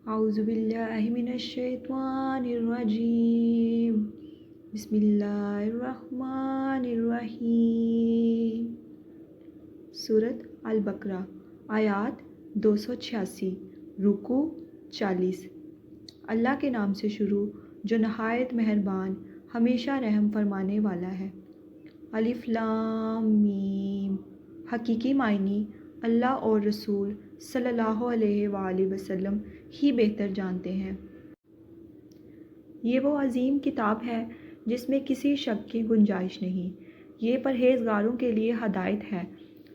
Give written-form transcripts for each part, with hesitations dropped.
اعوذ باللہ من الشیطان الرجیم بسم اللہ الرحمن الرحیم۔ سورۃ البقرہ آیات 286 رکوع 40۔ اللہ کے نام سے شروع جو نہایت مہربان ہمیشہ رحم فرمانے والا ہے۔ الف لام میم۔ حقیقی معنی اللہ اور رسول صلی اللہ علیہ وآلہ وسلم ہی بہتر جانتے ہیں۔ یہ وہ عظیم کتاب ہے جس میں کسی شک کی گنجائش نہیں۔ یہ پرہیزگاروں کے لیے ہدایت ہے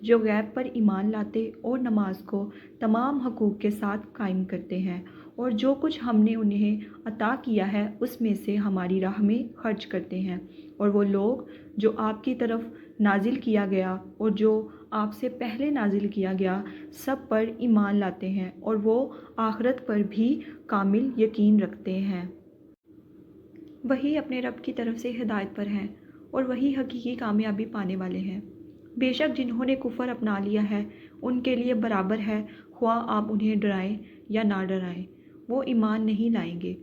جو غیب پر ایمان لاتے اور نماز کو تمام حقوق کے ساتھ قائم کرتے ہیں، اور جو کچھ ہم نے انہیں عطا کیا ہے اس میں سے ہماری راہ میں خرچ کرتے ہیں، اور وہ لوگ جو آپ کی طرف نازل کیا گیا اور جو آپ سے پہلے نازل کیا گیا سب پر ایمان لاتے ہیں، اور وہ آخرت پر بھی کامل یقین رکھتے ہیں۔ وہی اپنے رب کی طرف سے ہدایت پر ہیں اور وہی حقیقی کامیابی پانے والے ہیں۔ بے شک جنہوں نے کفر اپنا لیا ہے ان کے لیے برابر ہے، خواہ آپ انہیں ڈرائیں یا نہ ڈرائیں، وہ ایمان نہیں لائیں گے۔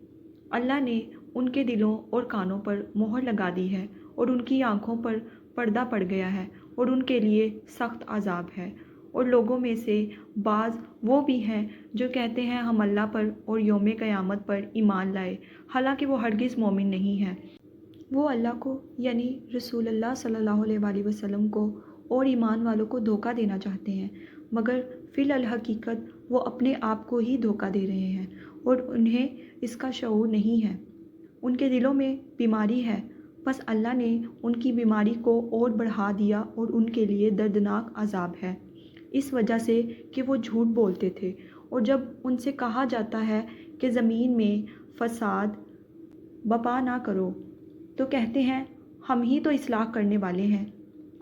اللہ نے ان کے دلوں اور کانوں پر مہر لگا دی ہے اور ان کی آنکھوں پر پردہ پڑ گیا ہے، اور ان کے لیے سخت عذاب ہے۔ اور لوگوں میں سے بعض وہ بھی ہیں جو کہتے ہیں ہم اللہ پر اور یوم قیامت پر ایمان لائے، حالانکہ وہ ہرگز مومن نہیں ہیں۔ وہ اللہ کو یعنی رسول اللہ صلی اللہ علیہ وآلہ وسلم کو اور ایمان والوں کو دھوکہ دینا چاہتے ہیں، مگر فی الحقیقت وہ اپنے آپ کو ہی دھوکہ دے رہے ہیں اور انہیں اس کا شعور نہیں ہے۔ ان کے دلوں میں بیماری ہے، بس اللہ نے ان کی بیماری کو اور بڑھا دیا اور ان کے لیے دردناک عذاب ہے، اس وجہ سے کہ وہ جھوٹ بولتے تھے۔ اور جب ان سے کہا جاتا ہے کہ زمین میں فساد برپا نہ کرو تو کہتے ہیں ہم ہی تو اصلاح کرنے والے ہیں،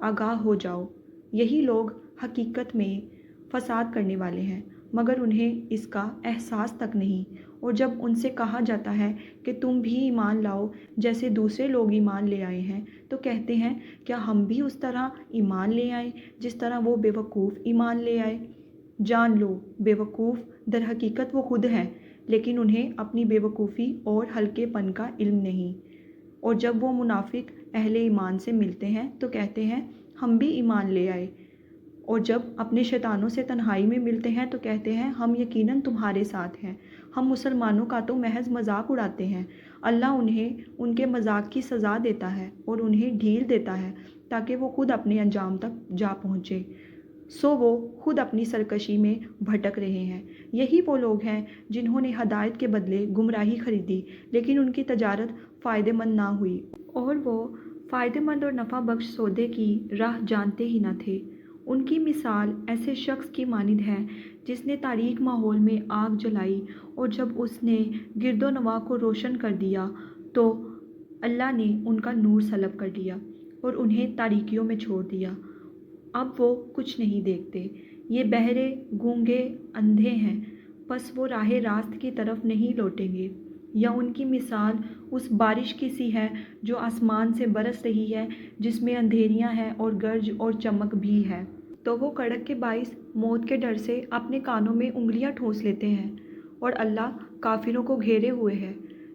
آگاہ ہو جاؤ۔ یہی لوگ حقیقت میں فساد کرنے والے ہیں، مگر انہیں اس کا احساس تک نہیں۔ اور جب ان سے کہا جاتا ہے کہ تم بھی ایمان لاؤ جیسے دوسرے لوگ ایمان لے آئے ہیں تو کہتے ہیں کیا ہم بھی اس طرح ایمان لے آئیں جس طرح وہ بے وقوف ایمان لے آئے۔ جان لو بے وقوف در حقیقت وہ خود ہیں، لیکن انہیں اپنی بے وقوفی اور ہلکے پن کا علم نہیں۔ اور جب وہ منافق اہل ایمان سے ملتے ہیں تو کہتے ہیں ہم بھی ایمان لے آئے، اور جب اپنے شیطانوں سے تنہائی میں ملتے ہیں تو کہتے ہیں ہم یقیناً تمہارے ساتھ ہیں، ہم مسلمانوں کا تو محض مذاق اڑاتے ہیں۔ اللہ انہیں ان کے مذاق کی سزا دیتا ہے اور انہیں ڈھیل دیتا ہے تاکہ وہ خود اپنے انجام تک جا پہنچے، سو وہ خود اپنی سرکشی میں بھٹک رہے ہیں۔ یہی وہ لوگ ہیں جنہوں نے ہدایت کے بدلے گمراہی خریدی، لیکن ان کی تجارت فائدہ مند نہ ہوئی، اور وہ فائدہ مند اور نفع بخش سودے کی راہ جانتے ہی نہ تھے۔ ان کی مثال ایسے شخص کی مانند ہے جس نے تاریک ماحول میں آگ جلائی، اور جب اس نے گرد و نواح کو روشن کر دیا تو اللہ نے ان کا نور سلب کر لیا اور انہیں تاریکیوں میں چھوڑ دیا۔ اب وہ کچھ نہیں دیکھتے، یہ بہرے گونگے اندھے ہیں، پس وہ راہ راست کی طرف نہیں لوٹیں گے۔ یا ان کی مثال اس بارش کی سی ہے جو آسمان سے برس رہی ہے، جس میں اندھیریاں ہیں اور گرج اور چمک بھی ہے، تو وہ کڑک کے باعث موت کے ڈر سے اپنے کانوں میں انگلیاں ٹھونس لیتے ہیں، اور اللہ کافروں کو گھیرے ہوئے ہے۔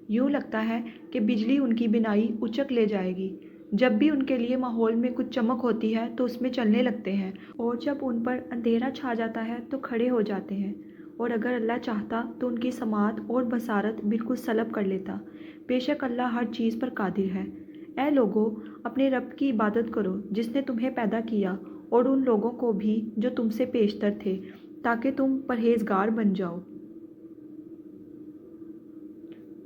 یوں لگتا ہے کہ بجلی ان کی بینائی اچک لے جائے گی۔ جب بھی ان کے لیے ماحول میں کچھ چمک ہوتی ہے تو اس میں چلنے لگتے ہیں، اور جب ان پر اندھیرا چھا جاتا ہے تو کھڑے ہو جاتے ہیں، اور اگر اللہ چاہتا تو ان کی سماعت اور بصارت بالکل سلب کر لیتا۔ بے شک اللہ ہر چیز پر قادر ہے۔ اے لوگو، اپنے رب کی عبادت کرو جس نے تمہیں پیدا کیا اور ان لوگوں کو بھی جو تم سے پیشتر تھے، تاکہ تم پرہیزگار بن جاؤ۔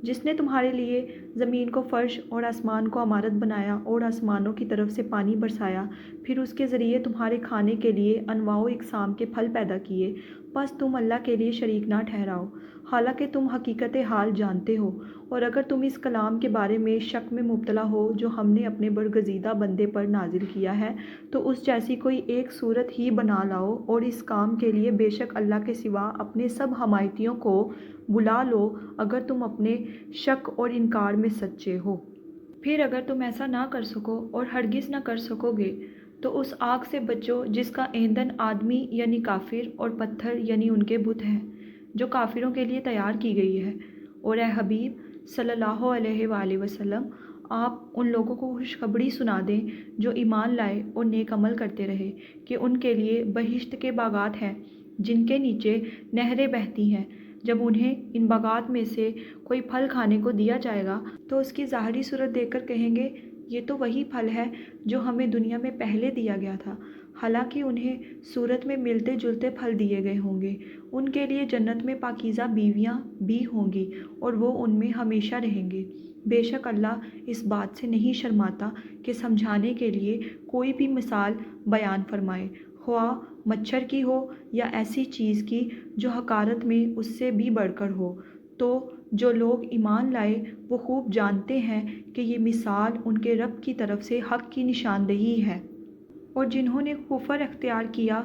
جس نے تمہارے لیے زمین کو فرش اور آسمان کو عمارت بنایا اور آسمانوں کی طرف سے پانی برسایا، پھر اس کے ذریعے تمہارے کھانے کے لیے انواع و اقسام کے پھل پیدا کیے، پس تم اللہ کے لیے شریک نہ ٹھہراؤ، حالانکہ تم حقیقت حال جانتے ہو۔ اور اگر تم اس کلام کے بارے میں شک میں مبتلا ہو جو ہم نے اپنے برگزیدہ بندے پر نازل کیا ہے، تو اس جیسی کوئی ایک صورت ہی بنا لاؤ، اور اس کام کے لیے بے شک اللہ کے سوا اپنے سب حمایتیوں کو بلا لو اگر تم اپنے شک اور انکار میں سچے ہو۔ پھر اگر تم ایسا نہ کر سکو اور ہرگز نہ کر سکو گے تو اس آگ سے بچو جس کا ایندھن آدمی یعنی کافر اور پتھر یعنی ان کے بت ہیں۔ جو کافروں کے لیے تیار کی گئی ہے۔ اور اے حبیب صلی اللہ علیہ وآلہ وسلم، آپ ان لوگوں کو خوشخبری سنا دیں جو ایمان لائے اور نیک عمل کرتے رہے کہ ان کے لیے بہشت کے باغات ہیں جن کے نیچے نہریں بہتی ہیں۔ جب انہیں ان باغات میں سے کوئی پھل کھانے کو دیا جائے گا تو اس کی ظاہری صورت دیکھ کر کہیں گے یہ تو وہی پھل ہے جو ہمیں دنیا میں پہلے دیا گیا تھا، حالانکہ انہیں صورت میں ملتے جلتے پھل دیے گئے ہوں گے۔ ان کے لیے جنت میں پاکیزہ بیویاں بھی ہوں گی اور وہ ان میں ہمیشہ رہیں گے۔ بے شک اللہ اس بات سے نہیں شرماتا کہ سمجھانے کے لیے کوئی بھی مثال بیان فرمائے، خواہ مچھر کی ہو یا ایسی چیز کی جو حقارت میں اس سے بھی بڑھ کر ہو۔ تو جو لوگ ایمان لائے وہ خوب جانتے ہیں کہ یہ مثال ان کے رب کی طرف سے حق کی نشاندہی ہے، اور جنہوں نے کفر اختیار کیا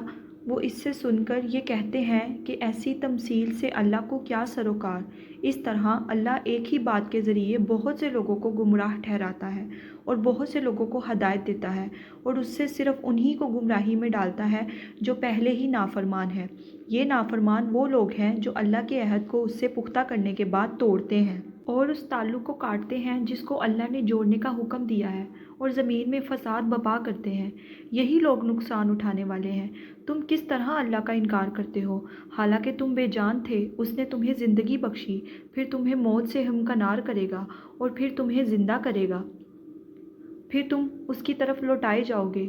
وہ اس سے سن کر یہ کہتے ہیں کہ ایسی تمثیل سے اللہ کو کیا سروکار۔ اس طرح اللہ ایک ہی بات کے ذریعے بہت سے لوگوں کو گمراہ ٹھہراتا ہے اور بہت سے لوگوں کو ہدایت دیتا ہے، اور اس سے صرف انہی کو گمراہی میں ڈالتا ہے جو پہلے ہی نافرمان ہیں۔ یہ نافرمان وہ لوگ ہیں جو اللہ کے عہد کو اس سے پختہ کرنے کے بعد توڑتے ہیں اور اس تعلق کو کاٹتے ہیں جس کو اللہ نے جوڑنے کا حکم دیا ہے، اور زمین میں فساد برپا کرتے ہیں۔ یہی لوگ نقصان اٹھانے والے ہیں۔ تم کس طرح اللہ کا انکار کرتے ہو، حالانکہ تم بے جان تھے، اس نے تمہیں زندگی بخشی، پھر تمہیں موت سے ہمکنار کرے گا اور پھر تمہیں زندہ کرے گا، پھر تم اس کی طرف لوٹائے جاؤ گے۔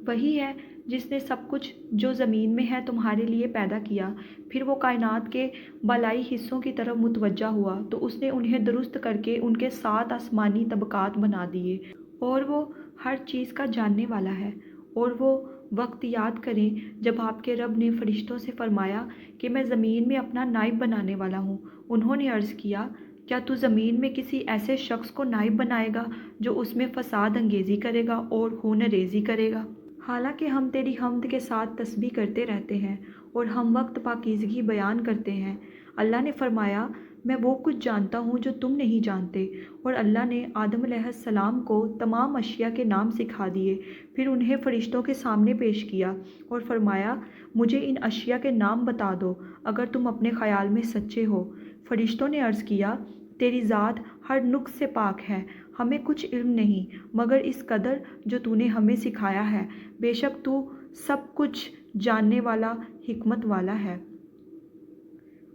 وہی ہے جس نے سب کچھ جو زمین میں ہے تمہارے لیے پیدا کیا۔ پھر وہ کائنات کے بالائی حصوں کی طرف متوجہ ہوا تو اس نے انہیں درست کر کے ان کے 7 آسمانی طبقات بنا دیے، اور وہ ہر چیز کا جاننے والا ہے۔ اور وہ وقت یاد کریں جب آپ کے رب نے فرشتوں سے فرمایا کہ میں زمین میں اپنا نائب بنانے والا ہوں۔ انہوں نے عرض کیا کیا تو زمین میں کسی ایسے شخص کو نائب بنائے گا جو اس میں فساد انگیزی کرے گا اور خون ریزی کرے گا؟ حالانکہ ہم تیری حمد کے ساتھ تسبیح کرتے رہتے ہیں اور ہم وقت پاکیزگی بیان کرتے ہیں۔ اللہ نے فرمایا میں وہ کچھ جانتا ہوں جو تم نہیں جانتے، اور اللہ نے آدم علیہ السلام کو تمام اشیاء کے نام سکھا دیے، پھر انہیں فرشتوں کے سامنے پیش کیا اور فرمایا مجھے ان اشیاء کے نام بتا دو اگر تم اپنے خیال میں سچے ہو۔ فرشتوں نے عرض کیا تیری ذات ہر نقص سے پاک ہے، ہمیں کچھ علم نہیں مگر اس قدر جو تو نے ہمیں سکھایا ہے، بے شک تو سب کچھ جاننے والا حکمت والا ہے۔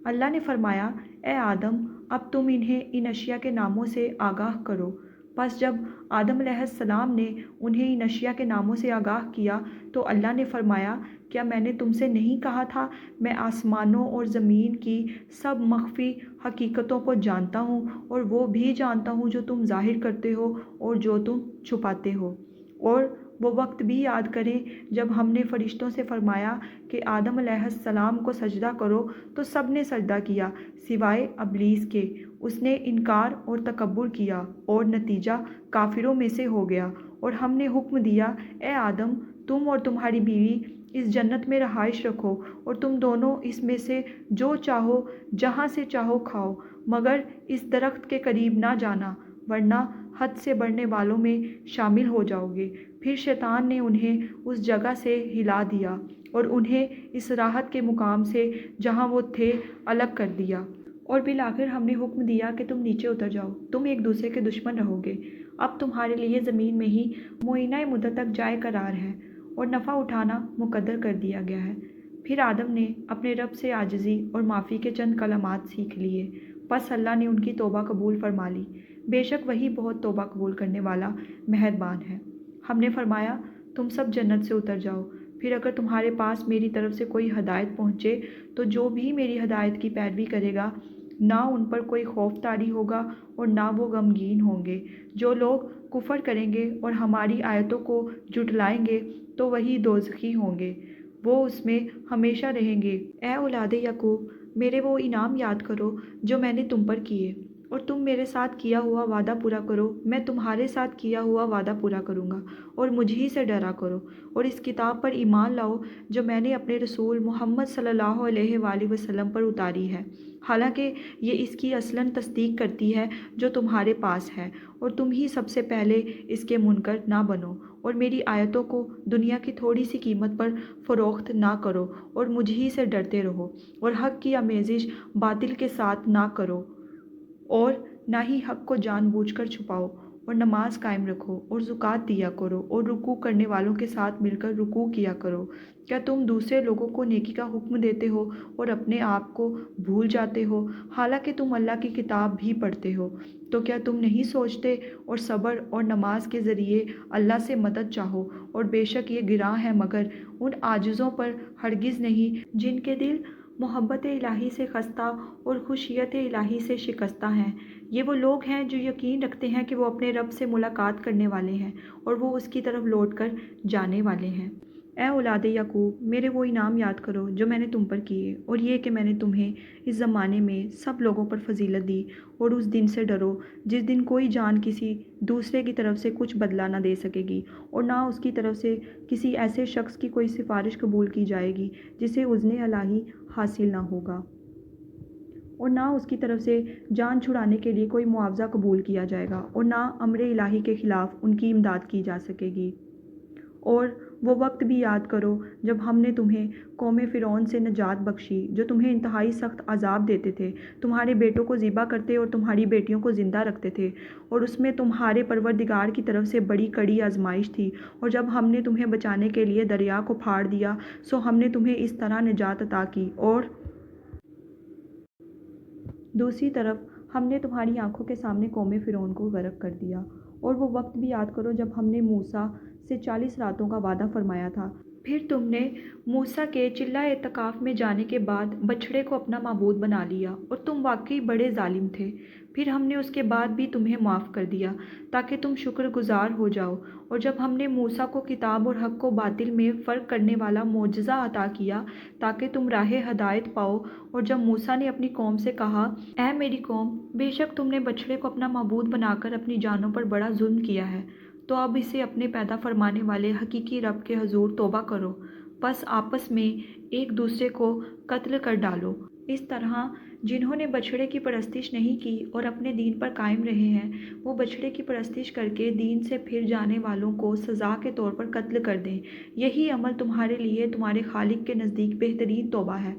اللہ نے فرمایا اے آدم اب تم انہیں ان اشیاء کے ناموں سے آگاہ کرو۔ پس جب آدم علیہ السلام نے انہیں ان اشیاء کے ناموں سے آگاہ کیا تو اللہ نے فرمایا کیا میں نے تم سے نہیں کہا تھا میں آسمانوں اور زمین کی سب مخفی حقیقتوں کو جانتا ہوں، اور وہ بھی جانتا ہوں جو تم ظاہر کرتے ہو اور جو تم چھپاتے ہو۔ اور وہ وقت بھی یاد کریں جب ہم نے فرشتوں سے فرمایا کہ آدم علیہ السلام کو سجدہ کرو تو سب نے سجدہ کیا سوائے ابلیس کے، اس نے انکار اور تکبر کیا اور نتیجہ کافروں میں سے ہو گیا۔ اور ہم نے حکم دیا اے آدم تم اور تمہاری بیوی اس جنت میں رہائش رکھو اور تم دونوں اس میں سے جو چاہو جہاں سے چاہو کھاؤ، مگر اس درخت کے قریب نہ جانا ورنہ حد سے بڑھنے والوں میں شامل ہو جاؤ گے۔ پھر شیطان نے انہیں اس جگہ سے ہلا دیا اور انہیں اس راحت کے مقام سے جہاں وہ تھے الگ کر دیا، اور بالآخر ہم نے حکم دیا کہ تم نیچے اتر جاؤ، تم ایک دوسرے کے دشمن رہو گے۔ اب تمہارے لیے زمین میں ہی معینہ مدت تک جائے قرار ہے اور نفع اٹھانا مقرر کر دیا گیا ہے۔ پھر آدم نے اپنے رب سے عاجزی اور معافی کے چند کلمات سیکھ لیے، پس اللہ نے ان کی توبہ قبول فرما لی، بے شک وہی بہت توبہ قبول کرنے والا مہربان ہے۔ ہم نے فرمایا تم سب جنت سے اتر جاؤ، پھر اگر تمہارے پاس میری طرف سے کوئی ہدایت پہنچے تو جو بھی میری ہدایت کی پیروی کرے گا نہ ان پر کوئی خوف طاری ہوگا اور نہ وہ غمگین ہوں گے۔ جو لوگ کفر کریں گے اور ہماری آیتوں کو جھٹلائیں گے تو وہی دوزخی ہوں گے، وہ اس میں ہمیشہ رہیں گے۔ اے اولاد یعقوب میرے وہ انعام یاد کرو جو میں نے تم پر کیے، اور تم میرے ساتھ کیا ہوا وعدہ پورا کرو، میں تمہارے ساتھ کیا ہوا وعدہ پورا کروں گا، اور مجھ ہی سے ڈرا کرو، اور اس کتاب پر ایمان لاؤ جو میں نے اپنے رسول محمد صلی اللہ علیہ وآلہ وسلم پر اتاری ہے، حالانکہ یہ اس کی اصلاً تصدیق کرتی ہے جو تمہارے پاس ہے، اور تم ہی سب سے پہلے اس کے منکر نہ بنو، اور میری آیتوں کو دنیا کی تھوڑی سی قیمت پر فروخت نہ کرو اور مجھ ہی سے ڈرتے رہو اور حق کی آمیزش باطل کے ساتھ نہ کرو اور نہ ہی حق کو جان بوجھ کر چھپاؤ اور نماز قائم رکھو اور زکوٰۃ دیا کرو اور رکوع کرنے والوں کے ساتھ مل کر رکوع کیا کرو۔ کیا تم دوسرے لوگوں کو نیکی کا حکم دیتے ہو اور اپنے آپ کو بھول جاتے ہو، حالانکہ تم اللہ کی کتاب بھی پڑھتے ہو؟ تو کیا تم نہیں سوچتے اور صبر اور نماز کے ذریعے اللہ سے مدد چاہو؟ اور بے شک یہ گراں ہے مگر ان عاجزوں پر ہرگز نہیں جن کے دل محبت الہی سے خستہ اور خشیت الہی سے شکستہ ہیں۔ یہ وہ لوگ ہیں جو یقین رکھتے ہیں کہ وہ اپنے رب سے ملاقات کرنے والے ہیں اور وہ اس کی طرف لوٹ کر جانے والے ہیں۔ اے اولاد یعقوب، میرے وہ انعام یاد کرو جو میں نے تم پر کیے، اور یہ کہ میں نے تمہیں اس زمانے میں سب لوگوں پر فضیلت دی، اور اس دن سے ڈرو جس دن کوئی جان کسی دوسرے کی طرف سے کچھ بدلہ نہ دے سکے گی، اور نہ اس کی طرف سے کسی ایسے شخص کی کوئی سفارش قبول کی جائے گی جسے اذن الہی حاصل نہ ہوگا، اور نہ اس کی طرف سے جان چھڑانے کے لیے کوئی معاوضہ قبول کیا جائے گا، اور نہ امر الہی کے خلاف ان کی امداد کی جا سکے گی۔ اور وہ وقت بھی یاد کرو جب ہم نے تمہیں قوم فرعون سے نجات بخشی جو تمہیں انتہائی سخت عذاب دیتے تھے، تمہارے بیٹوں کو ذبح کرتے اور تمہاری بیٹیوں کو زندہ رکھتے تھے، اور اس میں تمہارے پروردگار کی طرف سے بڑی کڑی آزمائش تھی۔ اور جب ہم نے تمہیں بچانے کے لیے دریا کو پھاڑ دیا سو ہم نے تمہیں اس طرح نجات عطا کی، اور دوسری طرف ہم نے تمہاری آنکھوں کے سامنے قوم فرعون کو غرق کر دیا۔ اور وہ وقت بھی یاد کرو جب ہم نے موسیٰ سے 40 راتوں کا وعدہ فرمایا تھا، پھر تم نے موسیٰ کے چلہ اعتکاف میں جانے کے بعد بچھڑے کو اپنا معبود بنا لیا، اور تم واقعی بڑے ظالم تھے۔ پھر ہم نے اس کے بعد بھی تمہیں معاف کر دیا تاکہ تم شکر گزار ہو جاؤ۔ اور جب ہم نے موسیٰ کو کتاب اور حق و باطل میں فرق کرنے والا معجزہ عطا کیا تاکہ تم راہ ہدایت پاؤ، اور جب موسیٰ نے اپنی قوم سے کہا، اے میری قوم، بے شک تم نے بچھڑے کو اپنا معبود بنا کر اپنی جانوں پر بڑا ظلم کیا ہے، تو اب اسے اپنے پیدا فرمانے والے حقیقی رب کے حضور توبہ کرو، پس آپس میں ایک دوسرے کو قتل کر ڈالو۔ اس طرح جنہوں نے بچھڑے کی پرستش نہیں کی اور اپنے دین پر قائم رہے ہیں، وہ بچھڑے کی پرستش کر کے دین سے پھر جانے والوں کو سزا کے طور پر قتل کر دیں۔ یہی عمل تمہارے لیے تمہارے خالق کے نزدیک بہترین توبہ ہے،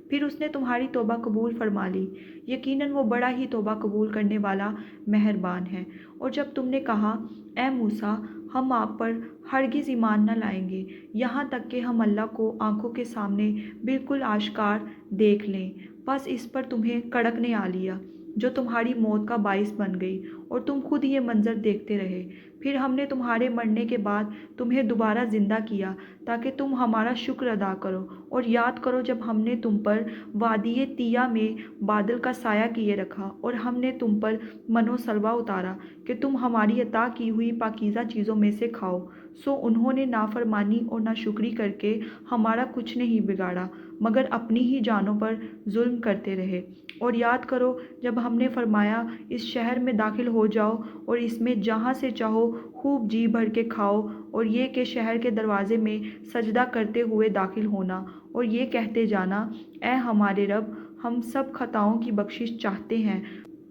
پھر اس نے تمہاری توبہ قبول فرما لی، یقیناً وہ بڑا ہی توبہ قبول کرنے والا مہربان ہے۔ اور جب تم نے کہا، اے موسیٰ، ہم آپ پر ہرگز ایمان نہ لائیں گے یہاں تک کہ ہم اللہ کو آنکھوں کے سامنے بالکل آشکار دیکھ لیں، بس اس پر تمہیں کڑک نے آ لیا جو تمہاری موت کا باعث بن گئی، اور تم خود یہ منظر دیکھتے رہے۔ پھر ہم نے تمہارے مرنے کے بعد تمہیں دوبارہ زندہ کیا تاکہ تم ہمارا شکر ادا کرو، اور یاد کرو جب ہم نے تم پر وادی طیہ میں بادل کا سایہ کیے رکھا اور ہم نے تم پر من و سلویٰ اتارا کہ تم ہماری عطا کی ہوئی پاکیزہ چیزوں میں سے کھاؤ، سو انہوں نے نافرمانی اور ناشکری کر کے ہمارا کچھ نہیں بگاڑا مگر اپنی ہی جانوں پر ظلم کرتے رہے۔ اور یاد کرو جب ہم نے فرمایا، اس شہر میں داخل ہو جاؤ اور اس میں جہاں سے چاہو خوب جی بھر کے کھاؤ، اور یہ کہ شہر کے دروازے میں سجدہ کرتے ہوئے داخل ہونا اور یہ کہتے جانا، اے ہمارے رب، ہم سب خطاؤں کی بخشش چاہتے ہیں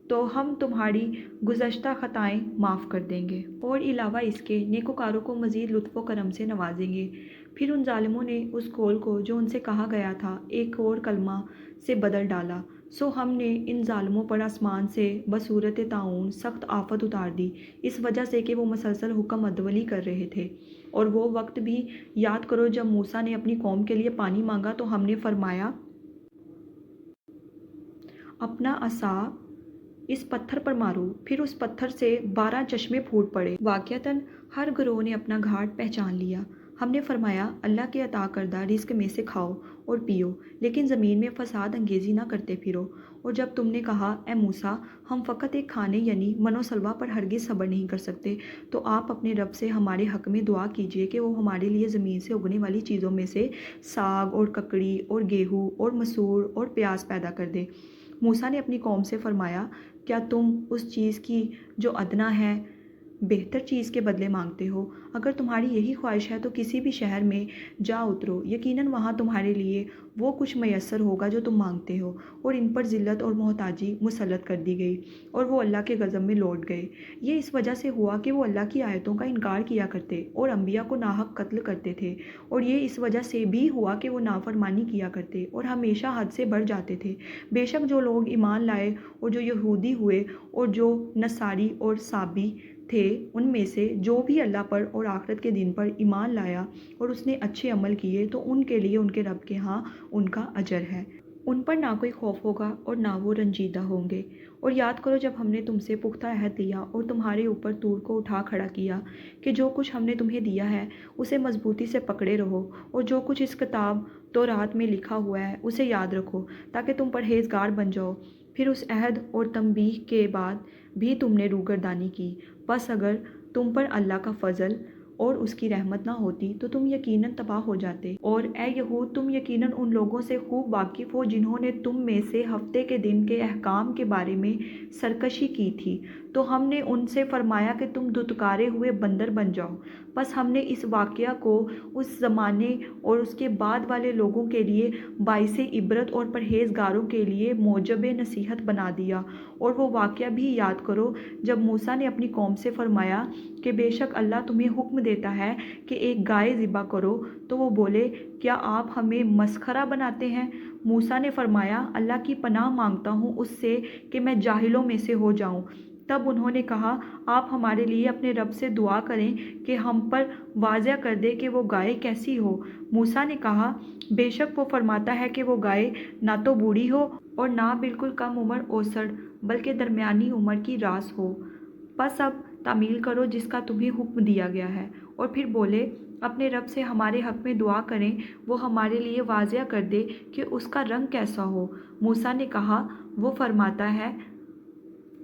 تو ہم تمہاری گزشتہ خطائیں معاف کر دیں گے، اور علاوہ اس کے نیکوکاروں کو مزید لطف و کرم سے نوازیں گے۔ پھر ان ظالموں نے اس قول کو جو ان سے کہا گیا تھا ایک اور کلمہ سے بدل ڈالا، سو ہم نے ان ظالموں پر آسمان سے بصورت طاعون سخت آفت اتار دی، اس وجہ سے کہ وہ مسلسل حکم عدولی کر رہے تھے۔ اور وہ وقت بھی یاد کرو جب موسیٰ نے اپنی قوم کے لیے پانی مانگا تو ہم نے فرمایا، اپنا عصا اس پتھر پر مارو، پھر اس پتھر سے 12 چشمے پھوٹ پڑے۔ واقعتاً ہر گروہ نے اپنا گھاٹ پہچان لیا۔ ہم نے فرمایا، اللہ کے عطا کردہ رزق میں سے کھاؤ اور پیو، لیکن زمین میں فساد انگیزی نہ کرتے پھرو۔ اور جب تم نے کہا، اے موسیٰ، ہم فقط ایک کھانے یعنی من و سلویٰ پر ہرگز صبر نہیں کر سکتے، تو آپ اپنے رب سے ہمارے حق میں دعا کیجیے کہ وہ ہمارے لیے زمین سے اگنے والی چیزوں میں سے ساگ اور ککڑی اور گیہوں اور مسور اور پیاز پیدا کر دے۔ موسیٰ نے اپنی قوم سے فرمایا، کیا تم اس چیز کی جو ادنیٰ ہے بہتر چیز کے بدلے مانگتے ہو۔ اگر تمہاری یہی خواہش ہے تو کسی بھی شہر میں جا اترو، یقیناً وہاں تمہارے لیے وہ کچھ میسر ہوگا جو تم مانگتے ہو۔ اور ان پر ذلت اور محتاجی مسلط کر دی گئی اور وہ اللہ کے غضب میں لوٹ گئے۔ یہ اس وجہ سے ہوا کہ وہ اللہ کی آیتوں کا انکار کیا کرتے اور انبیاء کو ناحق قتل کرتے تھے، اور یہ اس وجہ سے بھی ہوا کہ وہ نافرمانی کیا کرتے اور ہمیشہ حد سے بڑھ جاتے تھے۔ بے شک جو لوگ ایمان لائے اور جو یہودی ہوئے اور جو نصاری اور صابی تھے، ان میں سے جو بھی اللہ پر اور آخرت کے دن پر ایمان لایا اور اس نے اچھے عمل کیے تو ان کے لیے ان کے رب کے ہاں ان کا اجر ہے۔ ان پر نہ کوئی خوف ہوگا اور نہ وہ رنجیدہ ہوں گے۔ اور یاد کرو جب ہم نے تم سے پختہ عہد لیا اور تمہارے اوپر طور کو اٹھا کھڑا کیا کہ جو کچھ ہم نے تمہیں دیا ہے اسے مضبوطی سے پکڑے رہو، اور جو کچھ اس کتاب تورات میں لکھا ہوا ہے اسے یاد رکھو تاکہ تم پرہیزگار بن جاؤ۔ پھر اس عہد اور تنبیہ کے بعد بھی تم نے روگردانی کی، بس اگر تم پر اللہ کا فضل اور اس کی رحمت نہ ہوتی تو تم یقیناً تباہ ہو جاتے۔ اور اے یہود، تم یقیناً ان لوگوں سے خوب واقف ہو جنہوں نے تم میں سے ہفتے کے دن کے احکام کے بارے میں سرکشی کی تھی، تو ہم نے ان سے فرمایا کہ تم دھتکارے ہوئے بندر بن جاؤ۔ بس ہم نے اس واقعہ کو اس زمانے اور اس کے بعد والے لوگوں کے لیے باعث عبرت اور پرہیزگاروں کے لیے موجب نصیحت بنا دیا۔ اور وہ واقعہ بھی یاد کرو جب موسیٰ نے اپنی قوم سے فرمایا کہ بے شک اللہ تمہیں حکم دیتا ہے کہ ایک گائے ذبح کرو، تو وہ بولے کیا آپ ہمیں مسخرہ بناتے ہیں؟ موسیٰ نے فرمایا اللہ کی پناہ مانگتا ہوں اس سے کہ میں جاہلوں میں سے ہو جاؤں۔ تب انہوں نے کہا آپ ہمارے لیے اپنے رب سے دعا کریں کہ ہم پر واضح کر دے کہ وہ گائے کیسی ہو۔ موسیٰ نے کہا بے شک وہ فرماتا ہے کہ وہ گائے نہ تو بوڑھی ہو اور نہ بالکل کم عمر اوسڑ، بلکہ درمیانی عمر کی راس ہو۔ بس اب تعمیل کرو جس کا تمہیں حکم دیا گیا ہے۔ اور پھر بولے اپنے رب سے ہمارے حق میں دعا کریں وہ ہمارے لیے واضح کر دے کہ اس کا رنگ کیسا ہو۔ موسیٰ نے کہا وہ فرماتا ہے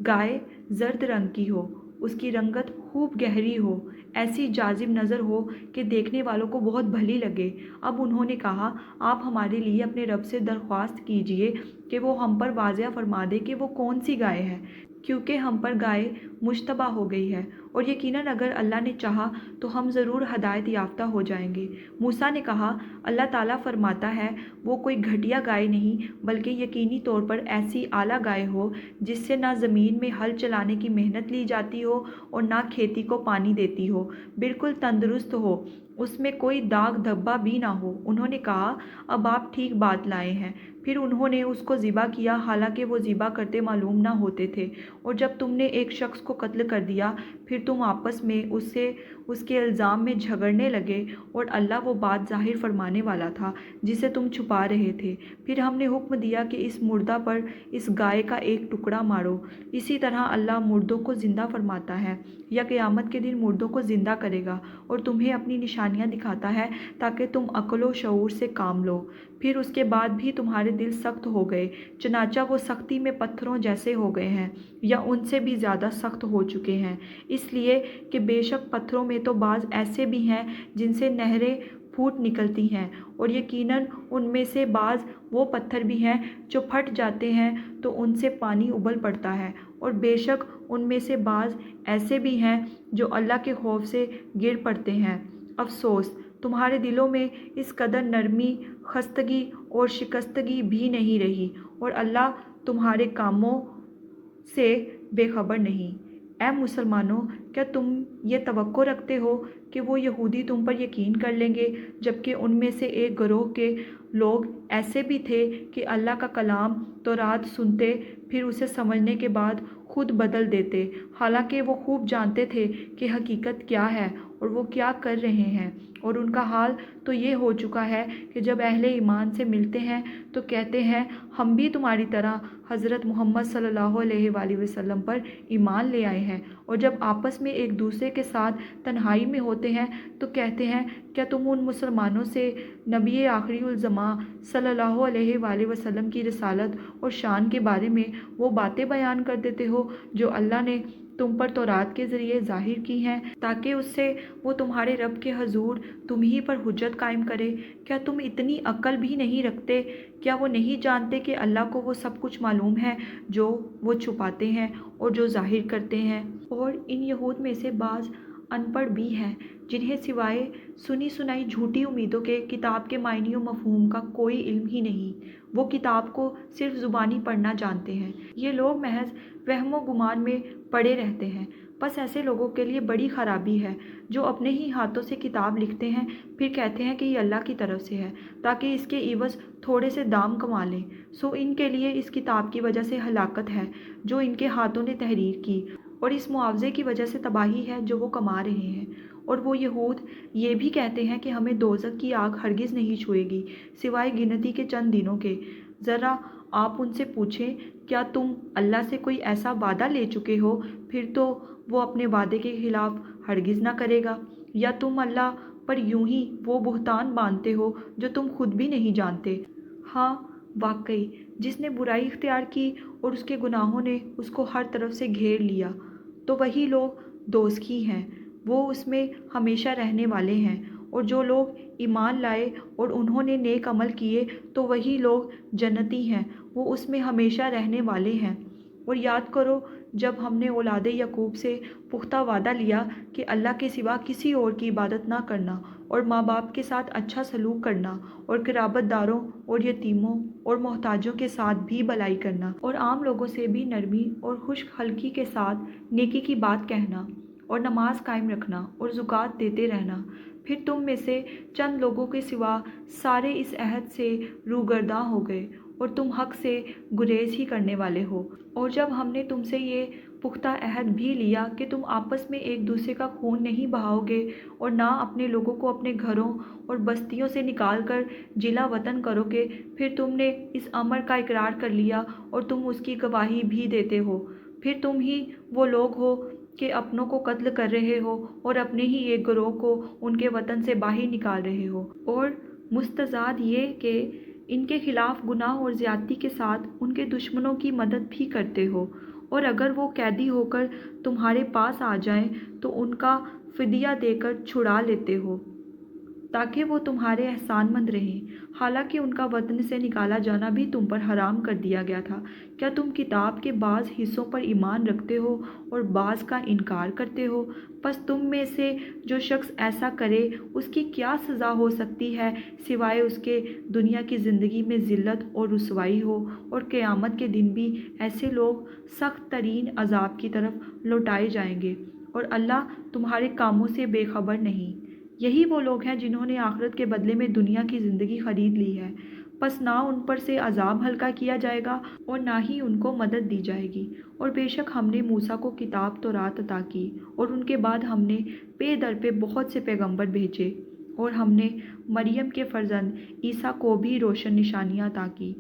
گائے زرد رنگ کی ہو، اس کی رنگت خوب گہری ہو، ایسی جاذب نظر ہو کہ دیکھنے والوں کو بہت بھلی لگے۔ اب انہوں نے کہا آپ ہمارے لیے اپنے رب سے درخواست کیجئے کہ وہ ہم پر واضح فرما دے کہ وہ کون سی گائے ہے، کیونکہ ہم پر گائے مشتبہ ہو گئی ہے، اور یقیناً اگر اللہ نے چاہا تو ہم ضرور ہدایت یافتہ ہو جائیں گے۔ موسیٰ نے کہا اللہ تعالیٰ فرماتا ہے وہ کوئی گھٹیا گائے نہیں بلکہ یقینی طور پر ایسی اعلیٰ گائے ہو جس سے نہ زمین میں ہل چلانے کی محنت لی جاتی ہو اور نہ کھیتی کو پانی دیتی ہو، بالکل تندرست ہو، اس میں کوئی داغ دھبا بھی نہ ہو۔ انہوں نے کہا اب آپ ٹھیک بات لائے ہیں۔ پھر انہوں نے اس کو ذبح کیا حالانکہ وہ ذبح کرتے معلوم نہ ہوتے تھے، اور جب تم نے ایک شخص کو قتل کر دیا پھر تم آپس میں اس کے الزام میں جھگڑنے لگے، اور اللہ وہ بات ظاہر فرمانے والا تھا جسے تم چھپا رہے تھے۔ پھر ہم نے حکم دیا کہ اس مردہ پر اس گائے کا ایک ٹکڑا مارو۔ اسی طرح اللہ مردوں کو زندہ فرماتا ہے یا قیامت کے دن مردوں کو زندہ کرے گا اور تمہیں اپنی نشانیاں دکھاتا ہے تاکہ تم عقل و شعور سے کام لو۔ پھر اس کے بعد بھی تمہارے دل سخت ہو گئے، چنانچہ وہ سختی میں پتھروں جیسے ہو گئے ہیں یا ان سے بھی زیادہ سخت ہو چکے ہیں، اس لیے کہ بے شک پتھروں میں تو بعض ایسے بھی ہیں جن سے نہریں پھوٹ نکلتی ہیں، اور یقیناً ان میں سے بعض وہ پتھر بھی ہیں جو پھٹ جاتے ہیں تو ان سے پانی ابل پڑتا ہے، اور بے شک ان میں سے بعض ایسے بھی ہیں جو اللہ کے خوف سے گر پڑتے ہیں۔ افسوس تمہارے دلوں میں اس قدر نرمی، خستگی اور شکستگی بھی نہیں رہی، اور اللہ تمہارے کاموں سے بے خبر نہیں۔ اے مسلمانوں، کیا تم یہ توقع رکھتے ہو کہ وہ یہودی تم پر یقین کر لیں گے جبکہ ان میں سے ایک گروہ کے لوگ ایسے بھی تھے کہ اللہ کا کلام تورات سنتے پھر اسے سمجھنے کے بعد خود بدل دیتے، حالانکہ وہ خوب جانتے تھے کہ حقیقت کیا ہے اور وہ کیا کر رہے ہیں، اور ان کا حال تو یہ ہو چکا ہے کہ جب اہل ایمان سے ملتے ہیں تو کہتے ہیں ہم بھی تمہاری طرح حضرت محمد صلی اللہ علیہ وآلہ وسلم پر ایمان لے آئے ہیں، اور جب آپس میں ایک دوسرے کے ساتھ تنہائی میں ہوتے ہیں تو کہتے ہیں کیا تم ان مسلمانوں سے نبی آخری الزماں صلی اللہ علیہ وآلہ وسلم کی رسالت اور شان کے بارے میں وہ باتیں بیان کر دیتے ہو جو اللہ نے تم پر تورات کے ذریعے ظاہر کی ہیں تاکہ اس سے وہ تمہارے رب کے حضور تم ہی پر حجت قائم کرے۔ کیا تم اتنی عقل بھی نہیں رکھتے؟ کیا وہ نہیں جانتے کہ اللہ کو وہ سب کچھ معلوم ہے جو وہ چھپاتے ہیں اور جو ظاہر کرتے ہیں؟ اور ان یہود میں سے بعض ان پڑھ بھی ہیں جنہیں سوائے سنی سنائی جھوٹی امیدوں کے کتاب کے معنی و مفہوم کا کوئی علم ہی نہیں۔ وہ کتاب کو صرف زبانی پڑھنا جانتے ہیں۔ یہ لوگ محض وہم و گمان میں پڑے رہتے ہیں۔ بس ایسے لوگوں کے لیے بڑی خرابی ہے جو اپنے ہی ہاتھوں سے کتاب لکھتے ہیں، پھر کہتے ہیں کہ یہ اللہ کی طرف سے ہے تاکہ اس کے عوض تھوڑے سے دام کما لیں۔ سو ان کے لیے اس کتاب کی وجہ سے ہلاکت ہے جو ان کے ہاتھوں نے تحریر کی، اور اس معاوضے کی وجہ سے تباہی ہے جو وہ کما رہے ہیں۔ اور وہ یہود یہ بھی کہتے ہیں کہ ہمیں دوزخ کی آگ ہرگز نہیں چھوئے گی سوائے گنتی کے چند دنوں کے۔ ذرا آپ ان سے پوچھیں، کیا تم اللہ سے کوئی ایسا وعدہ لے چکے ہو؟ پھر تو وہ اپنے وعدے کے خلاف ہرگز نہ کرے گا، یا تم اللہ پر یوں ہی وہ بہتان باندھتے ہو جو تم خود بھی نہیں جانتے؟ ہاں واقعی جس نے برائی اختیار کی اور اس کے گناہوں نے اس کو ہر طرف سے گھیر لیا تو وہی لوگ دوزخی ہیں، وہ اس میں ہمیشہ رہنے والے ہیں۔ اور جو لوگ ایمان لائے اور انہوں نے نیک عمل کیے تو وہی لوگ جنتی ہیں، وہ اس میں ہمیشہ رہنے والے ہیں۔ اور یاد کرو جب ہم نے اولاد یعقوب سے پختہ وعدہ لیا کہ اللہ کے سوا کسی اور کی عبادت نہ کرنا، اور ماں باپ کے ساتھ اچھا سلوک کرنا، اور قرابت داروں اور یتیموں اور محتاجوں کے ساتھ بھی بھلائی کرنا، اور عام لوگوں سے بھی نرمی اور خشک خلقی کے ساتھ نیکی کی بات کہنا، اور نماز قائم رکھنا اور زکوٰۃ دیتے رہنا، پھر تم میں سے چند لوگوں کے سوا سارے اس عہد سے روگرداں ہو گئے اور تم حق سے گریز ہی کرنے والے ہو۔ اور جب ہم نے تم سے یہ پختہ عہد بھی لیا کہ تم آپس میں ایک دوسرے کا خون نہیں بہاؤ گے اور نہ اپنے لوگوں کو اپنے گھروں اور بستیوں سے نکال کر جلا وطن کرو گے، پھر تم نے اس امر کا اقرار کر لیا اور تم اس کی گواہی بھی دیتے ہو، پھر تم ہی وہ لوگ ہو کہ اپنوں کو قتل کر رہے ہو اور اپنے ہی ایک گروہ کو ان کے وطن سے باہر نکال رہے ہو، اور مستزاد یہ کہ ان کے خلاف گناہ اور زیادتی کے ساتھ ان کے دشمنوں کی مدد بھی کرتے ہو، اور اگر وہ قیدی ہو کر تمہارے پاس آ جائیں تو ان کا فدیہ دے کر چھڑا لیتے ہو تاکہ وہ تمہارے احسان مند رہیں، حالانکہ ان کا وطن سے نکالا جانا بھی تم پر حرام کر دیا گیا تھا۔ کیا تم کتاب کے بعض حصوں پر ایمان رکھتے ہو اور بعض کا انکار کرتے ہو؟ پس تم میں سے جو شخص ایسا کرے اس کی کیا سزا ہو سکتی ہے سوائے اس کے دنیا کی زندگی میں ذلت اور رسوائی ہو، اور قیامت کے دن بھی ایسے لوگ سخت ترین عذاب کی طرف لوٹائے جائیں گے، اور اللہ تمہارے کاموں سے بے خبر نہیں۔ یہی وہ لوگ ہیں جنہوں نے آخرت کے بدلے میں دنیا کی زندگی خرید لی ہے، پس نہ ان پر سے عذاب ہلکا کیا جائے گا اور نہ ہی ان کو مدد دی جائے گی۔ اور بے شک ہم نے موسیٰ کو کتاب تورات عطا کی، اور ان کے بعد ہم نے پے در پہ بہت سے پیغمبر بھیجے، اور ہم نے مریم کے فرزند عیسیٰ کو بھی روشن نشانیاں عطا کی،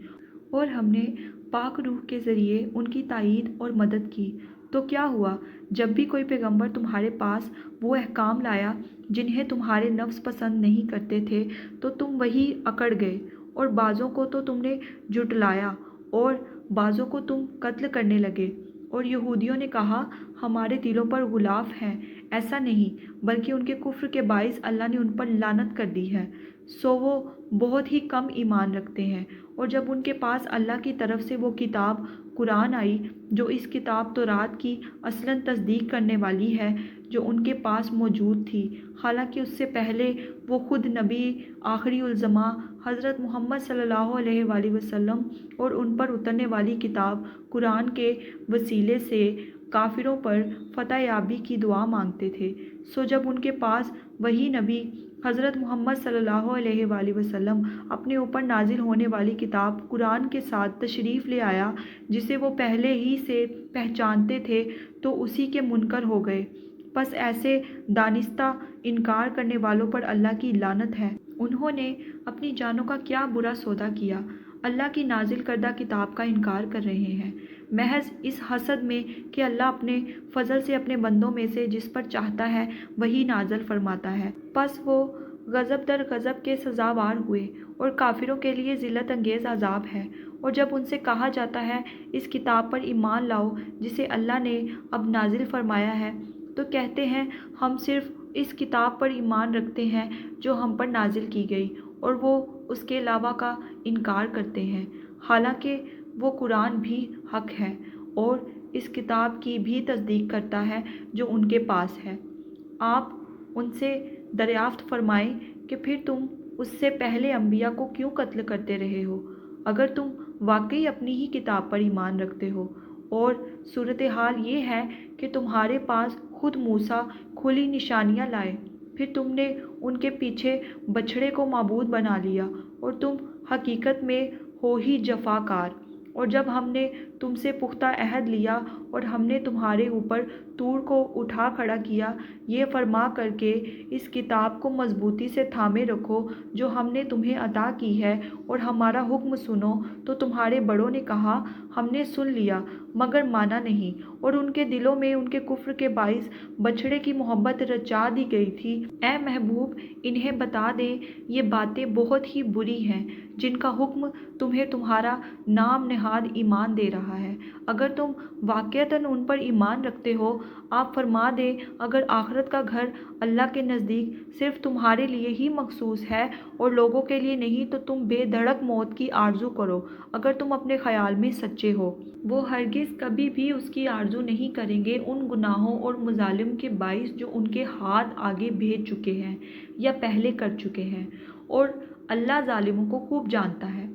اور ہم نے پاک روح کے ذریعے ان کی تائید اور مدد کی۔ تو کیا ہوا جب بھی کوئی پیغمبر تمہارے پاس وہ احکام لایا جنہیں تمہارے نفس پسند نہیں کرتے تھے تو تم وہی اکڑ گئے، اور بعضوں کو تو تم نے جھٹلایا اور بعضوں کو تم قتل کرنے لگے۔ اور یہودیوں نے کہا ہمارے دلوں پر غلاف ہیں، ایسا نہیں بلکہ ان کے کفر کے باعث اللہ نے ان پر لعنت کر دی ہے، سو وہ بہت ہی کم ایمان رکھتے ہیں۔ اور جب ان کے پاس اللہ کی طرف سے وہ کتاب قرآن آئی جو اس کتاب تورات کی اصلاً تصدیق کرنے والی ہے جو ان کے پاس موجود تھی، حالانکہ اس سے پہلے وہ خود نبی آخری الزماں حضرت محمد صلی اللہ علیہ وآلہ وسلم اور ان پر اترنے والی کتاب قرآن کے وسیلے سے کافروں پر فتح یابی کی دعا مانگتے تھے، سو جب ان کے پاس وہی نبی حضرت محمد صلی اللہ علیہ وآلہ وسلم اپنے اوپر نازل ہونے والی کتاب قرآن کے ساتھ تشریف لے آیا جسے وہ پہلے ہی سے پہچانتے تھے تو اسی کے منکر ہو گئے۔ پس ایسے دانستہ انکار کرنے والوں پر اللہ کی لعنت ہے۔ انہوں نے اپنی جانوں کا کیا برا سودا کیا، اللہ کی نازل کردہ کتاب کا انکار کر رہے ہیں، محض اس حسد میں کہ اللہ اپنے فضل سے اپنے بندوں میں سے جس پر چاہتا ہے وہی نازل فرماتا ہے۔ پس وہ غضب در غضب کے سزاوار ہوئے، اور کافروں کے لیے ذلت انگیز عذاب ہے۔ اور جب ان سے کہا جاتا ہے اس کتاب پر ایمان لاؤ جسے اللہ نے اب نازل فرمایا ہے، تو کہتے ہیں ہم صرف اس کتاب پر ایمان رکھتے ہیں جو ہم پر نازل کی گئی، اور وہ اس کے علاوہ کا انکار کرتے ہیں، حالانکہ وہ قرآن بھی حق ہے اور اس کتاب کی بھی تصدیق کرتا ہے جو ان کے پاس ہے۔ آپ ان سے دریافت فرمائیں کہ پھر تم اس سے پہلے انبیاء کو کیوں قتل کرتے رہے ہو؟ اگر تم واقعی اپنی ہی کتاب پر ایمان رکھتے ہو اور صورتحال یہ ہے کہ تمہارے پاس خود موسیٰ کھلی نشانیاں لائے، پھر تم نے ان کے پیچھے بچھڑے کو معبود بنا لیا اور تم حقیقت میں ہو ہی جفا کار۔ اور جب ہم نے تم سے پختہ عہد لیا اور ہم نے تمہارے اوپر طور کو اٹھا کھڑا کیا، یہ فرما کر کے اس کتاب کو مضبوطی سے تھامے رکھو جو ہم نے تمہیں عطا کی ہے اور ہمارا حکم سنو، تو تمہارے بڑوں نے کہا ہم نے سن لیا مگر مانا نہیں، اور ان کے دلوں میں ان کے کفر کے باعث بچھڑے کی محبت رچا دی گئی تھی۔ اے محبوب، انہیں بتا دیں یہ باتیں بہت ہی بری ہیں جن کا حکم تمہیں تمہارا نام نہاد ایمان دے رہا ہے۔ اگر تم واقعتاً ان پر ایمان رکھتے ہو، آپ فرما دیں اگر آخرت کا گھر اللہ کے نزدیک صرف تمہارے لیے ہی مخصوص ہے اور لوگوں کے لیے نہیں، تو تم بے دھڑک موت کی آرزو کرو اگر تم اپنے خیال میں سچے ہو۔ وہ ہرگز کبھی بھی اس کی آرزو نہیں کریں گے ان گناہوں اور مظالم کے باعث جو ان کے ہاتھ آگے بھیج چکے ہیں یا پہلے کر چکے ہیں، اور اللہ ظالموں کو خوب جانتا ہے۔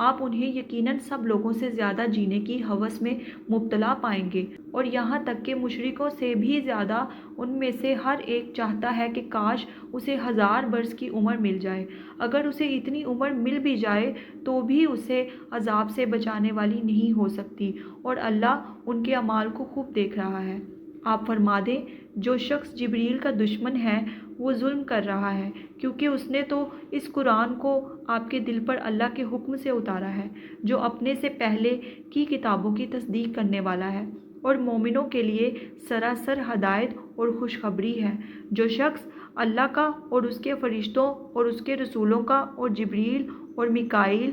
آپ انہیں یقیناً سب لوگوں سے زیادہ جینے کی ہوس میں مبتلا پائیں گے، اور یہاں تک کہ مشرکوں سے بھی زیادہ ان میں سے ہر ایک چاہتا ہے کہ کاش اسے 1000 برس کی عمر مل جائے۔ اگر اسے اتنی عمر مل بھی جائے تو بھی اسے عذاب سے بچانے والی نہیں ہو سکتی، اور اللہ ان کے اعمال کو خوب دیکھ رہا ہے۔ آپ فرما دیں جو شخص جبریل کا دشمن ہے وہ ظلم کر رہا ہے، کیونکہ اس نے تو اس قرآن کو آپ کے دل پر اللہ کے حکم سے اتارا ہے جو اپنے سے پہلے کی کتابوں کی تصدیق کرنے والا ہے، اور مومنوں کے لیے سراسر ہدایت اور خوشخبری ہے۔ جو شخص اللہ کا اور اس کے فرشتوں اور اس کے رسولوں کا اور جبریل اور میکائیل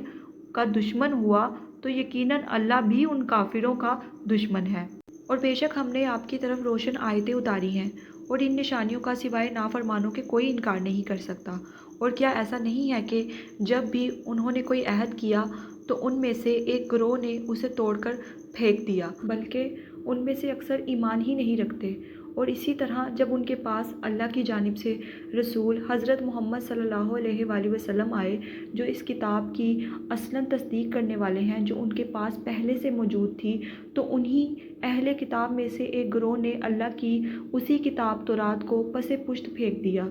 کا دشمن ہوا تو یقیناً اللہ بھی ان کافروں کا دشمن ہے۔ اور بے شک ہم نے آپ کی طرف روشن آیتیں اتاری ہیں، اور ان نشانیوں کا سوائے نافرمانوں کے کوئی انکار نہیں کر سکتا۔ اور کیا ایسا نہیں ہے کہ جب بھی انہوں نے کوئی عہد کیا تو ان میں سے ایک گروہ نے اسے توڑ کر پھینک دیا، بلکہ ان میں سے اکثر ایمان ہی نہیں رکھتے۔ اور اسی طرح جب ان کے پاس اللہ کی جانب سے رسول حضرت محمد صلی اللہ علیہ وآلہ وسلم آئے جو اس کتاب کی اصلاً تصدیق کرنے والے ہیں جو ان کے پاس پہلے سے موجود تھی، تو انہی اہل کتاب میں سے ایک گروہ نے اللہ کی اسی کتاب تورات کو پس پشت پھینک دیا،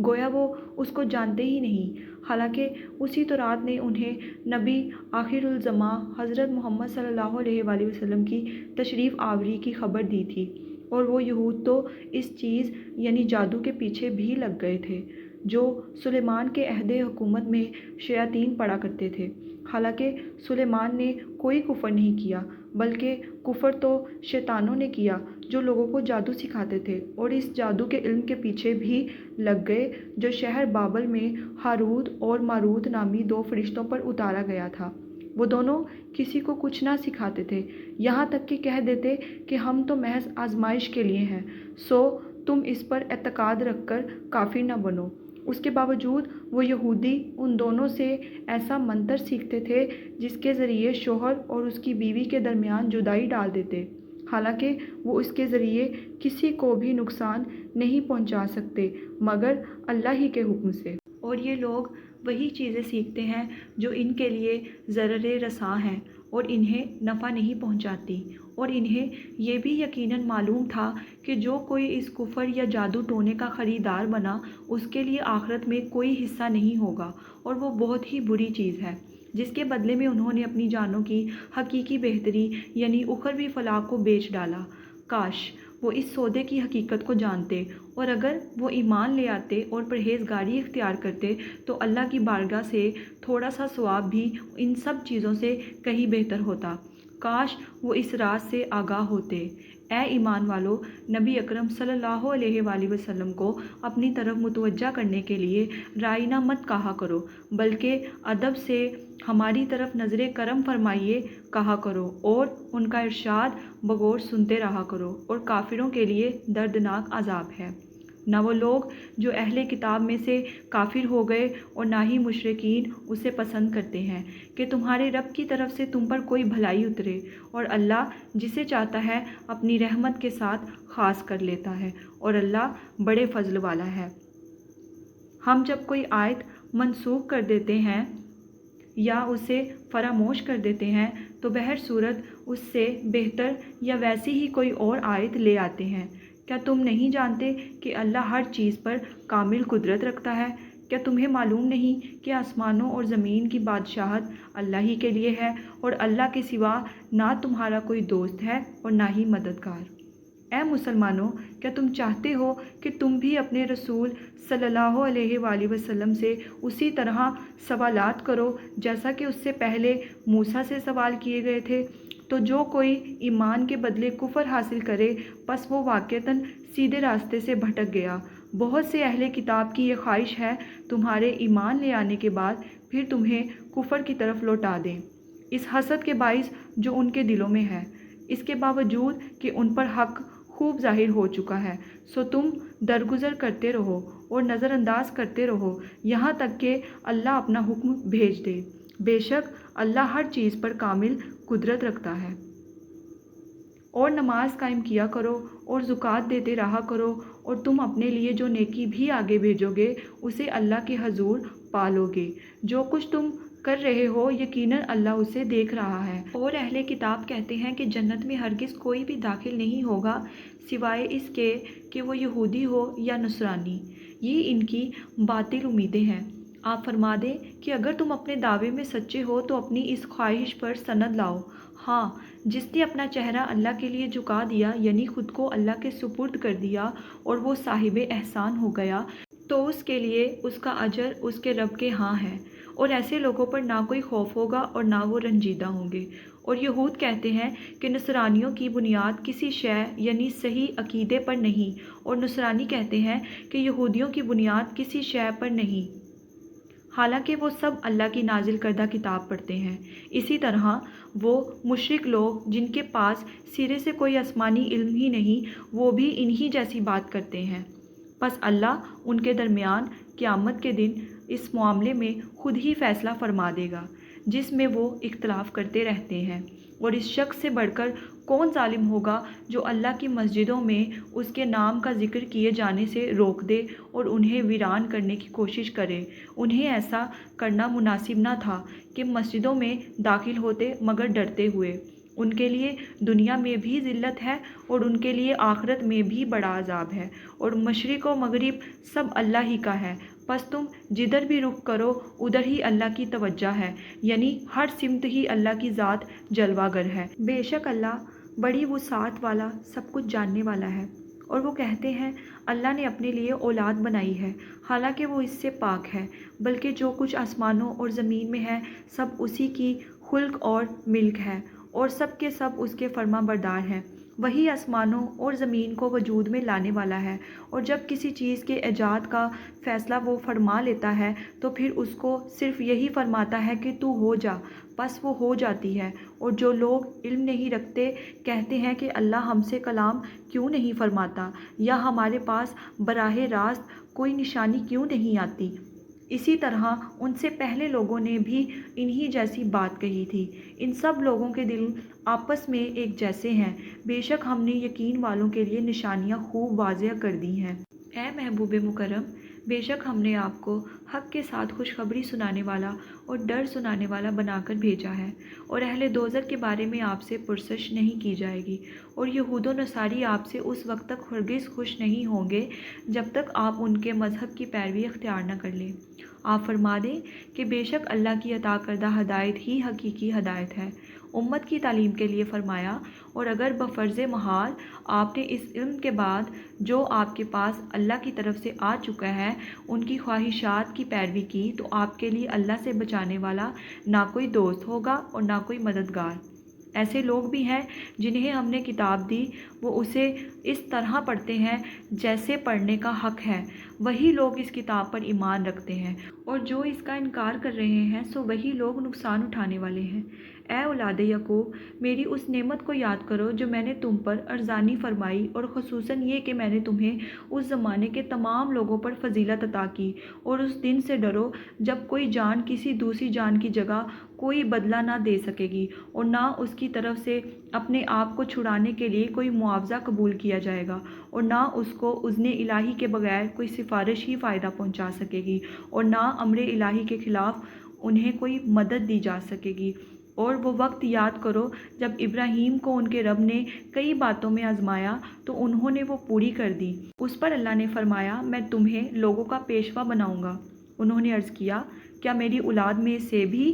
گویا وہ اس کو جانتے ہی نہیں، حالانکہ اسی تورات نے انہیں نبی آخر الزماں حضرت محمد صلی اللہ علیہ وآلہ وسلم کی تشریف آوری کی خبر دی تھی۔ اور وہ یہود تو اس چیز یعنی جادو کے پیچھے بھی لگ گئے تھے جو سلیمان کے عہد حکومت میں شیاطین پڑا کرتے تھے، حالانکہ سلیمان نے کوئی کفر نہیں کیا، بلکہ کفر تو شیطانوں نے کیا جو لوگوں کو جادو سکھاتے تھے، اور اس جادو کے علم کے پیچھے بھی لگ گئے جو شہر بابل میں ہاروت اور ماروت نامی 2 فرشتوں پر اتارا گیا تھا۔ وہ دونوں کسی کو کچھ نہ سکھاتے تھے، یہاں تک کہ کہہ دیتے کہ ہم تو محض آزمائش کے لیے ہیں، سو تم اس پر اعتقاد رکھ کر کافر نہ بنو۔ اس کے باوجود وہ یہودی ان دونوں سے ایسا منتر سیکھتے تھے جس کے ذریعے شوہر اور اس کی بیوی کے درمیان جدائی ڈال دیتے، حالانکہ وہ اس کے ذریعے کسی کو بھی نقصان نہیں پہنچا سکتے مگر اللہ ہی کے حکم سے۔ اور یہ لوگ وہی چیزیں سیکھتے ہیں جو ان کے لیے ضرر رساں ہیں اور انہیں نفع نہیں پہنچاتی، اور انہیں یہ بھی یقیناً معلوم تھا کہ جو کوئی اس کفر یا جادو ٹونے کا خریدار بنا اس کے لیے آخرت میں کوئی حصہ نہیں ہوگا، اور وہ بہت ہی بری چیز ہے جس کے بدلے میں انہوں نے اپنی جانوں کی حقیقی بہتری یعنی اخروی فلاح کو بیچ ڈالا۔ کاش وہ اس سودے کی حقیقت کو جانتے، اور اگر وہ ایمان لے آتے اور پرہیزگاری اختیار کرتے تو اللہ کی بارگاہ سے تھوڑا سا ثواب بھی ان سب چیزوں سے کہیں بہتر ہوتا۔ کاش وہ اس راز سے آگاہ ہوتے۔ اے ایمان والو، نبی اکرم صلی اللہ علیہ وآلہ وسلم کو اپنی طرف متوجہ کرنے کے لیے رائنا مت کہا کرو، بلکہ ادب سے ہماری طرف نظر کرم فرمائیے کہا کرو، اور ان کا ارشاد بغور سنتے رہا کرو، اور کافروں کے لیے دردناک عذاب ہے۔ نہ وہ لوگ جو اہل کتاب میں سے کافر ہو گئے اور نہ ہی مشرکین اسے پسند کرتے ہیں کہ تمہارے رب کی طرف سے تم پر کوئی بھلائی اترے، اور اللہ جسے چاہتا ہے اپنی رحمت کے ساتھ خاص کر لیتا ہے، اور اللہ بڑے فضل والا ہے۔ ہم جب کوئی آیت منسوخ کر دیتے ہیں یا اسے فراموش کر دیتے ہیں تو بہر صورت اس سے بہتر یا ویسی ہی کوئی اور آیت لے آتے ہیں۔ کیا تم نہیں جانتے کہ اللہ ہر چیز پر کامل قدرت رکھتا ہے؟ کیا تمہیں معلوم نہیں کہ آسمانوں اور زمین کی بادشاہت اللہ ہی کے لیے ہے، اور اللہ کے سوا نہ تمہارا کوئی دوست ہے اور نہ ہی مددگار؟ اے مسلمانوں، کیا تم چاہتے ہو کہ تم بھی اپنے رسول صلی اللہ علیہ وآلہ وسلم سے اسی طرح سوالات کرو جیسا کہ اس سے پہلے موسیٰ سے سوال کیے گئے تھے؟ تو جو کوئی ایمان کے بدلے کفر حاصل کرے پس وہ واقعتاً سیدھے راستے سے بھٹک گیا۔ بہت سے اہل کتاب کی یہ خواہش ہے تمہارے ایمان لے آنے کے بعد پھر تمہیں کفر کی طرف لوٹا دیں، اس حسد کے باعث جو ان کے دلوں میں ہے، اس کے باوجود کہ ان پر حق خوب ظاہر ہو چکا ہے۔ سو تم درگزر کرتے رہو اور نظر انداز کرتے رہو یہاں تک کہ اللہ اپنا حکم بھیج دے۔ بے شک اللہ ہر چیز پر کامل قدرت رکھتا ہے۔ اور نماز قائم کیا کرو اور زکوٰۃ دیتے رہا کرو، اور تم اپنے لیے جو نیکی بھی آگے بھیجو گے اسے اللہ کے حضور پالو گے۔ جو کچھ تم کر رہے ہو یقیناً اللہ اسے دیکھ رہا ہے۔ اور اہل کتاب کہتے ہیں کہ جنت میں ہرگز کوئی بھی داخل نہیں ہوگا سوائے اس کے کہ وہ یہودی ہو یا نصرانی۔ یہ ان کی باطل امیدیں ہیں۔ آپ فرما دیں کہ اگر تم اپنے دعوے میں سچے ہو تو اپنی اس خواہش پر سند لاؤ، ہاں، جس نے اپنا چہرہ اللہ کے لیے جھکا دیا، یعنی خود کو اللہ کے سپرد کر دیا، اور وہ صاحب احسان ہو گیا، تو اس کے لیے اس کا اجر اس کے رب کے ہاں ہے، اور ایسے لوگوں پر نہ کوئی خوف ہوگا اور نہ وہ رنجیدہ ہوں گے۔ اور یہود کہتے ہیں کہ نصرانیوں کی بنیاد کسی شے یعنی صحیح عقیدے پر نہیں، اور نصرانی کہتے ہیں کہ یہودیوں کی بنیاد کسی شے پر نہیں، حالانکہ وہ سب اللہ کی نازل کردہ کتاب پڑھتے ہیں۔ اسی طرح وہ مشرک لوگ جن کے پاس سرے سے کوئی آسمانی علم ہی نہیں، وہ بھی انہی جیسی بات کرتے ہیں۔ پس اللہ ان کے درمیان قیامت کے دن اس معاملے میں خود ہی فیصلہ فرما دے گا جس میں وہ اختلاف کرتے رہتے ہیں۔ اور اس شخص سے بڑھ کر کون ظالم ہوگا جو اللہ کی مسجدوں میں اس کے نام کا ذکر کیے جانے سے روک دے اور انہیں ویران کرنے کی کوشش کرے؟ انہیں ایسا کرنا مناسب نہ تھا کہ مسجدوں میں داخل ہوتے مگر ڈرتے ہوئے۔ ان کے لیے دنیا میں بھی ذلت ہے اور ان کے لیے آخرت میں بھی بڑا عذاب ہے، اور مشرق و مغرب سب اللہ ہی کا ہے، پس تم جدھر بھی رخ کرو ادھر ہی اللہ کی توجہ ہے، یعنی ہر سمت ہی اللہ کی ذات جلوہ گر ہے۔ بے شک اللہ بڑی وسعت والا سب کچھ جاننے والا ہے۔ اور وہ کہتے ہیں اللہ نے اپنے لیے اولاد بنائی ہے، حالانکہ وہ اس سے پاک ہے، بلکہ جو کچھ آسمانوں اور زمین میں ہے سب اسی کی خلق اور ملک ہے، اور سب کے سب اس کے فرما بردار ہیں۔ وہی آسمانوں اور زمین کو وجود میں لانے والا ہے، اور جب کسی چیز کے ایجاد کا فیصلہ وہ فرما لیتا ہے تو پھر اس کو صرف یہی فرماتا ہے کہ تو ہو جا، بس وہ ہو جاتی ہے۔ اور جو لوگ علم نہیں رکھتے کہتے ہیں کہ اللہ ہم سے کلام کیوں نہیں فرماتا، یا ہمارے پاس براہ راست کوئی نشانی کیوں نہیں آتی۔ اسی طرح ان سے پہلے لوگوں نے بھی انہی جیسی بات کہی تھی۔ ان سب لوگوں کے دل آپس میں ایک جیسے ہیں۔ بے شک ہم نے یقین والوں کے لیے نشانیاں خوب واضح کر دی ہیں۔ اے محبوب مکرم، بے شک ہم نے آپ کو حق کے ساتھ خوشخبری سنانے والا اور ڈر سنانے والا بنا کر بھیجا ہے، اور اہل دوزخ کے بارے میں آپ سے پرسش نہیں کی جائے گی، اور یہود و نصاری آپ سے اس وقت تک ہرگز خوش نہیں ہوں گے جب تک آپ ان کے مذہب کی پیروی اختیار نہ کر لیں۔ آپ فرما دیں کہ بے شک اللہ کی عطا کردہ ہدایت ہی حقیقی ہدایت ہے۔ امت کی تعلیم کے لیے فرمایا، اور اگر بفرض محال آپ نے اس علم کے بعد جو آپ کے پاس اللہ کی طرف سے آ چکا ہے ان کی خواہشات کی پیروی کی تو آپ کے لیے اللہ سے بچانے والا نہ کوئی دوست ہوگا اور نہ کوئی مددگار۔ ایسے لوگ بھی ہیں جنہیں ہم نے کتاب دی، وہ اسے اس طرح پڑھتے ہیں جیسے پڑھنے کا حق ہے۔ وہی لوگ اس کتاب پر ایمان رکھتے ہیں، اور جو اس کا انکار کر رہے ہیں سو وہی لوگ نقصان اٹھانے والے ہیں۔ اے اولاد یعقوب، میری اس نعمت کو یاد کرو جو میں نے تم پر ارزانی فرمائی، اور خصوصاً یہ کہ میں نے تمہیں اس زمانے کے تمام لوگوں پر فضیلت عطا کی۔ اور اس دن سے ڈرو جب کوئی جان کسی دوسری جان کی جگہ کوئی بدلہ نہ دے سکے گی، اور نہ اس کی طرف سے اپنے آپ کو چھڑانے کے لیے کوئی معاوضہ قبول کیا جائے گا، اور نہ اس کو اذن الہی کے بغیر کوئی سفارش ہی فائدہ پہنچا سکے گی، اور نہ امر الہی کے خلاف انہیں کوئی مدد دی جا سکے گی۔ اور وہ وقت یاد کرو جب ابراہیم کو ان کے رب نے کئی باتوں میں آزمایا تو انہوں نے وہ پوری کر دی۔ اس پر اللہ نے فرمایا، میں تمہیں لوگوں کا پیشوا بناؤں گا۔ انہوں نے عرض کیا، کیا میری اولاد میں سے بھی؟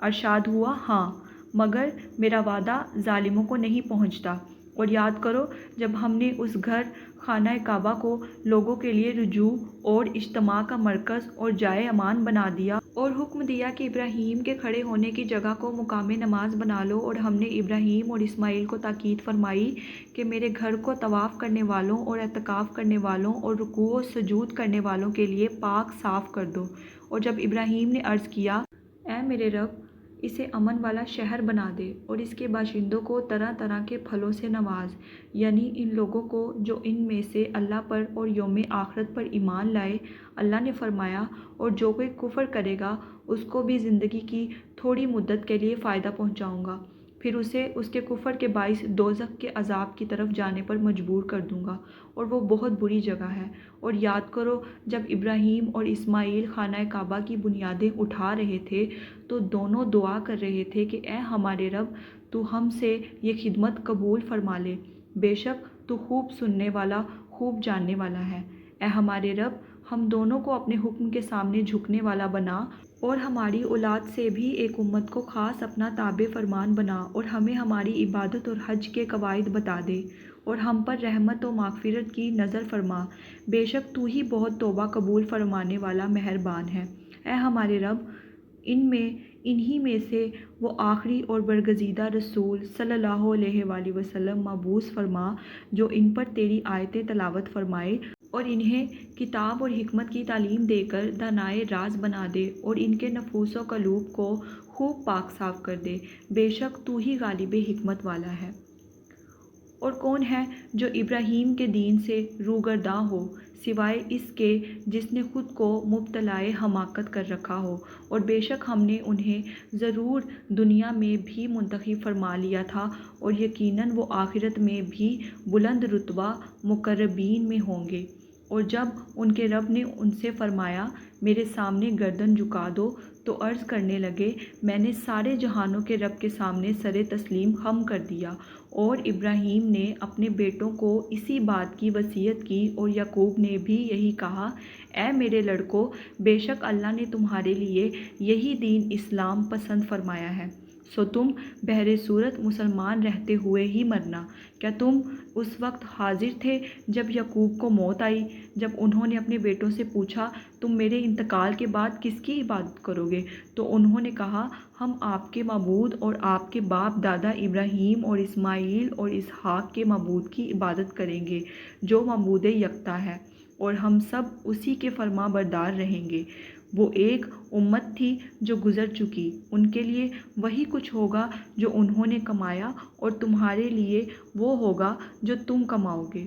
ارشاد ہوا، ہاں، مگر میرا وعدہ ظالموں کو نہیں پہنچتا۔ اور یاد کرو جب ہم نے اس گھر خانہ کعبہ کو لوگوں کے لیے رجوع اور اجتماع کا مرکز اور جائے امان بنا دیا، اور حکم دیا کہ ابراہیم کے کھڑے ہونے کی جگہ کو مقام نماز بنا لو، اور ہم نے ابراہیم اور اسماعیل کو تاکید فرمائی کہ میرے گھر کو طواف کرنے والوں اور اعتکاف کرنے والوں اور رکوع و سجود کرنے والوں کے لیے پاک صاف کر دو۔ اور جب ابراہیم نے عرض کیا، اے میرے رب، اسے امن والا شہر بنا دے اور اس کے باشندوں کو طرح طرح کے پھلوں سے نواز، یعنی ان لوگوں کو جو ان میں سے اللہ پر اور یوم آخرت پر ایمان لائے۔ اللہ نے فرمایا، اور جو کوئی کفر کرے گا اس کو بھی زندگی کی تھوڑی مدت کے لیے فائدہ پہنچاؤں گا، پھر اسے اس کے کفر کے باعث دوزخ کے عذاب کی طرف جانے پر مجبور کر دوں گا، اور وہ بہت بری جگہ ہے۔ اور یاد کرو جب ابراہیم اور اسماعیل خانہ کعبہ کی بنیادیں اٹھا رہے تھے تو دونوں دعا کر رہے تھے کہ اے ہمارے رب، تو ہم سے یہ خدمت قبول فرما لے، بے شک تو خوب سننے والا، خوب جاننے والا ہے۔ اے ہمارے رب، ہم دونوں کو اپنے حکم کے سامنے جھکنے والا بنا، اور ہماری اولاد سے بھی ایک امت کو خاص اپنا تابع فرمان بنا، اور ہمیں ہماری عبادت اور حج کے قواعد بتا دے، اور ہم پر رحمت و مغفرت کی نظر فرما، بے شک تو ہی بہت توبہ قبول فرمانے والا مہربان ہے۔ اے ہمارے رب، انہی میں سے وہ آخری اور برگزیدہ رسول صلی اللہ علیہ وآلہ وسلم مبعوث فرما جو ان پر تیری آیتیں تلاوت فرمائے، اور انہیں کتاب اور حکمت کی تعلیم دے کر دانائے راز بنا دے، اور ان کے نفوس و قلوب کو خوب پاک صاف کر دے، بے شک تو ہی غالب حکمت والا ہے۔ اور کون ہے جو ابراہیم کے دین سے روگرداں ہو سوائے اس کے جس نے خود کو مبتلائے حماقت کر رکھا ہو، اور بے شک ہم نے انہیں ضرور دنیا میں بھی منتخب فرما لیا تھا، اور یقیناً وہ آخرت میں بھی بلند رتبہ مقربین میں ہوں گے۔ اور جب ان کے رب نے ان سے فرمایا، میرے سامنے گردن جھکا دو، تو عرض کرنے لگے، میں نے سارے جہانوں کے رب کے سامنے سر تسلیم خم کر دیا۔ اور ابراہیم نے اپنے بیٹوں کو اسی بات کی وصیت کی، اور یعقوب نے بھی یہی کہا، اے میرے لڑکو، بے شک اللہ نے تمہارے لیے یہی دین اسلام پسند فرمایا ہے، سو تم بہر صورت مسلمان رہتے ہوئے ہی مرنا۔ کیا تم اس وقت حاضر تھے جب یعقوب کو موت آئی، جب انہوں نے اپنے بیٹوں سے پوچھا، تم میرے انتقال کے بعد کس کی عبادت کرو گے؟ تو انہوں نے کہا، ہم آپ کے معبود اور آپ کے باپ دادا ابراہیم اور اسماعیل اور اسحاق کے معبود کی عبادت کریں گے جو معبود یکتا ہے، اور ہم سب اسی کے فرما بردار رہیں گے۔ وہ ایک امت تھی جو گزر چکی، ان کے لیے وہی کچھ ہوگا جو انہوں نے کمایا، اور تمہارے لیے وہ ہوگا جو تم کماؤ گے،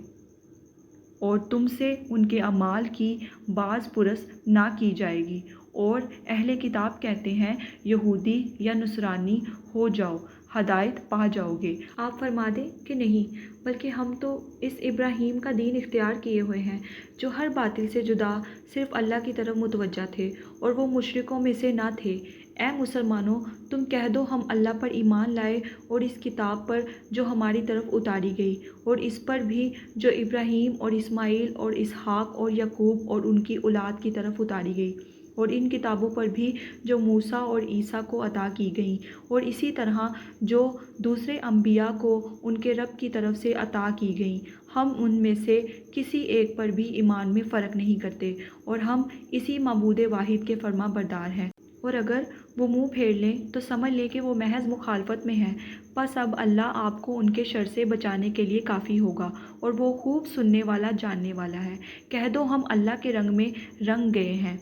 اور تم سے ان کے اعمال کی باز پرس نہ کی جائے گی۔ اور اہل کتاب کہتے ہیں، یہودی یا نصرانی ہو جاؤ، ہدایت پا جاؤ گے۔ آپ فرما دیں کہ نہیں، بلکہ ہم تو اس ابراہیم کا دین اختیار کیے ہوئے ہیں جو ہر باطل سے جدا صرف اللہ کی طرف متوجہ تھے، اور وہ مشرکوں میں سے نہ تھے۔ اے مسلمانوں، تم کہہ دو، ہم اللہ پر ایمان لائے اور اس کتاب پر جو ہماری طرف اتاری گئی، اور اس پر بھی جو ابراہیم اور اسماعیل اور اسحاق اور یعقوب اور ان کی اولاد کی طرف اتاری گئی، اور ان کتابوں پر بھی جو موسیٰ اور عیسیٰ کو عطا کی گئیں، اور اسی طرح جو دوسرے انبیاء کو ان کے رب کی طرف سے عطا کی گئیں۔ ہم ان میں سے کسی ایک پر بھی ایمان میں فرق نہیں کرتے، اور ہم اسی معبود واحد کے فرما بردار ہیں۔ اور اگر وہ منہ پھیر لیں تو سمجھ لیں کہ وہ محض مخالفت میں ہیں، بس اب اللہ آپ کو ان کے شر سے بچانے کے لیے کافی ہوگا، اور وہ خوب سننے والا جاننے والا ہے۔ کہہ دو ہم اللہ کے رنگ میں رنگ گئے ہیں،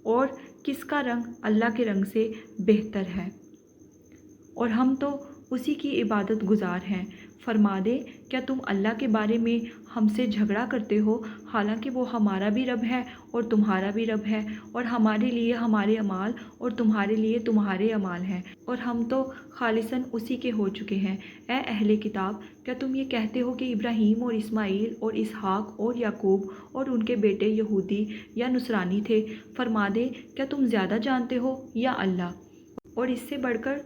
اور کس کا رنگ اللہ کے رنگ سے بہتر ہے، اور ہم تو اسی کی عبادت گزار ہیں۔ فرما دے کیا تم اللہ کے بارے میں ہم سے جھگڑا کرتے ہو، حالانکہ وہ ہمارا بھی رب ہے اور تمہارا بھی رب ہے، اور ہمارے لیے ہمارے اعمال اور تمہارے لیے تمہارے اعمال ہیں، اور ہم تو خالصاً اسی کے ہو چکے ہیں۔ اے اہل کتاب، کیا تم یہ کہتے ہو کہ ابراہیم اور اسماعیل اور اسحاق اور یعقوب اور ان کے بیٹے یہودی یا نصرانی تھے؟ فرما دے کیا تم زیادہ جانتے ہو یا اللہ؟ اور اس سے بڑھ کر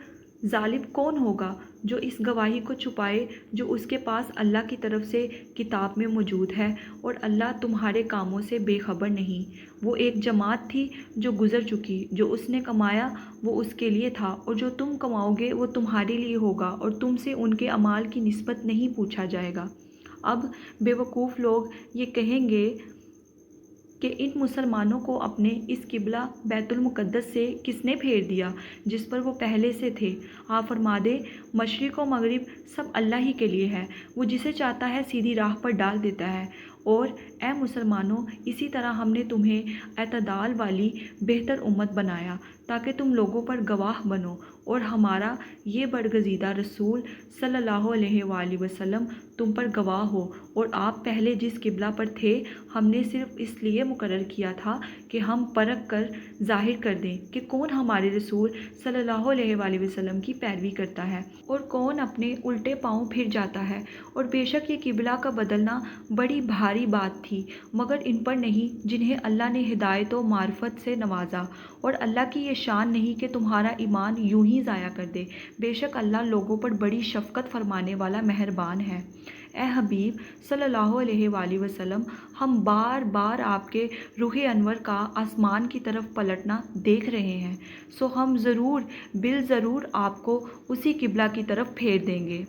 ظالم کون ہوگا جو اس گواہی کو چھپائے جو اس کے پاس اللہ کی طرف سے کتاب میں موجود ہے، اور اللہ تمہارے کاموں سے بے خبر نہیں۔ وہ ایک جماعت تھی جو گزر چکی، جو اس نے کمایا وہ اس کے لیے تھا، اور جو تم کماؤ گے وہ تمہارے لیے ہوگا، اور تم سے ان کے اعمال کی نسبت نہیں پوچھا جائے گا۔ اب بے وقوف لوگ یہ کہیں گے کہ ان مسلمانوں کو اپنے اس قبلہ بیت المقدس سے کس نے پھیر دیا جس پر وہ پہلے سے تھے؟ آپ فرما دے مشرق و مغرب سب اللہ ہی کے لیے ہے، وہ جسے چاہتا ہے سیدھی راہ پر ڈال دیتا ہے۔ اور اے مسلمانوں، اسی طرح ہم نے تمہیں اعتدال والی بہتر امت بنایا تاکہ تم لوگوں پر گواہ بنو، اور ہمارا یہ برگزیدہ رسول صلی اللہ علیہ وآلہ وسلم تم پر گواہ ہو۔ اور آپ پہلے جس قبلہ پر تھے ہم نے صرف اس لیے مقرر کیا تھا کہ ہم پرکھ کر ظاہر کر دیں کہ کون ہمارے رسول صلی اللہ علیہ وآلہ وسلم کی پیروی کرتا ہے اور کون اپنے الٹے پاؤں پھر جاتا ہے۔ اور بے شک یہ قبلہ کا بدلنا بڑی بھاری بات تھی، مگر ان پر نہیں جنہیں اللہ نے ہدایت و معرفت سے نوازا، اور اللہ کی یہ شان نہیں کہ تمہارا ایمان یوں ہی ضائع کر دے۔ بے شک اللہ لوگوں پر بڑی شفقت فرمانے والا مہربان ہے۔ اے حبیب صلی اللہ علیہ وآلہ وسلم، ہم بار بار آپ کے رخ انور کا آسمان کی طرف پلٹنا دیکھ رہے ہیں، سو ہم ضرور بالضرور آپ کو اسی قبلہ کی طرف پھیر دیں گے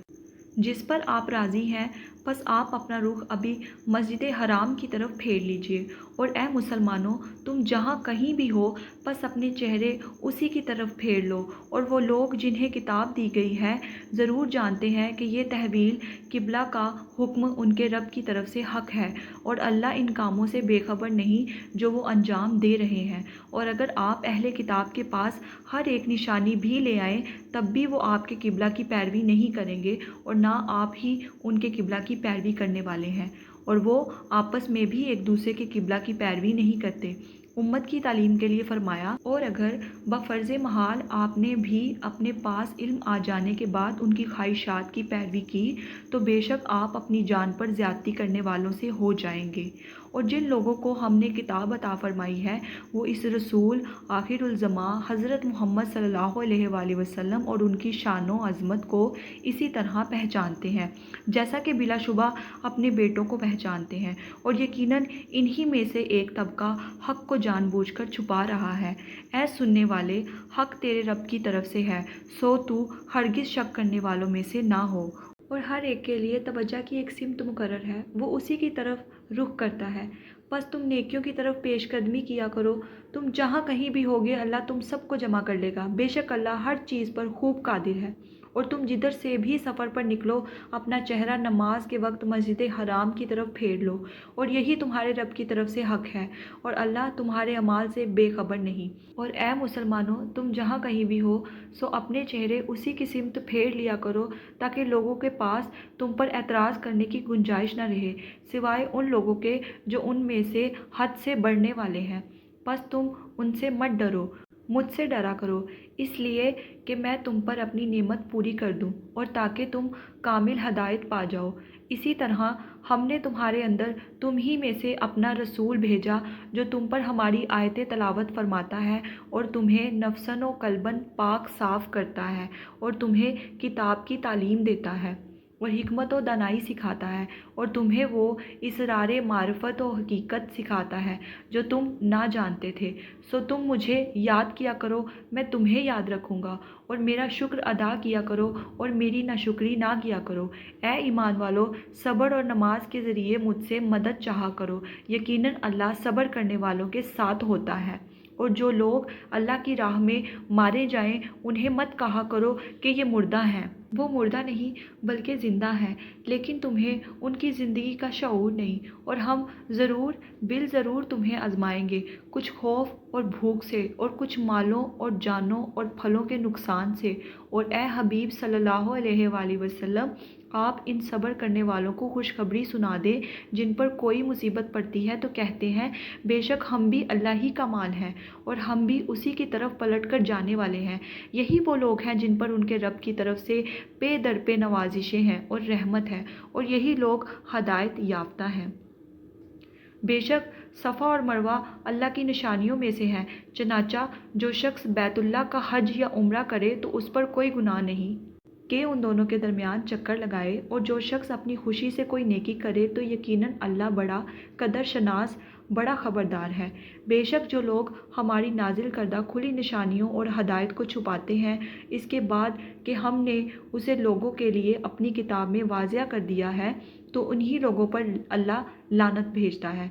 جس پر آپ راضی ہیں۔ بس آپ اپنا رخ ابھی مسجد حرام کی طرف پھیر لیجئے، اور اے مسلمانوں تم جہاں کہیں بھی ہو بس اپنے چہرے اسی کی طرف پھیر لو۔ اور وہ لوگ جنہیں کتاب دی گئی ہے ضرور جانتے ہیں کہ یہ تحویل قبلہ کا حکم ان کے رب کی طرف سے حق ہے، اور اللہ ان کاموں سے بے خبر نہیں جو وہ انجام دے رہے ہیں۔ اور اگر آپ اہل کتاب کے پاس ہر ایک نشانی بھی لے آئیں تب بھی وہ آپ کے قبلہ کی پیروی نہیں کریں گے، اور نہ آپ ہی ان کے قبلہ کی پیروی کرنے والے ہیں، اور وہ آپس میں بھی ایک دوسرے کے قبلہ کی پیروی نہیں کرتے۔ امت کی تعلیم کے لیے فرمایا، اور اگر بفرض محال آپ نے بھی اپنے پاس علم آ جانے کے بعد ان کی خواہشات کی پیروی کی تو بے شک آپ اپنی جان پر زیادتی کرنے والوں سے ہو جائیں گے۔ اور جن لوگوں کو ہم نے کتاب عطا فرمائی ہے وہ اس رسول آخر الزماں حضرت محمد صلی اللہ علیہ وآلہ وسلم اور ان کی شان و عظمت کو اسی طرح پہچانتے ہیں جیسا کہ بلا شبہ اپنے بیٹوں کو پہچانتے ہیں، اور یقیناً انہی میں سے ایک طبقہ حق کو جان بوجھ کر چھپا رہا ہے۔ اے سننے والے، حق تیرے رب کی طرف سے ہے، سو تو ہرگز شک کرنے والوں میں سے نہ ہو۔ اور ہر ایک کے لیے توجہ کی ایک سمت مقرر ہے، وہ اسی کی طرف رخ کرتا ہے۔ بس تم نیکیوں کی طرف پیش قدمی کیا کرو، تم جہاں کہیں بھی ہوگے اللہ تم سب کو جمع کر لے گا۔ بے شک اللہ ہر چیز پر خوب قادر ہے۔ اور تم جدھر سے بھی سفر پر نکلو اپنا چہرہ نماز کے وقت مسجد حرام کی طرف پھیر لو، اور یہی تمہارے رب کی طرف سے حق ہے، اور اللہ تمہارے اعمال سے بے خبر نہیں۔ اور اے مسلمانوں، تم جہاں کہیں بھی ہو سو اپنے چہرے اسی کی سمت پھیر لیا کرو تاکہ لوگوں کے پاس تم پر اعتراض کرنے کی گنجائش نہ رہے، سوائے ان لوگوں کے جو ان میں سے حد سے بڑھنے والے ہیں۔ بس تم ان سے مت ڈرو، مجھ سے ڈرا کرو، اس لیے کہ میں تم پر اپنی نعمت پوری کر دوں اور تاکہ تم کامل ہدایت پا جاؤ۔ اسی طرح ہم نے تمہارے اندر تم ہی میں سے اپنا رسول بھیجا جو تم پر ہماری آیتیں تلاوت فرماتا ہے اور تمہیں نفساً و قلباً پاک صاف کرتا ہے، اور تمہیں کتاب کی تعلیم دیتا ہے اور حکمت و دانائی سکھاتا ہے، اور تمہیں وہ اسرار معرفت و حقیقت سکھاتا ہے جو تم نہ جانتے تھے۔ سو تم مجھے یاد کیا کرو، میں تمہیں یاد رکھوں گا، اور میرا شکر ادا کیا کرو اور میری ناشکری نہ کیا کرو۔ اے ایمان والو، صبر اور نماز کے ذریعے مجھ سے مدد چاہا کرو، یقیناً اللہ صبر کرنے والوں کے ساتھ ہوتا ہے۔ اور جو لوگ اللہ کی راہ میں مارے جائیں انہیں مت کہا کرو کہ یہ مردہ ہیں، وہ مردہ نہیں بلکہ زندہ ہیں، لیکن تمہیں ان کی زندگی کا شعور نہیں، اور ہم بالضرور تمہیں آزمائیں گے، کچھ خوف اور بھوک سے، اور کچھ مالوں اور جانوں اور پھلوں کے نقصان سے۔ اور اے حبیب صلی اللہ علیہ وآلہ وسلم، آپ ان صبر کرنے والوں کو خوشخبری سنا دیں جن پر کوئی مصیبت پڑتی ہے تو کہتے ہیں بے شک ہم بھی اللہ ہی کا مال ہیں اور ہم بھی اسی کی طرف پلٹ کر جانے والے ہیں۔ یہی وہ لوگ ہیں جن پر ان کے رب کی طرف سے پے در پے نوازشیں ہیں اور رحمت ہے، اور یہی لوگ ہدایت یافتہ ہیں۔ بے شک صفا اور مروہ اللہ کی نشانیوں میں سے ہے، چنانچہ جو شخص بیت اللہ کا حج یا عمرہ کرے تو اس پر کوئی گناہ نہیں کہ ان دونوں کے درمیان چکر لگائے، اور جو شخص اپنی خوشی سے کوئی نیکی کرے تو یقیناً اللہ بڑا قدر شناس، بڑا خبردار ہے۔ بے شک جو لوگ ہماری نازل کردہ کھلی نشانیوں اور ہدایت کو چھپاتے ہیں اس کے بعد کہ ہم نے اسے لوگوں کے لیے اپنی کتاب میں واضح کر دیا ہے، تو انہی لوگوں پر اللہ لعنت بھیجتا ہے،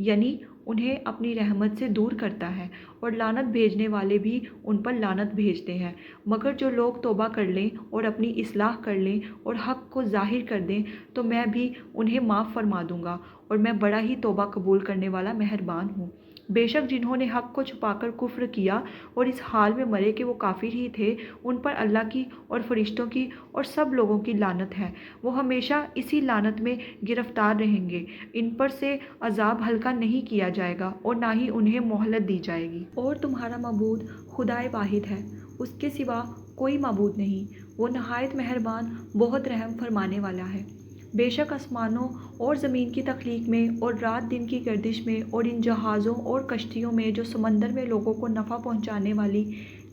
یعنی انہیں اپنی رحمت سے دور کرتا ہے، اور لعنت بھیجنے والے بھی ان پر لعنت بھیجتے ہیں۔ مگر جو لوگ توبہ کر لیں اور اپنی اصلاح کر لیں اور حق کو ظاہر کر دیں تو میں بھی انہیں معاف فرما دوں گا، اور میں بڑا ہی توبہ قبول کرنے والا مہربان ہوں۔ بے شک جنہوں نے حق کو چھپا کر کفر کیا اور اس حال میں مرے کہ وہ کافر ہی تھے، ان پر اللہ کی اور فرشتوں کی اور سب لوگوں کی لعنت ہے، وہ ہمیشہ اسی لعنت میں گرفتار رہیں گے، ان پر سے عذاب ہلکا نہیں کیا جائے گا اور نہ ہی انہیں مہلت دی جائے گی۔ اور تمہارا معبود خدائے واحد ہے، اس کے سوا کوئی معبود نہیں، وہ نہایت مہربان، بہت رحم فرمانے والا ہے۔ بے شک آسمانوں اور زمین کی تخلیق میں اور رات دن کی گردش میں اور ان جہازوں اور کشتیوں میں جو سمندر میں لوگوں کو نفع پہنچانے والی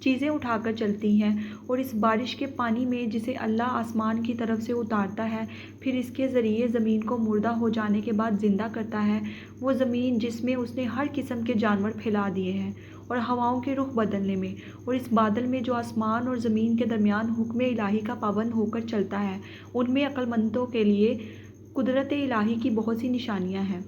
چیزیں اٹھا کر چلتی ہیں، اور اس بارش کے پانی میں جسے اللہ آسمان کی طرف سے اتارتا ہے پھر اس کے ذریعے زمین کو مردہ ہو جانے کے بعد زندہ کرتا ہے، وہ زمین جس میں اس نے ہر قسم کے جانور پھیلا دیے ہیں، اور ہواؤں کے رخ بدلنے میں، اور اس بادل میں جو آسمان اور زمین کے درمیان حکم الہی کا پابند ہو کر چلتا ہے، ان میں عقل مندوں کے لیے قدرت الہی کی بہت سی نشانیاں ہیں۔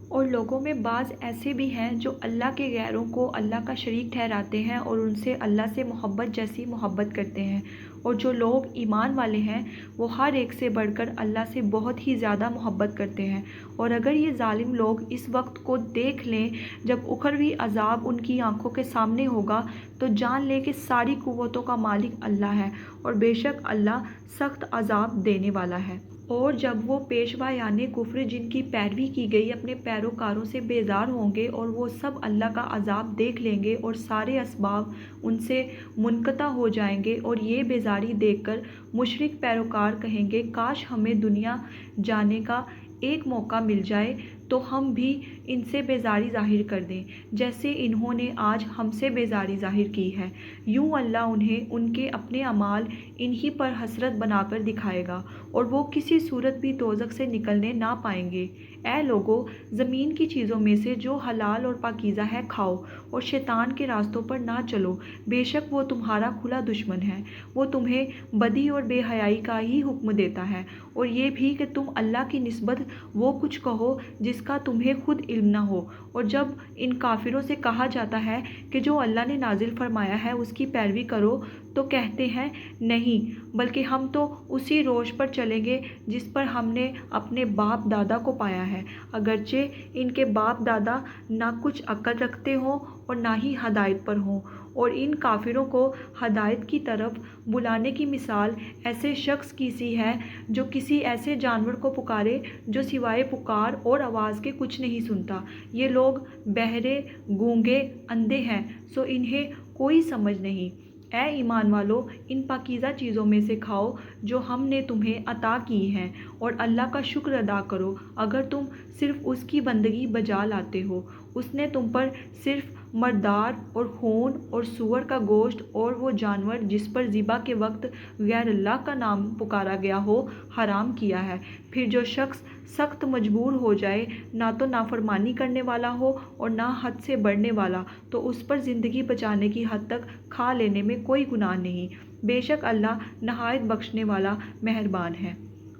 اور لوگوں میں بعض ایسے بھی ہیں جو اللہ کے غیروں کو اللہ کا شریک ٹھہراتے ہیں اور ان سے اللہ سے محبت جیسی محبت کرتے ہیں، اور جو لوگ ایمان والے ہیں وہ ہر ایک سے بڑھ کر اللہ سے بہت ہی زیادہ محبت کرتے ہیں۔ اور اگر یہ ظالم لوگ اس وقت کو دیکھ لیں جب اخروی عذاب ان کی آنکھوں کے سامنے ہوگا تو جان لیں کہ ساری قوتوں کا مالک اللہ ہے، اور بے شک اللہ سخت عذاب دینے والا ہے۔ اور جب وہ پیشوایان کفر جن کی پیروی کی گئی اپنے پیروکاروں سے بیزار ہوں گے اور وہ سب اللہ کا عذاب دیکھ لیں گے اور سارے اسباب ان سے منقطع ہو جائیں گے، اور یہ بیزاری دیکھ کر مشرک پیروکار کہیں گے کاش ہمیں دنیا جانے کا ایک موقع مل جائے تو ہم بھی ان سے بیزاری ظاہر کر دیں جیسے انہوں نے آج ہم سے بیزاری ظاہر کی ہے۔ یوں اللہ انہیں ان کے اپنے اعمال انہی پر حسرت بنا کر دکھائے گا، اور وہ کسی صورت بھی دوزخ سے نکلنے نہ پائیں گے۔ اے لوگو، زمین کی چیزوں میں سے جو حلال اور پاکیزہ ہے کھاؤ، اور شیطان کے راستوں پر نہ چلو، بے شک وہ تمہارا کھلا دشمن ہے، وہ تمہیں بدی اور بے حیائی کا ہی حکم دیتا ہے، اور یہ بھی کہ تم اللہ کی نسبت وہ کچھ کہو جس کا تمہیں خود علم نہ ہو۔ اور جب ان کافروں سے کہا جاتا ہے کہ جو اللہ نے نازل فرمایا ہے اس کی پیروی کرو تو کہتے ہیں نہیں، بلکہ ہم تو اسی روش پر چلیں گے جس پر ہم نے اپنے باپ دادا کو پایا ہے، اگرچہ ان کے باپ دادا نہ کچھ عقل رکھتے ہوں اور نہ ہی ہدایت پر ہوں۔ اور ان کافروں کو ہدایت کی طرف بلانے کی مثال ایسے شخص کی سی ہے جو کسی ایسے جانور کو پکارے جو سوائے پکار اور آواز کے کچھ نہیں سنتا۔ یہ لوگ بہرے، گونگے، اندھے ہیں، سو انہیں کوئی سمجھ نہیں۔ اے ایمان والو، ان پاکیزہ چیزوں میں سے کھاؤ جو ہم نے تمہیں عطا کی ہیں، اور اللہ کا شکر ادا کرو اگر تم صرف اس کی بندگی بجا لاتے ہو۔ اس نے تم پر صرف مردار اور خون اور سور کا گوشت اور وہ جانور جس پر ذبح کے وقت غیر اللہ کا نام پکارا گیا ہو حرام کیا ہے۔ پھر جو شخص سخت مجبور ہو جائے، نہ تو نافرمانی کرنے والا ہو اور نہ حد سے بڑھنے والا، تو اس پر زندگی بچانے کی حد تک کھا لینے میں کوئی گناہ نہیں، بے شک اللہ نہایت بخشنے والا مہربان ہے۔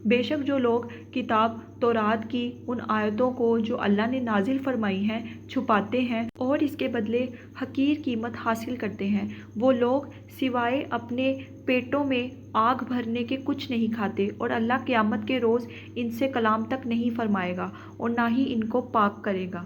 بے شک جو لوگ کتاب تورات کی ان آیتوں کو جو اللہ نے نازل فرمائی ہیں چھپاتے ہیں اور اس کے بدلے حقیر قیمت حاصل کرتے ہیں، وہ لوگ سوائے اپنے پیٹوں میں آگ بھرنے کے کچھ نہیں کھاتے، اور اللہ قیامت کے روز ان سے کلام تک نہیں فرمائے گا اور نہ ہی ان کو پاک کرے گا،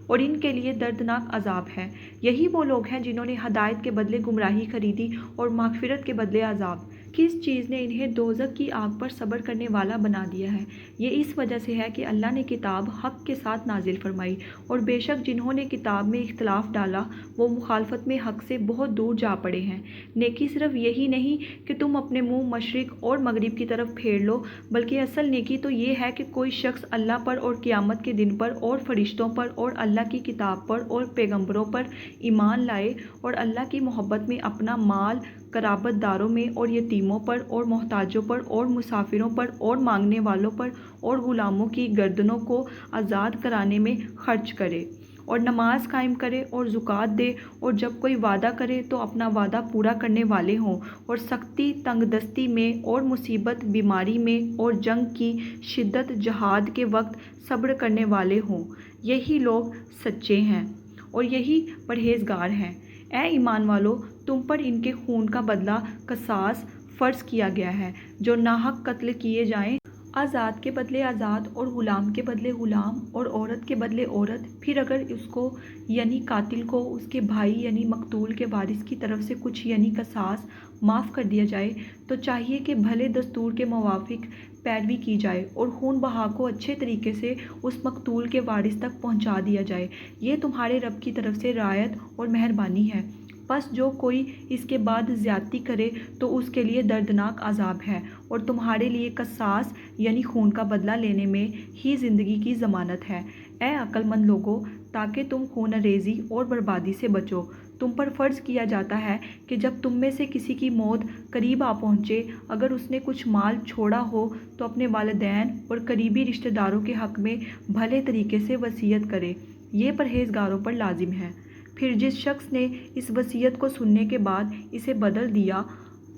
اور ان کے لیے دردناک عذاب ہے۔ یہی وہ لوگ ہیں جنہوں نے ہدایت کے بدلے گمراہی خریدی اور مغفرت کے بدلے عذاب۔ کس چیز نے انہیں دوزخ کی آگ پر صبر کرنے والا بنا دیا ہے؟ یہ اس وجہ سے ہے کہ اللہ نے کتاب حق کے ساتھ نازل فرمائی، اور بے شک جنہوں نے کتاب میں اختلاف ڈالا وہ مخالفت میں حق سے بہت دور جا پڑے ہیں۔ نیکی صرف یہی نہیں کہ تم اپنے منہ مشرق اور مغرب کی طرف پھیر لو، بلکہ اصل نیکی تو یہ ہے کہ کوئی شخص اللہ پر اور قیامت کے دن پر اور فرشتوں پر اور اللہ کی کتاب پر اور پیغمبروں پر ایمان لائے، اور اللہ کی محبت میں اپنا مال قرابت داروں میں اور یتیموں پر اور محتاجوں پر اور مسافروں پر اور مانگنے والوں پر اور غلاموں کی گردنوں کو آزاد کرانے میں خرچ کرے، اور نماز قائم کرے اور زکوٰۃ دے، اور جب کوئی وعدہ کرے تو اپنا وعدہ پورا کرنے والے ہوں، اور سختی تنگ دستی میں اور مصیبت بیماری میں اور جنگ کی شدت جہاد کے وقت صبر کرنے والے ہوں۔ یہی لوگ سچے ہیں اور یہی پرہیزگار ہیں۔ اے ایمان والو، تم پر ان کے خون کا بدلہ قصاص فرض کیا گیا ہے، جو ناحق قتل کیے جائیں آزاد کے بدلے آزاد، اور غلام کے بدلے غلام، اور عورت کے بدلے عورت۔ پھر اگر اس کو یعنی قاتل کو اس کے بھائی یعنی مقتول کے وارث کی طرف سے کچھ یعنی قصاص معاف کر دیا جائے تو چاہیے کہ بھلے دستور کے موافق پیروی کی جائے اور خون بہا کو اچھے طریقے سے اس مقتول کے وارث تک پہنچا دیا جائے۔ یہ تمہارے رب کی طرف سے رعایت اور مہربانی ہے۔ پس جو کوئی اس کے بعد زیادتی کرے تو اس کے لیے دردناک عذاب ہے، اور تمہارے لیے قصاص یعنی خون کا بدلہ لینے میں ہی زندگی کی ضمانت ہے۔ اے عقل مند لوگو، تاکہ تم خون ریزی اور بربادی سے بچو، تم پر فرض کیا جاتا ہے کہ جب تم میں سے کسی کی موت قریب آ پہنچے، اگر اس نے کچھ مال چھوڑا ہو تو اپنے والدین اور قریبی رشتہ داروں کے حق میں بھلے طریقے سے وصیت کرے، یہ پرہیزگاروں پر لازم ہے۔ پھر جس شخص نے اس وصیت کو سننے کے بعد اسے بدل دیا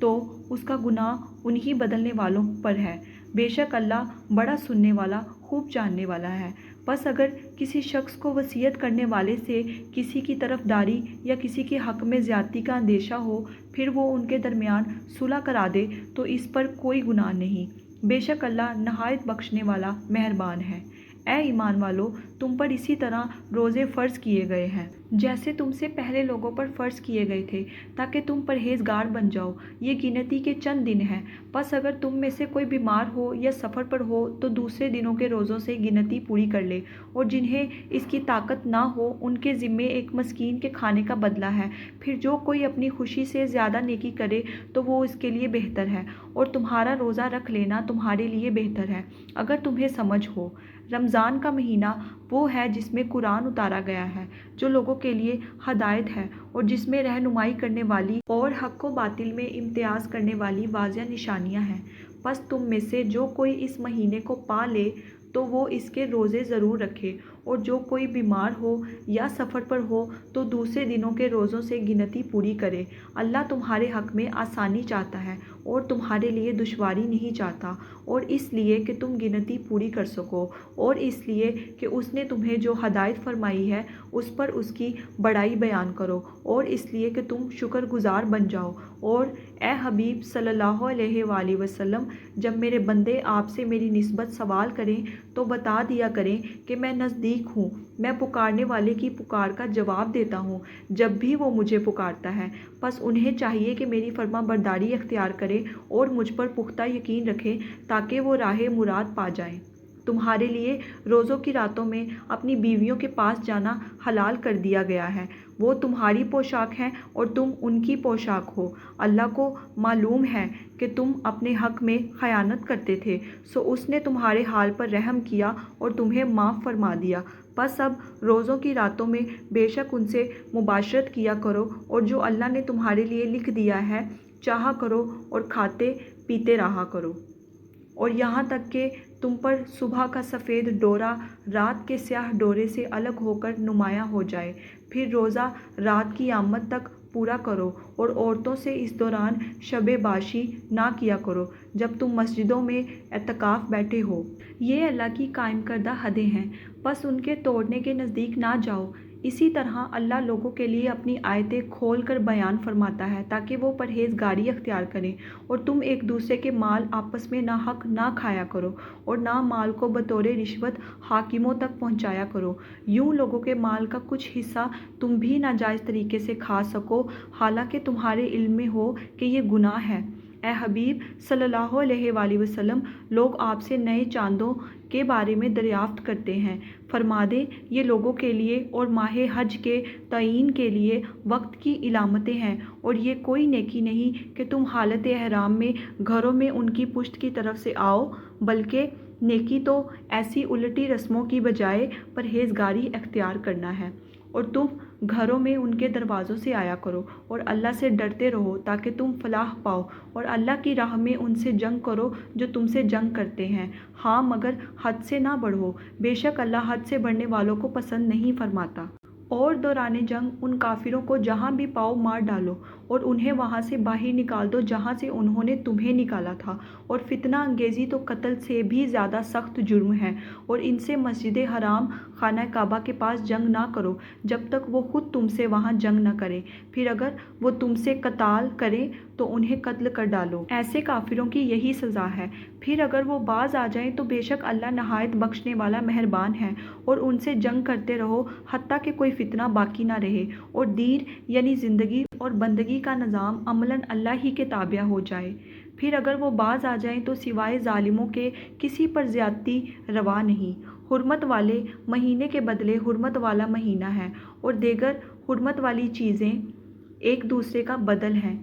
تو اس کا گناہ انہی بدلنے والوں پر ہے، بے شک اللہ بڑا سننے والا خوب جاننے والا ہے۔ پس اگر کسی شخص کو وصیت کرنے والے سے کسی کی طرفداری یا کسی کے حق میں زیادتی کا اندیشہ ہو، پھر وہ ان کے درمیان صلح کرا دے تو اس پر کوئی گناہ نہیں، بے شک اللہ نہایت بخشنے والا مہربان ہے۔ اے ایمان والو، تم پر اسی طرح روزے فرض کیے گئے ہیں جیسے تم سے پہلے لوگوں پر فرض کیے گئے تھے، تاکہ تم پرہیزگار بن جاؤ۔ یہ گنتی کے چند دن ہیں، پس اگر تم میں سے کوئی بیمار ہو یا سفر پر ہو تو دوسرے دنوں کے روزوں سے گنتی پوری کر لے، اور جنہیں اس کی طاقت نہ ہو ان کے ذمے ایک مسکین کے کھانے کا بدلہ ہے۔ پھر جو کوئی اپنی خوشی سے زیادہ نیکی کرے تو وہ اس کے لیے بہتر ہے، اور تمہارا روزہ رکھ لینا تمہارے لیے بہتر ہے اگر تمہیں سمجھ ہو۔ رمضان کا مہینہ وہ ہے جس میں قرآن اتارا گیا ہے، جو لوگوں کے لیے ہدایت ہے اور جس میں رہنمائی کرنے والی اور حق و باطل میں امتیاز کرنے والی واضح نشانیاں ہیں۔ پس تم میں سے جو کوئی اس مہینے کو پا لے تو وہ اس کے روزے ضرور رکھے، اور جو کوئی بیمار ہو یا سفر پر ہو تو دوسرے دنوں کے روزوں سے گنتی پوری کرے۔ اللہ تمہارے حق میں آسانی چاہتا ہے اور تمہارے لیے دشواری نہیں چاہتا، اور اس لیے کہ تم گنتی پوری کر سکو، اور اس لیے کہ اس نے تمہیں جو ہدایت فرمائی ہے اس پر اس کی بڑائی بیان کرو، اور اس لیے کہ تم شکر گزار بن جاؤ۔ اور اے حبیب صلی اللہ علیہ وآلہ وسلم، جب میرے بندے آپ سے میری نسبت سوال کریں تو بتا دیا کریں کہ میں نزدیک ہوں، میں پکارنے والے کی پکار کا جواب دیتا ہوں جب بھی وہ مجھے پکارتا ہے۔ پس انہیں چاہیے کہ میری فرما برداری اختیار کریں اور مجھ پر پختہ یقین رکھیں تاکہ وہ راہ مراد پا جائیں۔ تمہارے لیے روزوں کی راتوں میں اپنی بیویوں کے پاس جانا حلال کر دیا گیا ہے، وہ تمہاری پوشاک ہیں اور تم ان کی پوشاک ہو۔ اللہ کو معلوم ہے کہ تم اپنے حق میں خیانت کرتے تھے، سو اس نے تمہارے حال پر رحم کیا اور تمہیں معاف فرما دیا۔ پس اب روزوں کی راتوں میں بے شک ان سے مباشرت کیا کرو، اور جو اللہ نے تمہارے لیے لکھ دیا ہے چاہا کرو اور کھاتے پیتے رہا کرو، اور یہاں تک کہ تم پر صبح کا سفید ڈورا رات کے سیاہ ڈورے سے الگ ہو کر نمایاں ہو جائے، پھر روزہ رات کی آمد تک پورا کرو اور عورتوں سے اس دوران شب باشی نہ کیا کرو جب تم مسجدوں میں اعتکاف بیٹھے ہو۔ یہ اللہ کی قائم کردہ حدیں ہیں، بس ان کے توڑنے کے نزدیک نہ جاؤ۔ اسی طرح اللہ لوگوں کے لیے اپنی آیتیں کھول کر بیان فرماتا ہے تاکہ وہ پرہیزگاری اختیار کریں، اور تم ایک دوسرے کے مال آپس میں ناحق نہ کھایا کرو اور نہ مال کو بطور رشوت حاکموں تک پہنچایا کرو، یوں لوگوں کے مال کا کچھ حصہ تم بھی ناجائز طریقے سے کھا سکو حالانکہ تمہارے علم میں ہو کہ یہ گناہ ہے۔ اے حبیب صلی اللہ علیہ وآلہ وسلم، لوگ آپ سے نئے چاندوں کے بارے میں دریافت کرتے ہیں، فرما دیں یہ لوگوں کے لیے اور ماہ حج کے تعین کے لیے وقت کی علامتیں ہیں، اور یہ کوئی نیکی نہیں کہ تم حالت احرام میں گھروں میں ان کی پشت کی طرف سے آؤ، بلکہ نیکی تو ایسی الٹی رسموں کی بجائے پرہیزگاری اختیار کرنا ہے، اور تم گھروں میں ان کے دروازوں سے آیا کرو اور اللہ سے ڈرتے رہو تاکہ تم فلاح پاؤ، اور اللہ کی راہ میں ان سے جنگ کرو جو تم سے جنگ کرتے ہیں، ہاں مگر حد سے نہ بڑھو، بے شک اللہ حد سے بڑھنے والوں کو پسند نہیں فرماتا۔ اور دوران جنگ ان کافروں کو جہاں بھی پاؤ مار ڈالو اور انہیں وہاں سے باہر نکال دو جہاں سے انہوں نے تمہیں نکالا تھا، اور فتنہ انگیزی تو قتل سے بھی زیادہ سخت جرم ہے، اور ان سے مسجد حرام خانہ کعبہ کے پاس جنگ نہ کرو جب تک وہ خود تم سے وہاں جنگ نہ کریں، پھر اگر وہ تم سے قتال کریں تو انہیں قتل کر ڈالو، ایسے کافروں کی یہی سزا ہے، پھر اگر وہ باز آ جائیں تو بے شک اللہ نہایت بخشنے والا مہربان ہے، اور ان سے جنگ کرتے رہو حتیٰ کہ کوئی فتنہ باقی نہ رہے اور دین یعنی زندگی اور بندگی کا نظام عملاً اللہ ہی کے تابع ہو جائے، پھر اگر وہ باز آ جائیں تو سوائے ظالموں کے کسی پر زیادتی روا نہیں۔ حرمت والے مہینے کے بدلے حرمت والا مہینہ ہے، اور دیگر حرمت والی چیزیں ایک دوسرے کا بدل ہیں،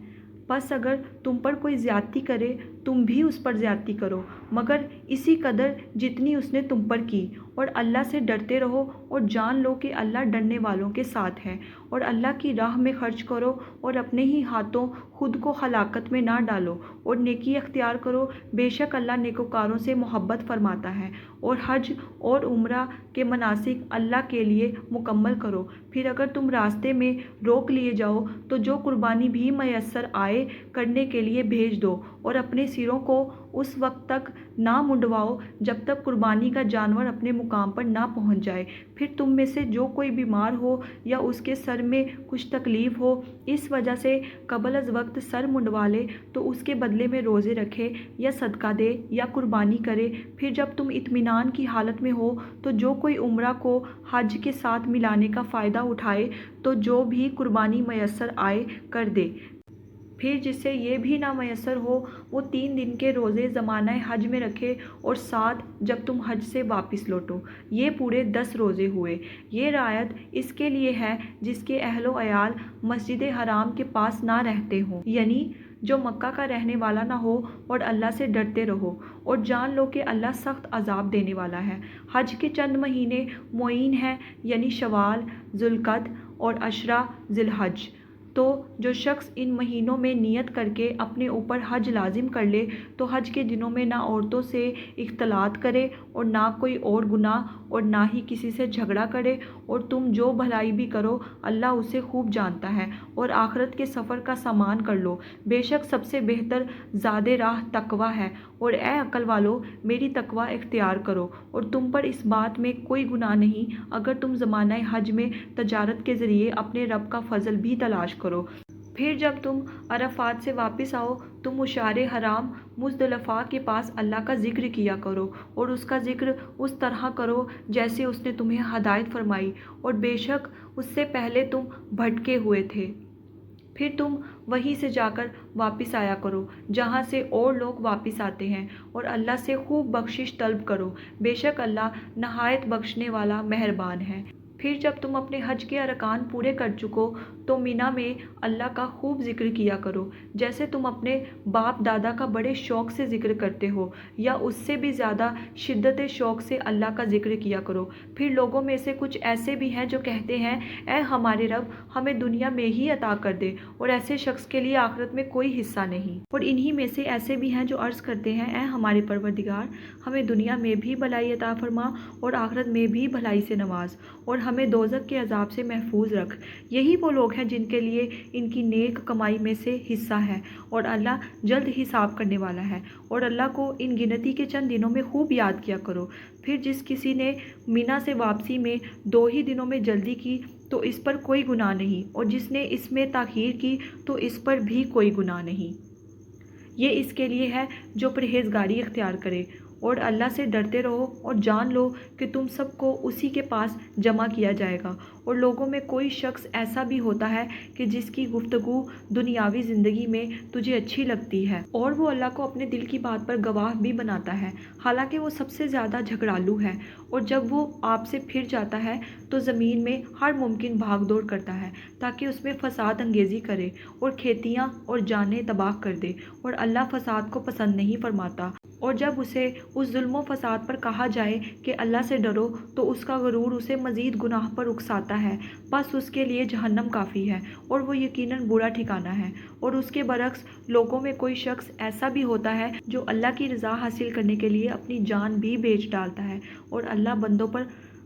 پس اگر تم پر کوئی زیادتی کرے تم بھی اس پر زیادتی کرو مگر اسی قدر جتنی اس نے تم پر کی، اور اللہ سے ڈرتے رہو اور جان لو کہ اللہ ڈرنے والوں کے ساتھ ہے، اور اللہ کی راہ میں خرچ کرو اور اپنے ہی ہاتھوں خود کو ہلاکت میں نہ ڈالو، اور نیکی اختیار کرو، بے شک اللہ نیکوکاروں سے محبت فرماتا ہے، اور حج اور عمرہ کے مناسک اللہ کے لیے مکمل کرو، پھر اگر تم راستے میں روک لیے جاؤ تو جو قربانی بھی میسر آئے کرنے کے لیے بھیج دو، اور اپنے سروں کو اس وقت تک نہ منڈواؤ جب تک قربانی کا جانور اپنے مقام پر نہ پہنچ جائے، پھر تم میں سے جو کوئی بیمار ہو یا اس کے سر میں کچھ تکلیف ہو اس وجہ سے قبل از وقت سر منڈوا لے تو اس کے بدلے میں روزے رکھے یا صدقہ دے یا قربانی کرے، پھر جب تم اطمینان کی حالت میں ہو تو جو کوئی عمرہ کو حج کے ساتھ ملانے کا فائدہ اٹھائے تو جو بھی قربانی میسر آئے کر دے، پھر جس سے یہ بھی نہ میسر ہو وہ 3 دن کے روزے زمانہ حج میں رکھے، اور 7 جب تم حج سے واپس لوٹو، یہ پورے 10 روزے ہوئے۔ یہ رعایت اس کے لیے ہے جس کے اہل و عیال مسجد حرام کے پاس نہ رہتے ہوں، یعنی جو مکہ کا رہنے والا نہ ہو، اور اللہ سے ڈرتے رہو اور جان لو کہ اللہ سخت عذاب دینے والا ہے۔ حج کے چند مہینے معین ہیں، یعنی شوال، ذوالقعدہ اور عشرہ ذی الحج، تو جو شخص ان مہینوں میں نیت کر کے اپنے اوپر حج لازم کر لے تو حج کے دنوں میں نہ عورتوں سے اختلاط کرے اور نہ کوئی اور گناہ اور نہ ہی کسی سے جھگڑا کرے، اور تم جو بھلائی بھی کرو اللہ اسے خوب جانتا ہے، اور آخرت کے سفر کا سامان کر لو، بے شک سب سے بہتر زاد راہ تقویٰ ہے، اور اے عقل والو میری تقویٰ اختیار کرو، اور تم پر اس بات میں کوئی گناہ نہیں اگر تم زمانہ حج میں تجارت کے ذریعے اپنے رب کا فضل بھی تلاش کرو، پھر جب تم عرفات سے واپس آؤ تو مشعر حرام مزدلفہ کے پاس اللہ کا ذکر کیا کرو، اور اس کا ذکر اس طرح کرو جیسے اس نے تمہیں ہدایت فرمائی، اور بے شک اس سے پہلے تم بھٹکے ہوئے تھے، پھر تم وہیں سے جا کر واپس آیا کرو جہاں سے اور لوگ واپس آتے ہیں، اور اللہ سے خوب بخشش طلب کرو، بے شک اللہ نہایت بخشنے والا مہربان ہے۔ پھر جب تم اپنے حج کے ارکان پورے کر چکو تو مینا میں اللہ کا خوب ذکر کیا کرو جیسے تم اپنے باپ دادا کا بڑے شوق سے ذکر کرتے ہو یا اس سے بھی زیادہ شدت شوق سے اللہ کا ذکر کیا کرو۔ پھر لوگوں میں سے کچھ ایسے بھی ہیں جو کہتے ہیں اے ہمارے رب ہمیں دنیا میں ہی عطا کر دے، اور ایسے شخص کے لیے آخرت میں کوئی حصہ نہیں، اور انہی میں سے ایسے بھی ہیں جو عرض کرتے ہیں اے ہمارے پروردگار ہمیں دنیا میں بھی بھلائی عطا فرما اور آخرت میں بھی بھلائی سے نواز، اور ہمیں دوزخ کے عذاب سے محفوظ رکھ۔ یہی وہ لوگ ہیں جن کے لیے ان کی نیک کمائی میں سے حصہ ہے اور اللہ جلد حساب کرنے والا ہے۔ اور اللہ کو ان گنتی کے چند دنوں میں خوب یاد کیا کرو۔ پھر جس کسی نے مینا سے واپسی میں 2 ہی دنوں میں جلدی کی تو اس پر کوئی گناہ نہیں، اور جس نے اس میں تاخیر کی تو اس پر بھی کوئی گناہ نہیں۔ یہ اس کے لیے ہے جو پرہیزگاری اختیار کرے، اور اللہ سے ڈرتے رہو اور جان لو کہ تم سب کو اسی کے پاس جمع کیا جائے گا۔ اور لوگوں میں کوئی شخص ایسا بھی ہوتا ہے کہ جس کی گفتگو دنیاوی زندگی میں تجھے اچھی لگتی ہے اور وہ اللہ کو اپنے دل کی بات پر گواہ بھی بناتا ہے، حالانکہ وہ سب سے زیادہ جھگڑالو ہے، اور جب وہ آپ سے پھر جاتا ہے تو زمین میں ہر ممکن بھاگ دوڑ کرتا ہے تاکہ اس میں فساد انگیزی کرے اور کھیتیاں اور جانیں تباہ کر دے، اور اللہ فساد کو پسند نہیں فرماتا۔ اور جب اسے اس ظلم و فساد پر کہا جائے کہ اللہ سے ڈرو تو اس کا غرور اسے مزید گناہ پر اکساتا ہے، بس اس کے لیے جہنم کافی ہے اور وہ یقیناً برا ٹھکانہ ہے۔ اور اس کے برعکس لوگوں میں کوئی شخص ایسا بھی ہوتا ہے جو اللہ کی رضا حاصل کرنے کے لیے اپنی جان بھی بیچ ڈالتا ہے، اور اللہ بندوں پر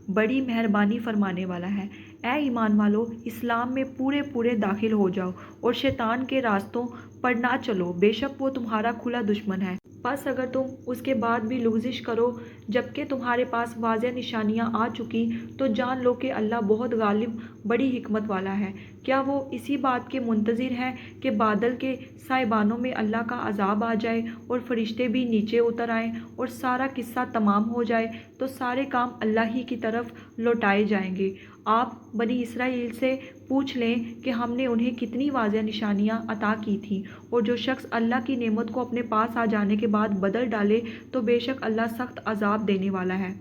بڑی مہربانی فرمانے والا ہے۔ اے ایمان والو، اسلام میں پورے داخل ہو جاؤ اور شیطان کے راستوں پر نہ چلو، بے شک وہ تمہارا کھلا دشمن ہے۔ بس اگر تم اس کے بعد بھی لغزش کرو جبکہ تمہارے پاس واضح نشانیاں آ چکی تو جان لو کہ اللہ بہت غالب، بڑی حکمت والا ہے۔ کیا وہ اسی بات کے منتظر ہیں کہ بادل کے سائبانوں میں اللہ کا عذاب آ جائے اور فرشتے بھی نیچے اتر آئیں اور سارا قصہ تمام ہو جائے تو سارے کام اللہ ہی کی طرف لوٹائے جائیں گے؟ آپ بنی اسرائیل سے پوچھ لیں کہ ہم نے انہیں کتنی واضح نشانیاں عطا کی تھیں، اور جو شخص اللہ کی نعمت کو اپنے پاس آ جانے کے بعد بدل ڈالے تو بے شک اللہ سخت عذاب دینے والا ہے۔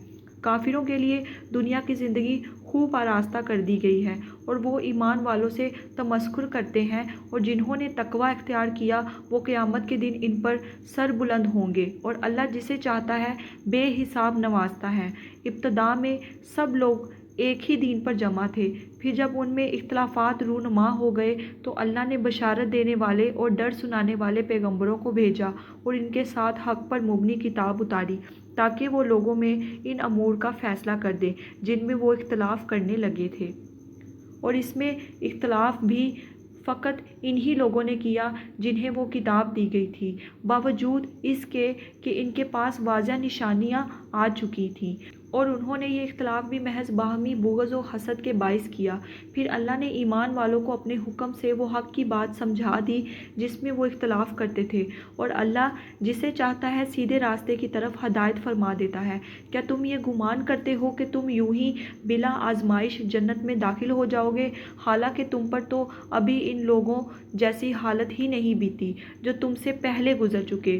کافروں کے لیے دنیا کی زندگی خوب آراستہ کر دی گئی ہے، اور وہ ایمان والوں سے تمسخر کرتے ہیں، اور جنہوں نے تقوی اختیار کیا وہ قیامت کے دن ان پر سر بلند ہوں گے، اور اللہ جسے چاہتا ہے بے حساب نوازتا ہے۔ ابتدا میں سب لوگ ایک ہی دین پر جمع تھے، پھر جب ان میں اختلافات رونما ہو گئے تو اللہ نے بشارت دینے والے اور ڈر سنانے والے پیغمبروں کو بھیجا اور ان کے ساتھ حق پر مبنی کتاب اتاری تاکہ وہ لوگوں میں ان امور کا فیصلہ کر دے جن میں وہ اختلاف کرنے لگے تھے۔ اور اس میں اختلاف بھی فقط انہی لوگوں نے کیا جنہیں وہ کتاب دی گئی تھی، باوجود اس کے کہ ان کے پاس واضح نشانیاں آ چکی تھیں، اور انہوں نے یہ اختلاف بھی محض باہمی بغض و حسد کے باعث کیا۔ پھر اللہ نے ایمان والوں کو اپنے حکم سے وہ حق کی بات سمجھا دی جس میں وہ اختلاف کرتے تھے، اور اللہ جسے چاہتا ہے سیدھے راستے کی طرف ہدایت فرما دیتا ہے۔ کیا تم یہ گمان کرتے ہو کہ تم یوں ہی بلا آزمائش جنت میں داخل ہو جاؤ گے، حالانکہ تم پر تو ابھی ان لوگوں جیسی حالت ہی نہیں بیتی جو تم سے پہلے گزر چکے؟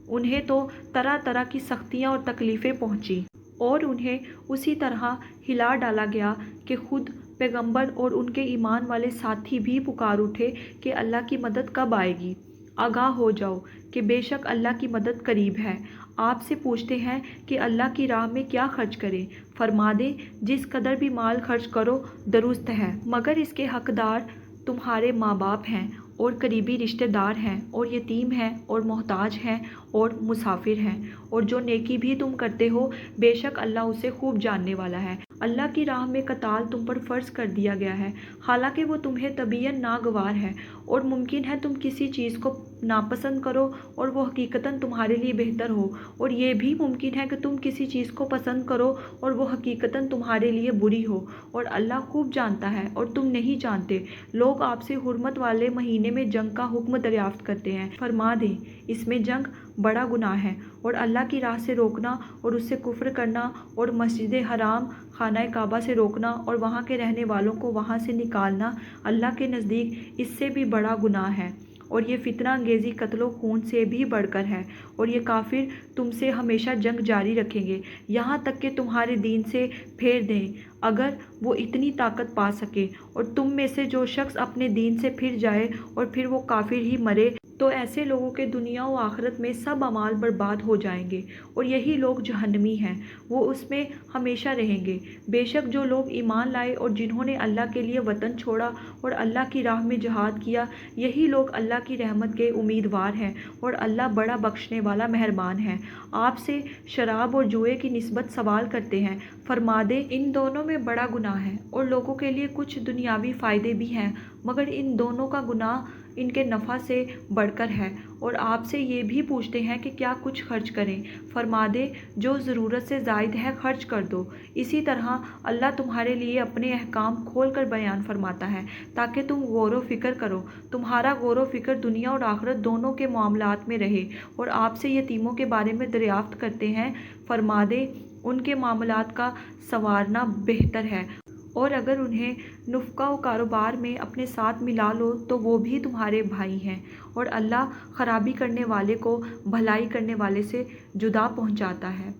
انہیں تو طرح طرح کی سختیاں اور تکلیفیں پہنچی اور انہیں اسی طرح ہلا ڈالا گیا کہ خود پیغمبر اور ان کے ایمان والے ساتھی بھی پکار اٹھے کہ اللہ کی مدد کب آئے گی؟ آگاہ ہو جاؤ کہ بے شک اللہ کی مدد قریب ہے۔ آپ سے پوچھتے ہیں کہ اللہ کی راہ میں کیا خرچ کریں؟ فرما دیں جس قدر بھی مال خرچ کرو درست ہے، مگر اس کے حقدار تمہارے ماں باپ ہیں اور قریبی رشتہ دار ہیں اور یتیم ہیں اور محتاج ہیں اور مسافر ہیں، اور جو نیکی بھی تم کرتے ہو بے شک اللہ اسے خوب جاننے والا ہے۔ اللہ کی راہ میں قتال تم پر فرض کر دیا گیا ہے، حالانکہ وہ تمہیں طبعاً ناگوار ہے، اور ممکن ہے تم کسی چیز کو ناپسند کرو اور وہ حقیقتاً تمہارے لیے بہتر ہو، اور یہ بھی ممکن ہے کہ تم کسی چیز کو پسند کرو اور وہ حقیقتاً تمہارے لیے بری ہو، اور اللہ خوب جانتا ہے اور تم نہیں جانتے۔ لوگ آپ سے حرمت والے مہینے میں جنگ کا حکم دریافت کرتے ہیں، فرما دیں اس میں جنگ بڑا گناہ ہے، اور اللہ کی راہ سے روکنا اور اس سے کفر کرنا اور مسجد حرام خانہ کعبہ سے روکنا اور وہاں کے رہنے والوں کو وہاں سے نکالنا اللہ کے نزدیک اس سے بھی بڑا گناہ ہے، اور یہ فتنہ انگیزی قتل و خون سے بھی بڑھ کر ہے، اور یہ کافر تم سے ہمیشہ جنگ جاری رکھیں گے یہاں تک کہ تمہارے دین سے پھیر دیں اگر وہ اتنی طاقت پا سکے، اور تم میں سے جو شخص اپنے دین سے پھر جائے اور پھر وہ کافر ہی مرے تو ایسے لوگوں کے دنیا و آخرت میں سب اعمال برباد ہو جائیں گے اور یہی لوگ جہنمی ہیں، وہ اس میں ہمیشہ رہیں گے۔ بے شک جو لوگ ایمان لائے اور جنہوں نے اللہ کے لیے وطن چھوڑا اور اللہ کی راہ میں جہاد کیا، یہی لوگ اللہ کی رحمت کے امیدوار ہیں اور اللہ بڑا بخشنے والا مہربان ہے۔ آپ سے شراب اور جوئے کی نسبت سوال کرتے ہیں، فرما دیں ان دونوں میں بڑا گناہ ہے اور لوگوں کے لیے کچھ دنیاوی فائدے بھی ہیں، مگر ان دونوں کا گناہ ان کے نفع سے بڑھ کر ہے۔ اور آپ سے یہ بھی پوچھتے ہیں کہ کیا کچھ خرچ کریں، فرما دیں جو ضرورت سے زائد ہے خرچ کر دو۔ اسی طرح اللہ تمہارے لیے اپنے احکام کھول کر بیان فرماتا ہے تاکہ تم غور و فکر کرو، تمہارا غور و فکر دنیا اور آخرت دونوں کے معاملات میں رہے۔ اور آپ سے یتیموں کے بارے میں دریافت کرتے ہیں، فرما دیں ان کے معاملات کا سنوارنا بہتر ہے، اور اگر انہیں نفقہ و کاروبار میں اپنے ساتھ ملا لو تو وہ بھی تمہارے بھائی ہیں، اور اللہ خرابی کرنے والے کو بھلائی کرنے والے سے جدا پہنچاتا ہے۔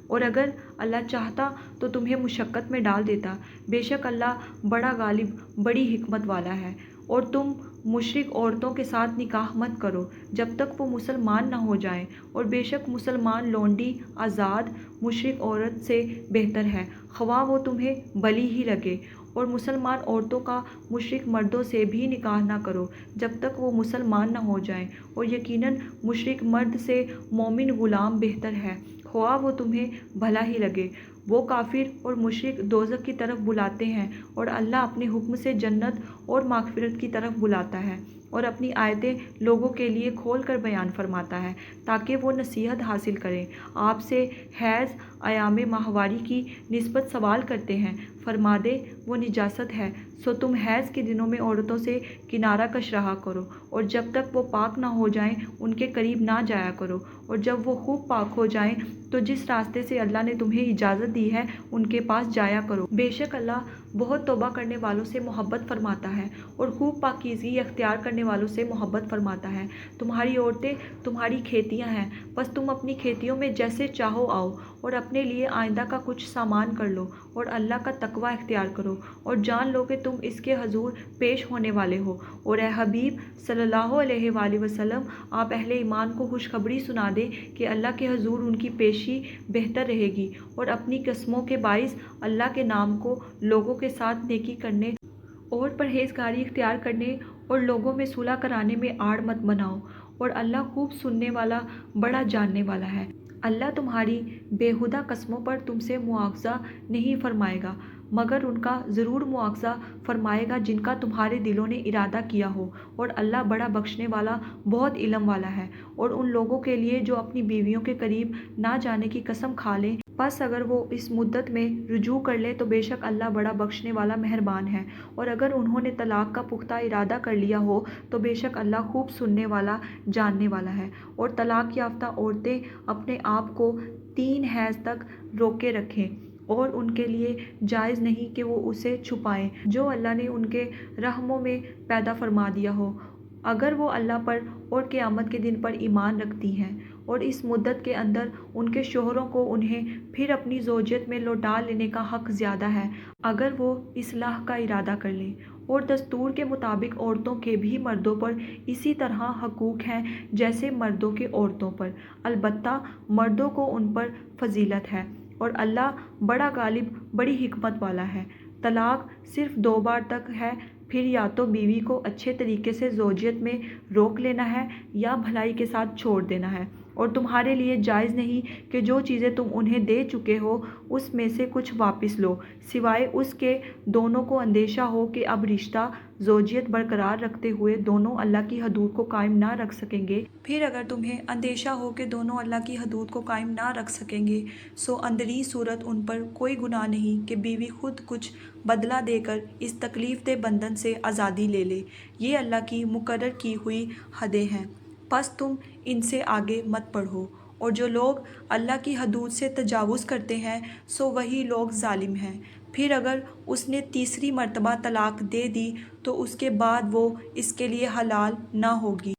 اور اگر اللہ چاہتا تو تمہیں مشقت میں ڈال دیتا، بے شک اللہ بڑا غالب بڑی حکمت والا ہے۔ اور تم مشرک عورتوں کے ساتھ نکاح مت کرو جب تک وہ مسلمان نہ ہو جائیں، اور بے شک مسلمان لونڈی آزاد مشرک عورت سے بہتر ہے، خواہ وہ تمہیں بلی ہی لگے۔ اور مسلمان عورتوں کا مشرک مردوں سے بھی نکاح نہ کرو جب تک وہ مسلمان نہ ہو جائیں، اور یقیناً مشرک مرد سے مومن غلام بہتر ہے، خواہ وہ تمہیں بھلا ہی لگے۔ وہ کافر اور مشرک دوزخ کی طرف بلاتے ہیں اور اللہ اپنے حکم سے جنت اور مغفرت کی طرف بلاتا ہے، اور اپنی آیتیں لوگوں کے لیے کھول کر بیان فرماتا ہے تاکہ وہ نصیحت حاصل کریں۔ آپ سے حیض ایام ماہواری کی نسبت سوال کرتے ہیں، فرما دیں وہ نجاست ہے، سو تم حیض کے دنوں میں عورتوں سے کنارہ کش رہا کرو، اور جب تک وہ پاک نہ ہو جائیں ان کے قریب نہ جایا کرو، اور جب وہ خوب پاک ہو جائیں تو جس راستے سے اللہ نے تمہیں اجازت دی ہے ان کے پاس جایا کرو۔ بے شک اللہ بہت توبہ کرنے والوں سے محبت فرماتا ہے اور خوب پاکیزگی اختیار کرنے والوں سے محبت فرماتا ہے۔ تمہاری عورتیں تمہاری کھیتیاں ہیں، بس تم اپنی کھیتیوں میں جیسے چاہو آؤ، اور اپنے لیے آئندہ کا کچھ سامان کر لو، اور اللہ کا تقوی اختیار کرو، اور جان لو کہ تم اس کے حضور پیش ہونے والے ہو۔ اور اے حبیب صلی اللہ علیہ وآلہ وسلم، آپ اہل ایمان کو خوشخبری سنا دیں کہ اللہ کے حضور ان کی پیشی بہتر رہے گی، اور اپنی قسموں کے باعث اللہ کے نام کو لوگوں کے ساتھ نیکی کرنے اور پرہیزگاری اختیار کرنے اور لوگوں میں صلح کرانے میں آڑ مت بناؤ، اور اللہ خوب سننے والا بڑا جاننے والا ہے۔ اللہ تمہاری بیہودہ قسموں پر تم سے مواخذہ نہیں فرمائے گا، مگر ان کا ضرور مواخذہ فرمائے گا جن کا تمہارے دلوں نے ارادہ کیا ہو، اور اللہ بڑا بخشنے والا بہت علم والا ہے۔ اور ان لوگوں کے لیے جو اپنی بیویوں کے قریب نہ جانے کی قسم کھا لیں، پس اگر وہ اس مدت میں رجوع کر لیں تو بے شک اللہ بڑا بخشنے والا مہربان ہے۔ اور اگر انہوں نے طلاق کا پختہ ارادہ کر لیا ہو تو بے شک اللہ خوب سننے والا جاننے والا ہے۔ اور طلاق یافتہ عورتیں اپنے آپ کو 3 حیض تک روکے رکھیں، اور ان کے لیے جائز نہیں کہ وہ اسے چھپائیں جو اللہ نے ان کے رحموں میں پیدا فرما دیا ہو، اگر وہ اللہ پر اور قیامت کے دن پر ایمان رکھتی ہیں، اور اس مدت کے اندر ان کے شوہروں کو انہیں پھر اپنی زوجیت میں لوٹا لینے کا حق زیادہ ہے اگر وہ اصلاح کا ارادہ کر لیں۔ اور دستور کے مطابق عورتوں کے بھی مردوں پر اسی طرح حقوق ہیں جیسے مردوں کے عورتوں پر، البتہ مردوں کو ان پر فضیلت ہے، اور اللہ بڑا غالب بڑی حکمت والا ہے۔ طلاق صرف 2 بار تک ہے، پھر یا تو بیوی کو اچھے طریقے سے زوجیت میں روک لینا ہے یا بھلائی کے ساتھ چھوڑ دینا ہے، اور تمہارے لیے جائز نہیں کہ جو چیزیں تم انہیں دے چکے ہو اس میں سے کچھ واپس لو، سوائے اس کے دونوں کو اندیشہ ہو کہ اب رشتہ زوجیت برقرار رکھتے ہوئے دونوں اللہ کی حدود کو قائم نہ رکھ سکیں گے۔ پھر اگر تمہیں اندیشہ ہو کہ دونوں اللہ کی حدود کو قائم نہ رکھ سکیں گے، سو اندری صورت ان پر کوئی گناہ نہیں کہ بیوی خود کچھ بدلہ دے کر اس تکلیف دہ بندھن سے آزادی لے لے، یہ اللہ کی مقرر کی ہوئی حدیں ہیں، پس تم ان سے آگے مت بڑھو۔ اور جو لوگ اللہ کی حدود سے تجاوز کرتے ہیں سو وہی لوگ ظالم ہیں۔ پھر اگر اس نے تیسری مرتبہ طلاق دے دی تو اس کے بعد وہ اس کے لیے حلال نہ ہوگی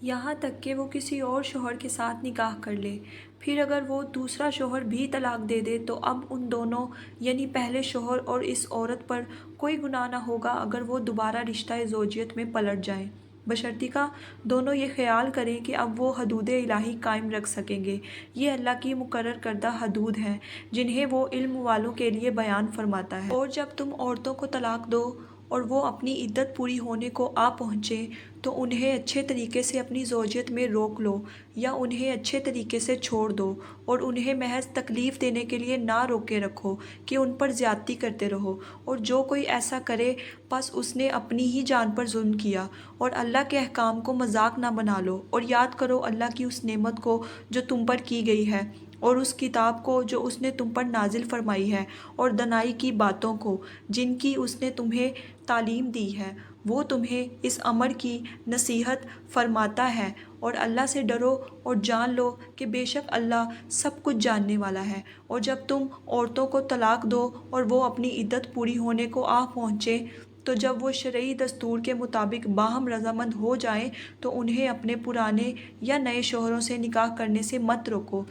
یہاں تک کہ وہ کسی اور شوہر کے ساتھ نکاح کر لے۔ پھر اگر وہ دوسرا شوہر بھی طلاق دے دے تو اب ان دونوں یعنی پہلے شوہر اور اس عورت پر کوئی گناہ نہ ہوگا اگر وہ دوبارہ رشتہ زوجیت میں پلٹ جائیں۔ بشرطیکہ دونوں یہ خیال کریں کہ اب وہ حدود الہی قائم رکھ سکیں گے۔ یہ اللہ کی مقرر کردہ حدود ہیں جنہیں وہ علم والوں کے لیے بیان فرماتا ہے۔ اور جب تم عورتوں کو طلاق دو اور وہ اپنی عدت پوری ہونے کو آ پہنچیں تو انہیں اچھے طریقے سے اپنی زوجیت میں روک لو یا انہیں اچھے طریقے سے چھوڑ دو، اور انہیں محض تکلیف دینے کے لیے نہ روکے رکھو کہ ان پر زیادتی کرتے رہو، اور جو کوئی ایسا کرے بس اس نے اپنی ہی جان پر ظلم کیا۔ اور اللہ کے احکام کو مذاق نہ بنا لو، اور یاد کرو اللہ کی اس نعمت کو جو تم پر کی گئی ہے، اور اس کتاب کو جو اس نے تم پر نازل فرمائی ہے، اور دانائی کی باتوں کو جن کی اس نے تمہیں تعلیم دی ہے۔ وہ تمہیں اس امر کی نصیحت فرماتا ہے، اور اللہ سے ڈرو اور جان لو کہ بے شک اللہ سب کچھ جاننے والا ہے۔ اور جب تم عورتوں کو طلاق دو اور وہ اپنی عدت پوری ہونے کو آ پہنچے تو جب وہ شرعی دستور کے مطابق باہم رضامند ہو جائیں تو انہیں اپنے پرانے یا نئے شوہروں سے نکاح کرنے سے مت روکو۔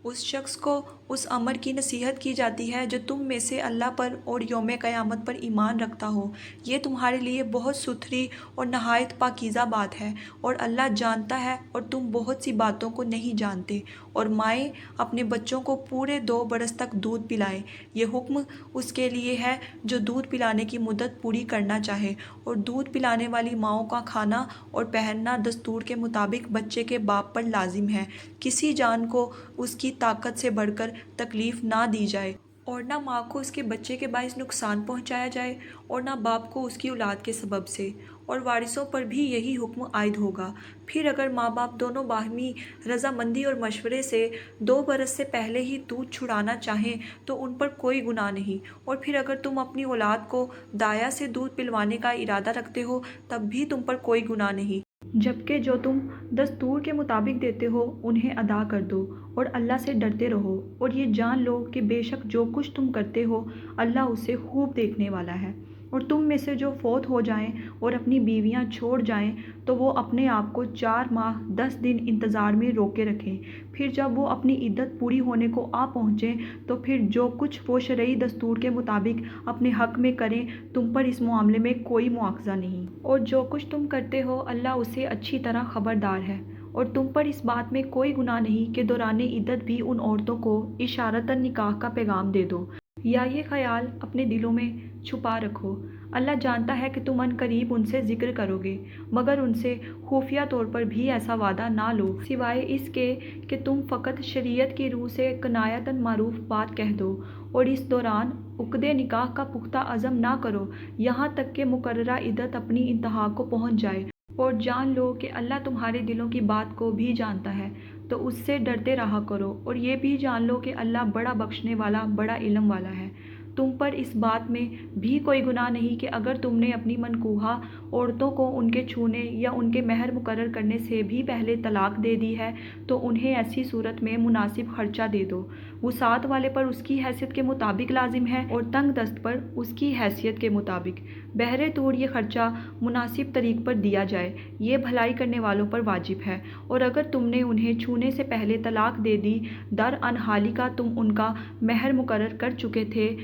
اس شخص کو اس امر کی نصیحت کی جاتی ہے جو تم میں سے اللہ پر اور یوم قیامت پر ایمان رکھتا ہو۔ یہ تمہارے لیے بہت ستھری اور نہایت پاکیزہ بات ہے، اور اللہ جانتا ہے اور تم بہت سی باتوں کو نہیں جانتے۔ اور مائیں اپنے بچوں کو پورے 2 برس تک دودھ پلائیں۔ یہ حکم اس کے لیے ہے جو دودھ پلانے کی مدت پوری کرنا چاہے، اور دودھ پلانے والی ماؤں کا کھانا اور پہننا دستور کے مطابق بچے کے باپ پر لازم ہے۔ کسی جان کو اس کی طاقت سے بڑھ کر تکلیف نہ دی جائے، اور نہ ماں کو اس کے بچے کے باعث نقصان پہنچایا جائے، اور نہ باپ کو اس کی اولاد کے سبب سے، اور وارثوں پر بھی یہی حکم عائد ہوگا۔ پھر اگر ماں باپ دونوں باہمی رضامندی اور مشورے سے 2 برس سے پہلے ہی دودھ چھڑانا چاہیں تو ان پر کوئی گناہ نہیں، اور پھر اگر تم اپنی اولاد کو دایا سے دودھ پلوانے کا ارادہ رکھتے ہو تب بھی تم پر کوئی گناہ نہیں، جبکہ جو تم دستور کے مطابق دیتے ہو انہیں ادا کر دو، اور اللہ سے ڈرتے رہو، اور یہ جان لو کہ بے شک جو کچھ تم کرتے ہو اللہ اسے خوب دیکھنے والا ہے۔ اور تم میں سے جو فوت ہو جائیں اور اپنی بیویاں چھوڑ جائیں تو وہ اپنے آپ کو 4 ماہ 10 دن انتظار میں روکے رکھیں، پھر جب وہ اپنی عدت پوری ہونے کو آ پہنچیں تو پھر جو کچھ وہ شرعی دستور کے مطابق اپنے حق میں کریں، تم پر اس معاملے میں کوئی مواخذہ نہیں، اور جو کچھ تم کرتے ہو اللہ اسے اچھی طرح خبردار ہے۔ اور تم پر اس بات میں کوئی گناہ نہیں کہ دوران عدت بھی ان عورتوں کو اشارتاً نکاح کا پیغام دے دو، یا یہ خیال اپنے دلوں میں چھپا رکھو۔ اللہ جانتا ہے کہ تم عنقریب ان سے ذکر کرو گے، مگر ان سے خفیہ طور پر بھی ایسا وعدہ نہ لو سوائے اس کے کہ تم فقط شریعت کی روح سے کنایتاً معروف بات کہہ دو، اور اس دوران عقد نکاح کا پختہ عزم نہ کرو یہاں تک کہ مقررہ عدت اپنی انتہا کو پہنچ جائے۔ اور جان لو کہ اللہ تمہارے دلوں کی بات کو بھی جانتا ہے، تو اس سے ڈرتے رہا کرو، اور یہ بھی جان لو کہ اللہ بڑا بخشنے والا بڑا علم والا ہے۔ تم پر اس بات میں بھی کوئی گناہ نہیں کہ اگر تم نے اپنی منکوحہ عورتوں کو ان کے چھونے یا ان کے مہر مقرر کرنے سے بھی پہلے طلاق دے دی ہے تو انہیں ایسی صورت میں مناسب خرچہ دے دو۔ وسعت والے پر اس کی حیثیت کے مطابق لازم ہے، اور تنگ دست پر اس کی حیثیت کے مطابق۔ بہرے طور یہ خرچہ مناسب طریق پر دیا جائے، یہ بھلائی کرنے والوں پر واجب ہے۔ اور اگر تم نے انہیں چھونے سے پہلے طلاق دے دی در ان حالی کا تم ان کا مہر مقرر کر چکے تھے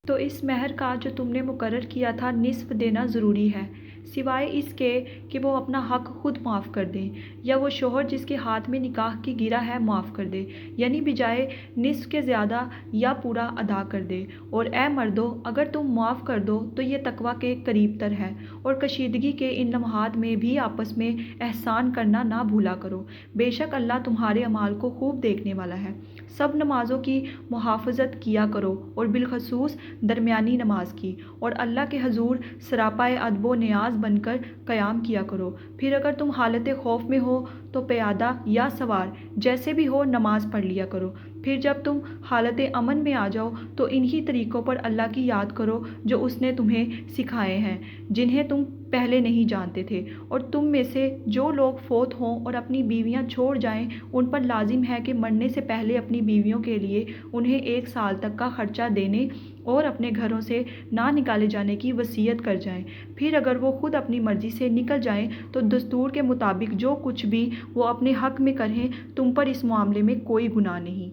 تو اس مہر کا جو تم نے مقرر کیا تھا نصف دینا ضروری ہے، سوائے اس کے کہ وہ اپنا حق خود معاف کر دیں، یا وہ شوہر جس کے ہاتھ میں نکاح کی گرہ ہے معاف کر دے، یعنی بجائے نصف کے زیادہ یا پورا ادا کر دے۔ اور اے مردو اگر تم معاف کر دو تو یہ تقویٰ کے قریب تر ہے، اور کشیدگی کے ان لمحات میں بھی آپس میں احسان کرنا نہ بھولا کرو، بے شک اللہ تمہارے اعمال کو خوب دیکھنے والا ہے۔ سب نمازوں کی محافظت کیا کرو، اور بالخصوص درمیانی نماز کی، اور اللہ کے حضور سراپائے ادب و نیاز بن کر قیام کیا کرو۔ پھر اگر تم حالت خوف میں ہو تو پیادہ یا سوار جیسے بھی ہو نماز پڑھ لیا کرو۔ پھر جب تم حالت امن میں آ جاؤ تو انہی طریقوں پر اللہ کی یاد کرو جو اس نے تمہیں سکھائے ہیں، جنہیں تم پہلے نہیں جانتے تھے۔ اور تم میں سے جو لوگ فوت ہوں اور اپنی بیویاں چھوڑ جائیں ان پر لازم ہے کہ مرنے سے پہلے اپنی بیویوں کے لیے انہیں 1 سال تک کا خرچہ دینے اور اپنے گھروں سے نہ نکالے جانے کی وصیت کر جائیں۔ پھر اگر وہ خود اپنی مرضی سے نکل جائیں تو دستور کے مطابق جو کچھ بھی وہ اپنے حق میں کریں تم پر اس معاملے میں کوئی گناہ نہیں،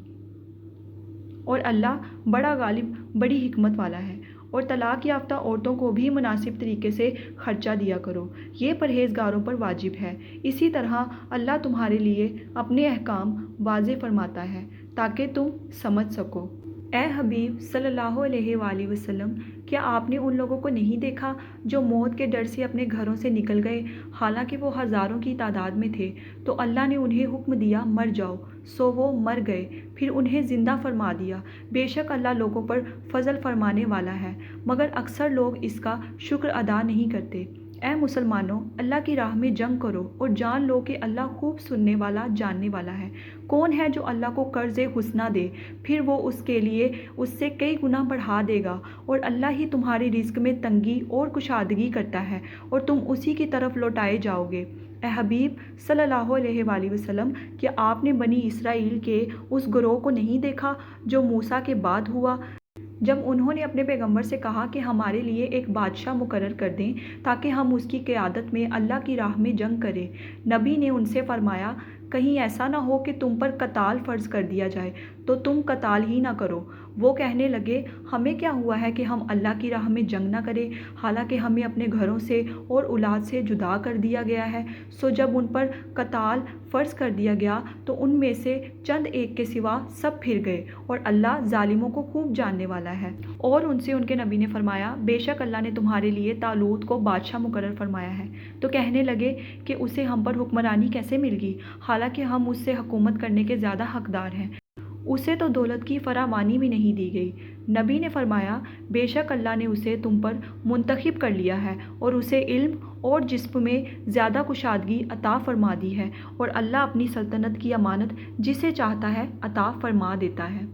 اور اللہ بڑا غالب بڑی حکمت والا ہے۔ اور طلاق یافتہ عورتوں کو بھی مناسب طریقے سے خرچہ دیا کرو، یہ پرہیزگاروں پر واجب ہے۔ اسی طرح اللہ تمہارے لیے اپنے احکام واضح فرماتا ہے تاکہ تم سمجھ سکو۔ اے حبیب صلی اللہ علیہ وآلہ وسلم، کیا آپ نے ان لوگوں کو نہیں دیکھا جو موت کے ڈر سے اپنے گھروں سے نکل گئے حالانکہ وہ ہزاروں کی تعداد میں تھے؟ تو اللہ نے انہیں حکم دیا مر جاؤ، سو وہ مر گئے، پھر انہیں زندہ فرما دیا۔ بے شک اللہ لوگوں پر فضل فرمانے والا ہے، مگر اکثر لوگ اس کا شکر ادا نہیں کرتے۔ اے مسلمانوں، اللہ کی راہ میں جنگ کرو اور جان لو کہ اللہ خوب سننے والا جاننے والا ہے۔ کون ہے جو اللہ کو قرض حسنہ دے، پھر وہ اس کے لیے اس سے کئی گنا بڑھا دے گا، اور اللہ ہی تمہارے رزق میں تنگی اور کشادگی کرتا ہے اور تم اسی کی طرف لوٹائے جاؤ گے۔ اے حبیب صلی اللہ علیہ وآلہ وسلم، کیا آپ نے بنی اسرائیل کے اس گروہ کو نہیں دیکھا جو موسیٰ کے بعد ہوا، جب انہوں نے اپنے پیغمبر سے کہا کہ ہمارے لیے ایک بادشاہ مقرر کر دیں تاکہ ہم اس کی قیادت میں اللہ کی راہ میں جنگ کریں؟ نبی نے ان سے فرمایا، کہیں ایسا نہ ہو کہ تم پر قتال فرض کر دیا جائے تو تم قتال ہی نہ کرو۔ وہ کہنے لگے، ہمیں کیا ہوا ہے کہ ہم اللہ کی راہ میں جنگ نہ کریں، حالانکہ ہمیں اپنے گھروں سے اور اولاد سے جدا کر دیا گیا ہے۔ سو جب ان پر قتال فرض کر دیا گیا تو ان میں سے چند ایک کے سوا سب پھر گئے، اور اللہ ظالموں کو خوب جاننے والا ہے۔ اور ان سے ان کے نبی نے فرمایا، بے شک اللہ نے تمہارے لیے طالوت کو بادشاہ مقرر فرمایا ہے۔ تو کہنے لگے کہ اسے ہم پر حکمرانی کیسے مل گئی، حالانکہ ہم اس سے حکومت کرنے کے زیادہ حقدار ہیں، اسے تو دولت کی فراوانی بھی نہیں دی گئی۔ نبی نے فرمایا، بے شک اللہ نے اسے تم پر منتخب کر لیا ہے اور اسے علم اور جسم میں زیادہ کشادگی عطا فرما دی ہے، اور اللہ اپنی سلطنت کی امانت جسے چاہتا ہے عطا فرما دیتا ہے،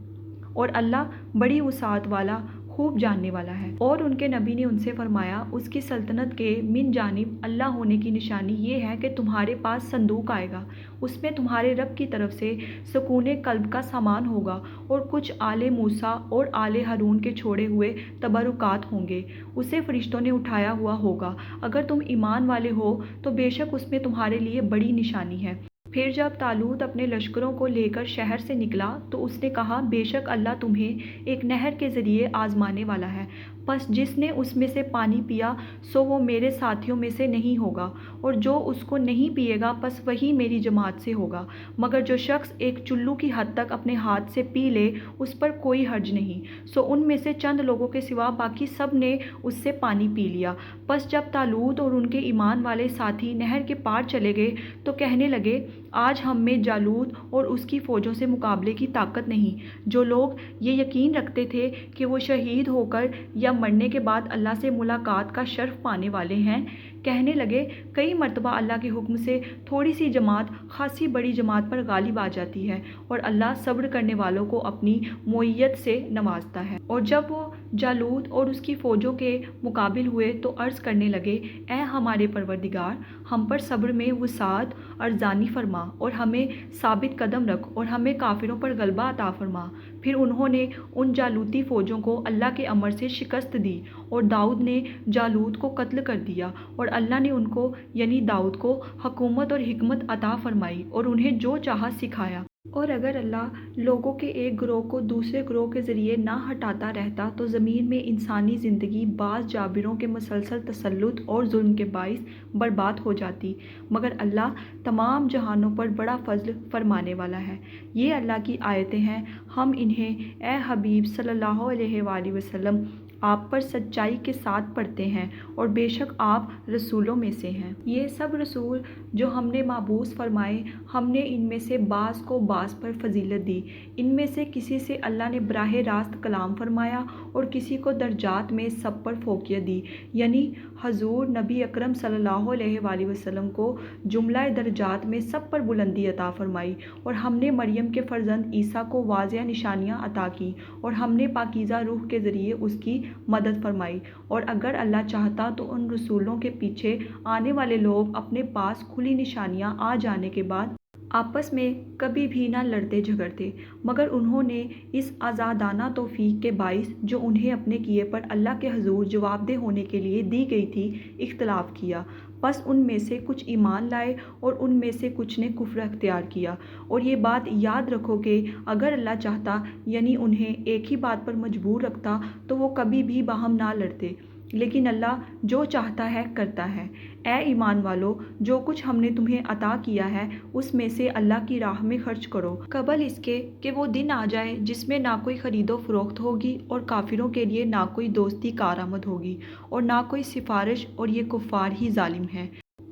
اور اللہ بڑی وسعت والا خوب جاننے والا ہے۔ اور ان کے نبی نے ان سے فرمایا، اس کی سلطنت کے من جانب اللہ ہونے کی نشانی یہ ہے کہ تمہارے پاس صندوق آئے گا، اس میں تمہارے رب کی طرف سے سکون قلب کا سامان ہوگا، اور کچھ آل موسیٰ اور آل ہارون کے چھوڑے ہوئے تبرکات ہوں گے، اسے فرشتوں نے اٹھایا ہوا ہوگا۔ اگر تم ایمان والے ہو تو بے شک اس میں تمہارے لیے بڑی نشانی ہے۔ پھر جب طالوت اپنے لشکروں کو لے کر شہر سے نکلا تو اس نے کہا، بے شک اللہ تمہیں ایک نہر کے ذریعے آزمانے والا ہے، پس جس نے اس میں سے پانی پیا سو وہ میرے ساتھیوں میں سے نہیں ہوگا، اور جو اس کو نہیں پیے گا پس وہی میری جماعت سے ہوگا، مگر جو شخص ایک چلو کی حد تک اپنے ہاتھ سے پی لے اس پر کوئی حرج نہیں۔ سو ان میں سے چند لوگوں کے سوا باقی سب نے اس سے پانی پی لیا۔ پس جب طالوت اور ان کے ایمان والے ساتھی نہر کے پار چلے گئے تو کہنے لگے، آج ہم میں جالوت اور اس کی فوجوں سے مقابلے کی طاقت نہیں۔ جو لوگ یہ یقین رکھتے تھے کہ وہ شہید ہو کر یا مرنے کے بعد اللہ سے ملاقات کا شرف پانے والے ہیں، کہنے لگے، کئی مرتبہ اللہ کے حکم سے تھوڑی سی جماعت خاصی بڑی جماعت پر غالب آ جاتی ہے، اور اللہ صبر کرنے والوں کو اپنی معیت سے نوازتا ہے۔ اور جب وہ جالوت اور اس کی فوجوں کے مقابل ہوئے تو عرض کرنے لگے، اے ہمارے پروردگار، ہم پر صبر میں وسعت ارزانی فرما، اور ہمیں ثابت قدم رکھ، اور ہمیں کافروں پر غلبہ عطا فرما۔ پھر انہوں نے ان جالوتی فوجوں کو اللہ کے امر سے شکست دی، اور داؤد نے جالوت کو قتل کر دیا، اور اللہ نے ان کو یعنی داؤد کو حکومت اور حکمت عطا فرمائی اور انہیں جو چاہا سکھایا۔ اور اگر اللہ لوگوں کے ایک گروہ کو دوسرے گروہ کے ذریعے نہ ہٹاتا رہتا تو زمین میں انسانی زندگی بعض جابروں کے مسلسل تسلط اور ظلم کے باعث برباد ہو جاتی، مگر اللہ تمام جہانوں پر بڑا فضل فرمانے والا ہے۔ یہ اللہ کی آیتیں ہیں، ہم انہیں اے حبیب صلی اللہ علیہ وآلہ وسلم آپ پر سچائی کے ساتھ پڑھتے ہیں، اور بے شک آپ رسولوں میں سے ہیں۔ یہ سب رسول جو ہم نے مبعوث فرمائے، ہم نے ان میں سے بعض کو بعض پر فضیلت دی، ان میں سے کسی سے اللہ نے براہ راست کلام فرمایا اور کسی کو درجات میں سب پر فوقیت دی، یعنی حضور نبی اکرم صلی اللہ علیہ وآلہ وسلم کو جملہ درجات میں سب پر بلندی عطا فرمائی، اور ہم نے مریم کے فرزند عیسیٰ کو واضح نشانیاں عطا کی، اور ہم نے پاکیزہ روح کے ذریعے اس کی مدد فرمائی۔ اور اگر اللہ چاہتا تو ان رسولوں کے پیچھے آنے والے لوگ اپنے پاس کھلی نشانیاں آ جانے کے بعد آپس میں کبھی بھی نہ لڑتے جھگڑتے، مگر انہوں نے اس آزادانہ توفیق کے باعث جو انہیں اپنے کیے پر اللہ کے حضور جواب دہ ہونے کے لیے دی گئی تھی اختلاف کیا۔ پس ان میں سے کچھ ایمان لائے اور ان میں سے کچھ نے کفر اختیار کیا۔ اور یہ بات یاد رکھو کہ اگر اللہ چاہتا یعنی انہیں ایک ہی بات پر مجبور رکھتا تو وہ کبھی بھی باہم نہ لڑتے، لیکن اللہ جو چاہتا ہے کرتا ہے۔ اے ایمان والو، جو کچھ ہم نے تمہیں عطا کیا ہے اس میں سے اللہ کی راہ میں خرچ کرو، قبل اس کے کہ وہ دن آ جائے جس میں نہ کوئی خرید و فروخت ہوگی اور کافروں کے لیے نہ کوئی دوستی کارآمد ہوگی اور نہ کوئی سفارش، اور یہ کفار ہی ظالم ہیں۔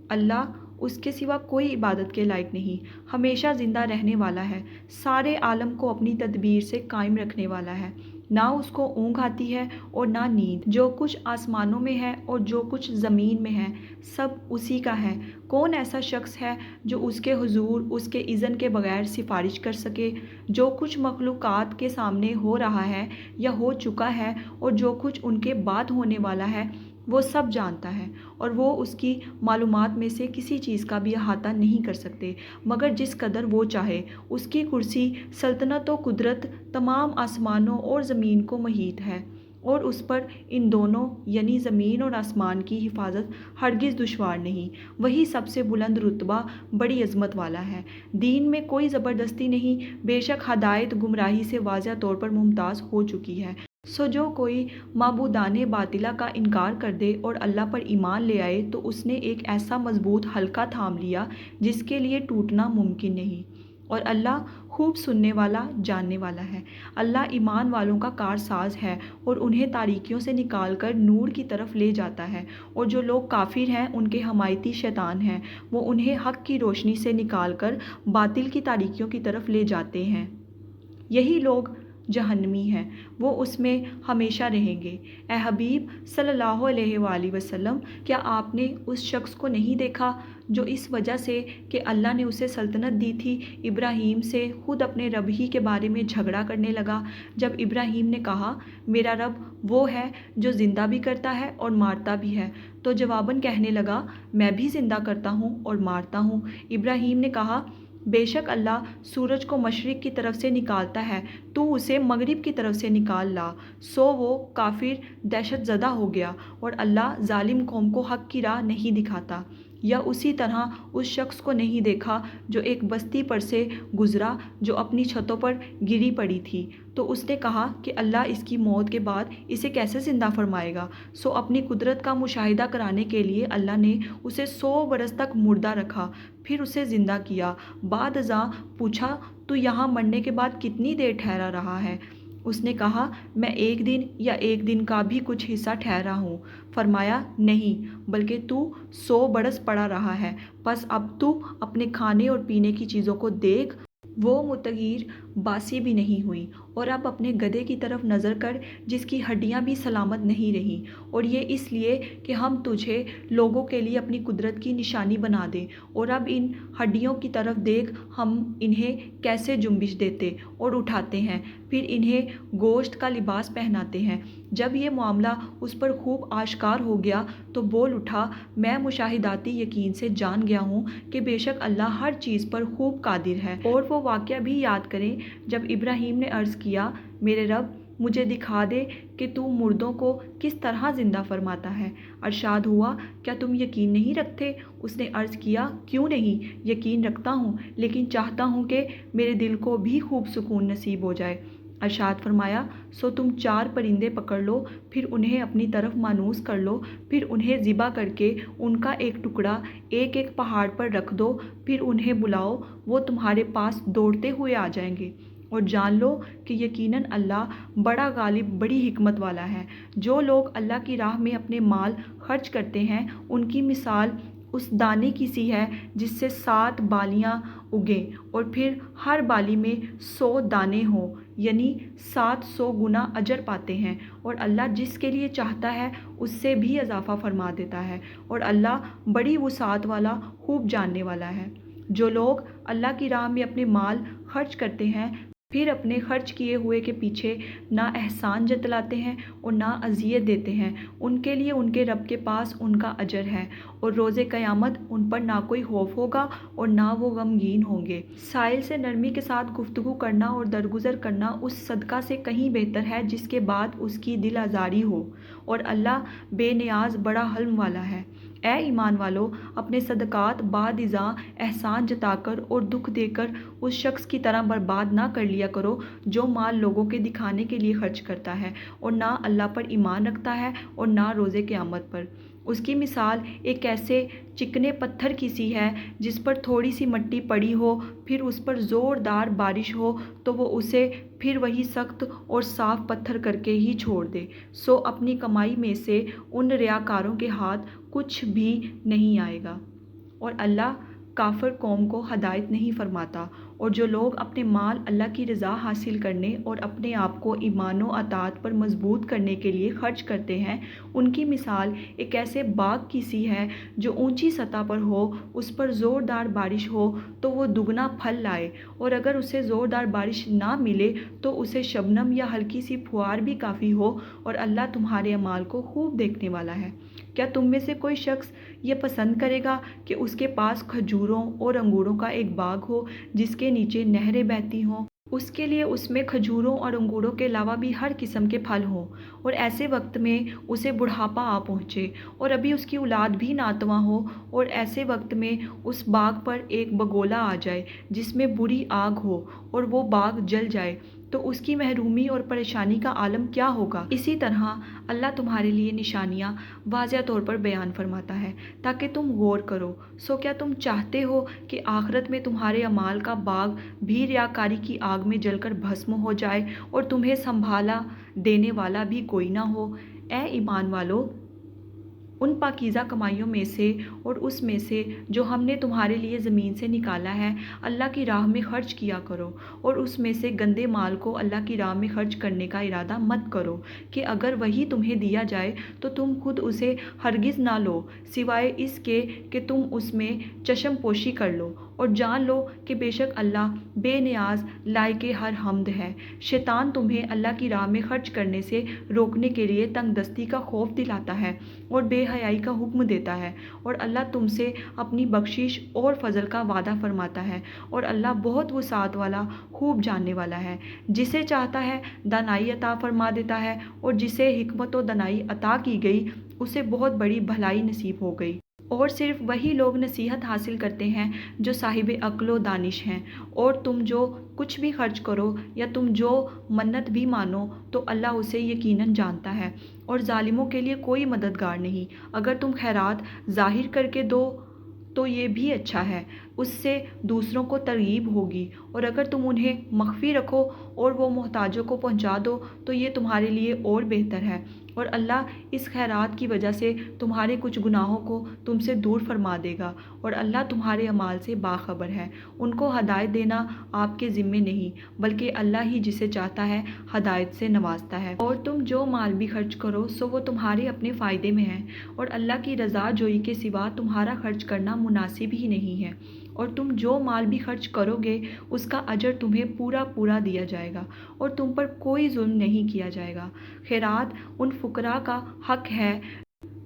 اللہ اس کے سوا کوئی عبادت کے لائق نہیں، ہمیشہ زندہ رہنے والا ہے، سارے عالم کو اپنی تدبیر سے قائم رکھنے والا ہے۔ نہ اس کو اونگ آتی ہے اور نہ نیند۔ جو کچھ آسمانوں میں ہے اور جو کچھ زمین میں ہے سب اسی کا ہے۔ کون ایسا شخص ہے جو اس کے حضور اس کے اذن کے بغیر سفارش کر سکے؟ جو کچھ مخلوقات کے سامنے ہو رہا ہے یا ہو چکا ہے اور جو کچھ ان کے بعد ہونے والا ہے وہ سب جانتا ہے، اور وہ اس کی معلومات میں سے کسی چیز کا بھی احاطہ نہیں کر سکتے مگر جس قدر وہ چاہے۔ اس کی کرسی، سلطنت و قدرت تمام آسمانوں اور زمین کو محیط ہے، اور اس پر ان دونوں یعنی زمین اور آسمان کی حفاظت ہرگز دشوار نہیں۔ وہی سب سے بلند رتبہ، بڑی عظمت والا ہے۔ دین میں کوئی زبردستی نہیں، بے شک ہدایت گمراہی سے واضح طور پر ممتاز ہو چکی ہے۔ سو جو کوئی معبودان باطلہ کا انکار کر دے اور اللہ پر ایمان لے آئے تو اس نے ایک ایسا مضبوط حلقہ تھام لیا جس کے لیے ٹوٹنا ممکن نہیں، اور اللہ خوب سننے والا، جاننے والا ہے۔ اللہ ایمان والوں کا کارساز ہے اور انہیں تاریکیوں سے نکال کر نور کی طرف لے جاتا ہے، اور جو لوگ کافر ہیں ان کے حمایتی شیطان ہیں، وہ انہیں حق کی روشنی سے نکال کر باطل کی تاریکیوں کی طرف لے جاتے ہیں۔ یہی لوگ جہنمی ہیں، وہ اس میں ہمیشہ رہیں گے۔ اے حبیب صلی اللہ علیہ وآلہ وسلم، کیا آپ نے اس شخص کو نہیں دیکھا جو اس وجہ سے کہ اللہ نے اسے سلطنت دی تھی ابراہیم سے خود اپنے رب ہی کے بارے میں جھگڑا کرنے لگا؟ جب ابراہیم نے کہا میرا رب وہ ہے جو زندہ بھی کرتا ہے اور مارتا بھی ہے، تو جواباً کہنے لگا میں بھی زندہ کرتا ہوں اور مارتا ہوں۔ ابراہیم نے کہا بے شک اللہ سورج کو مشرق کی طرف سے نکالتا ہے، تو اسے مغرب کی طرف سے نکال لا۔ سو وہ کافر دہشت زدہ ہو گیا، اور اللہ ظالم قوم کو حق کی راہ نہیں دکھاتا۔ یا اسی طرح اس شخص کو نہیں دیکھا جو ایک بستی پر سے گزرا جو اپنی چھتوں پر گری پڑی تھی، تو اس نے کہا کہ اللہ اس کی موت کے بعد اسے کیسے زندہ فرمائے گا؟ سو اپنی قدرت کا مشاہدہ کرانے کے لیے اللہ نے اسے 100 برس تک مردہ رکھا، پھر اسے زندہ کیا۔ بعد ازاں پوچھا تو یہاں مرنے کے بعد کتنی دیر ٹھہرا رہا ہے؟ اس نے کہا میں 1 دن یا 1 دن کا بھی کچھ حصہ ٹھہرا ہوں۔ فرمایا نہیں، بلکہ تو 100 برس پڑا رہا ہے۔ پس اب تو اپنے کھانے اور پینے کی چیزوں کو دیکھ، وہ متغیر باسی بھی نہیں ہوئی، اور اب اپنے گدھے کی طرف نظر کر جس کی ہڈیاں بھی سلامت نہیں رہیں، اور یہ اس لیے کہ ہم تجھے لوگوں کے لیے اپنی قدرت کی نشانی بنا دیں۔ اور اب ان ہڈیوں کی طرف دیکھ، ہم انہیں کیسے جنبش دیتے اور اٹھاتے ہیں، پھر انہیں گوشت کا لباس پہناتے ہیں۔ جب یہ معاملہ اس پر خوب آشکار ہو گیا تو بول اٹھا میں مشاہداتی یقین سے جان گیا ہوں کہ بے شک اللہ ہر چیز پر خوب قادر ہے۔ اور وہ واقعہ بھی یاد کریں جب ابراہیم نے عرض کیا میرے رب مجھے دکھا دے کہ تو مردوں کو کس طرح زندہ فرماتا ہے۔ ارشاد ہوا کیا تم یقین نہیں رکھتے؟ اس نے عرض کیا کیوں نہیں، یقین رکھتا ہوں، لیکن چاہتا ہوں کہ میرے دل کو بھی خوب سکون نصیب ہو جائے۔ ارشاد فرمایا سو تم 4 پرندے پکڑ لو، پھر انہیں اپنی طرف مانوس کر لو، پھر انہیں ذبح کر کے ان کا ایک ٹکڑا ایک ایک پہاڑ پر رکھ دو، پھر انہیں بلاؤ، وہ تمہارے پاس دوڑتے ہوئے آ جائیں گے، اور جان لو کہ یقیناً اللہ بڑا غالب، بڑی حکمت والا ہے۔ جو لوگ اللہ کی راہ میں اپنے مال خرچ کرتے ہیں ان کی مثال اس دانے کی سی ہے جس سے 7 بالیاں اگیں اور پھر ہر بالی میں 100 دانے ہوں، یعنی 700 گنا اجر پاتے ہیں، اور اللہ جس کے لیے چاہتا ہے اس سے بھی اضافہ فرما دیتا ہے، اور اللہ بڑی وسعت والا، خوب جاننے والا ہے۔ جو لوگ اللہ کی راہ میں اپنے مال خرچ کرتے ہیں پھر اپنے خرچ کیے ہوئے کے پیچھے نہ احسان جتلاتے ہیں اور نہ اذیت دیتے ہیں، ان کے لیے ان کے رب کے پاس ان کا اجر ہے، اور روز قیامت ان پر نہ کوئی خوف ہوگا اور نہ وہ غمگین ہوں گے۔ سائل سے نرمی کے ساتھ گفتگو کرنا اور درگزر کرنا اس صدقہ سے کہیں بہتر ہے جس کے بعد اس کی دل آزاری ہو، اور اللہ بے نیاز بڑا حلم والا ہے۔ اے ایمان والو، اپنے صدقات بعد ازاں احسان جتا کر اور دکھ دے کر اس شخص کی طرح برباد نہ کر لیا کرو جو مال لوگوں کے دکھانے کے لیے خرچ کرتا ہے اور نہ اللہ پر ایمان رکھتا ہے اور نہ روز قیامت پر۔ اس کی مثال ایک ایسے چکنے پتھر کی سی ہے جس پر تھوڑی سی مٹی پڑی ہو، پھر اس پر زوردار بارش ہو تو وہ اسے پھر وہی سخت اور صاف پتھر کر کے ہی چھوڑ دے۔ سو اپنی کمائی میں سے ان ریاکاروں کے ہاتھ کچھ بھی نہیں آئے گا، اور اللہ کافر قوم کو ہدایت نہیں فرماتا۔ اور جو لوگ اپنے مال اللہ کی رضا حاصل کرنے اور اپنے آپ کو ایمان و اطاعت پر مضبوط کرنے کے لیے خرچ کرتے ہیں، ان کی مثال ایک ایسے باغ کی سی ہے جو اونچی سطح پر ہو، اس پر زوردار بارش ہو تو وہ دگنا پھل لائے، اور اگر اسے زوردار بارش نہ ملے تو اسے شبنم یا ہلکی سی پھوار بھی کافی ہو، اور اللہ تمہارے اعمال کو خوب دیکھنے والا ہے۔ کیا تم میں سے کوئی شخص یہ پسند کرے گا کہ اس کے پاس کھجوروں اور انگوروں کا ایک باغ ہو جس کے نیچے نہریں بہتی ہوں؟ اس کے لیے اس میں کھجوروں اور انگوروں کے علاوہ بھی ہر قسم کے پھل ہوں، اور ایسے وقت میں اسے بڑھاپا آ پہنچے اور ابھی اس کی اولاد بھی ناتواں ہو، اور ایسے وقت میں اس باغ پر ایک بگولا آ جائے جس میں بری آگ ہو اور وہ باغ جل جائے، تو اس کی محرومی اور پریشانی کا عالم کیا ہوگا۔ اسی طرح اللہ تمہارے لیے نشانیاں واضح طور پر بیان فرماتا ہے تاکہ تم غور کرو۔ سو کیا تم چاہتے ہو کہ آخرت میں تمہارے اعمال کا باغ بھی ریاکاری کی آگ میں جل کر بھسم ہو جائے اور تمہیں سنبھالا دینے والا بھی کوئی نہ ہو؟ اے ایمان والو، ان پاکیزہ کمائیوں میں سے اور اس میں سے جو ہم نے تمہارے لیے زمین سے نکالا ہے اللہ کی راہ میں خرچ کیا کرو، اور اس میں سے گندے مال کو اللہ کی راہ میں خرچ کرنے کا ارادہ مت کرو کہ اگر وہی تمہیں دیا جائے تو تم خود اسے ہرگز نہ لو، سوائے اس کے کہ تم اس میں چشم پوشی کر لو، اور جان لو کہ بے شک اللہ بے نیاز لائق ہر حمد ہے۔ شیطان تمہیں اللہ کی راہ میں خرچ کرنے سے روکنے کے لیے تنگ دستی کا خوف دلاتا ہے اور بے حیائی کا حکم دیتا ہے، اور اللہ تم سے اپنی بخشش اور فضل کا وعدہ فرماتا ہے، اور اللہ بہت وسعت والا، خوب جاننے والا ہے۔ جسے چاہتا ہے دانائی عطا فرما دیتا ہے، اور جسے حکمت و دانائی عطا کی گئی اسے بہت بڑی بھلائی نصیب ہو گئی۔ اور صرف وہی لوگ نصیحت حاصل کرتے ہیں جو صاحب عقل و دانش ہیں۔ اور تم جو کچھ بھی خرچ کرو یا تم جو منت بھی مانو تو اللہ اسے یقیناً جانتا ہے، اور ظالموں کے لیے کوئی مددگار نہیں۔ اگر تم خیرات ظاہر کر کے دو تو یہ بھی اچھا ہے، اس سے دوسروں کو ترغیب ہوگی، اور اگر تم انہیں مخفی رکھو اور وہ محتاجوں کو پہنچا دو تو یہ تمہارے لیے اور بہتر ہے، اور اللہ اس خیرات کی وجہ سے تمہارے کچھ گناہوں کو تم سے دور فرما دے گا، اور اللہ تمہارے اعمال سے باخبر ہے۔ ان کو ہدایت دینا آپ کے ذمے نہیں بلکہ اللہ ہی جسے چاہتا ہے ہدایت سے نوازتا ہے۔ اور تم جو مال بھی خرچ کرو سو وہ تمہارے اپنے فائدے میں ہے، اور اللہ کی رضا جوئی کے سوا تمہارا خرچ کرنا مناسب ہی نہیں ہے، اور تم جو مال بھی خرچ کرو گے اس کا اجر تمہیں پورا پورا دیا جائے گا، اور تم پر کوئی ظلم نہیں کیا جائے گا۔ خیرات ان فقراء کا حق ہے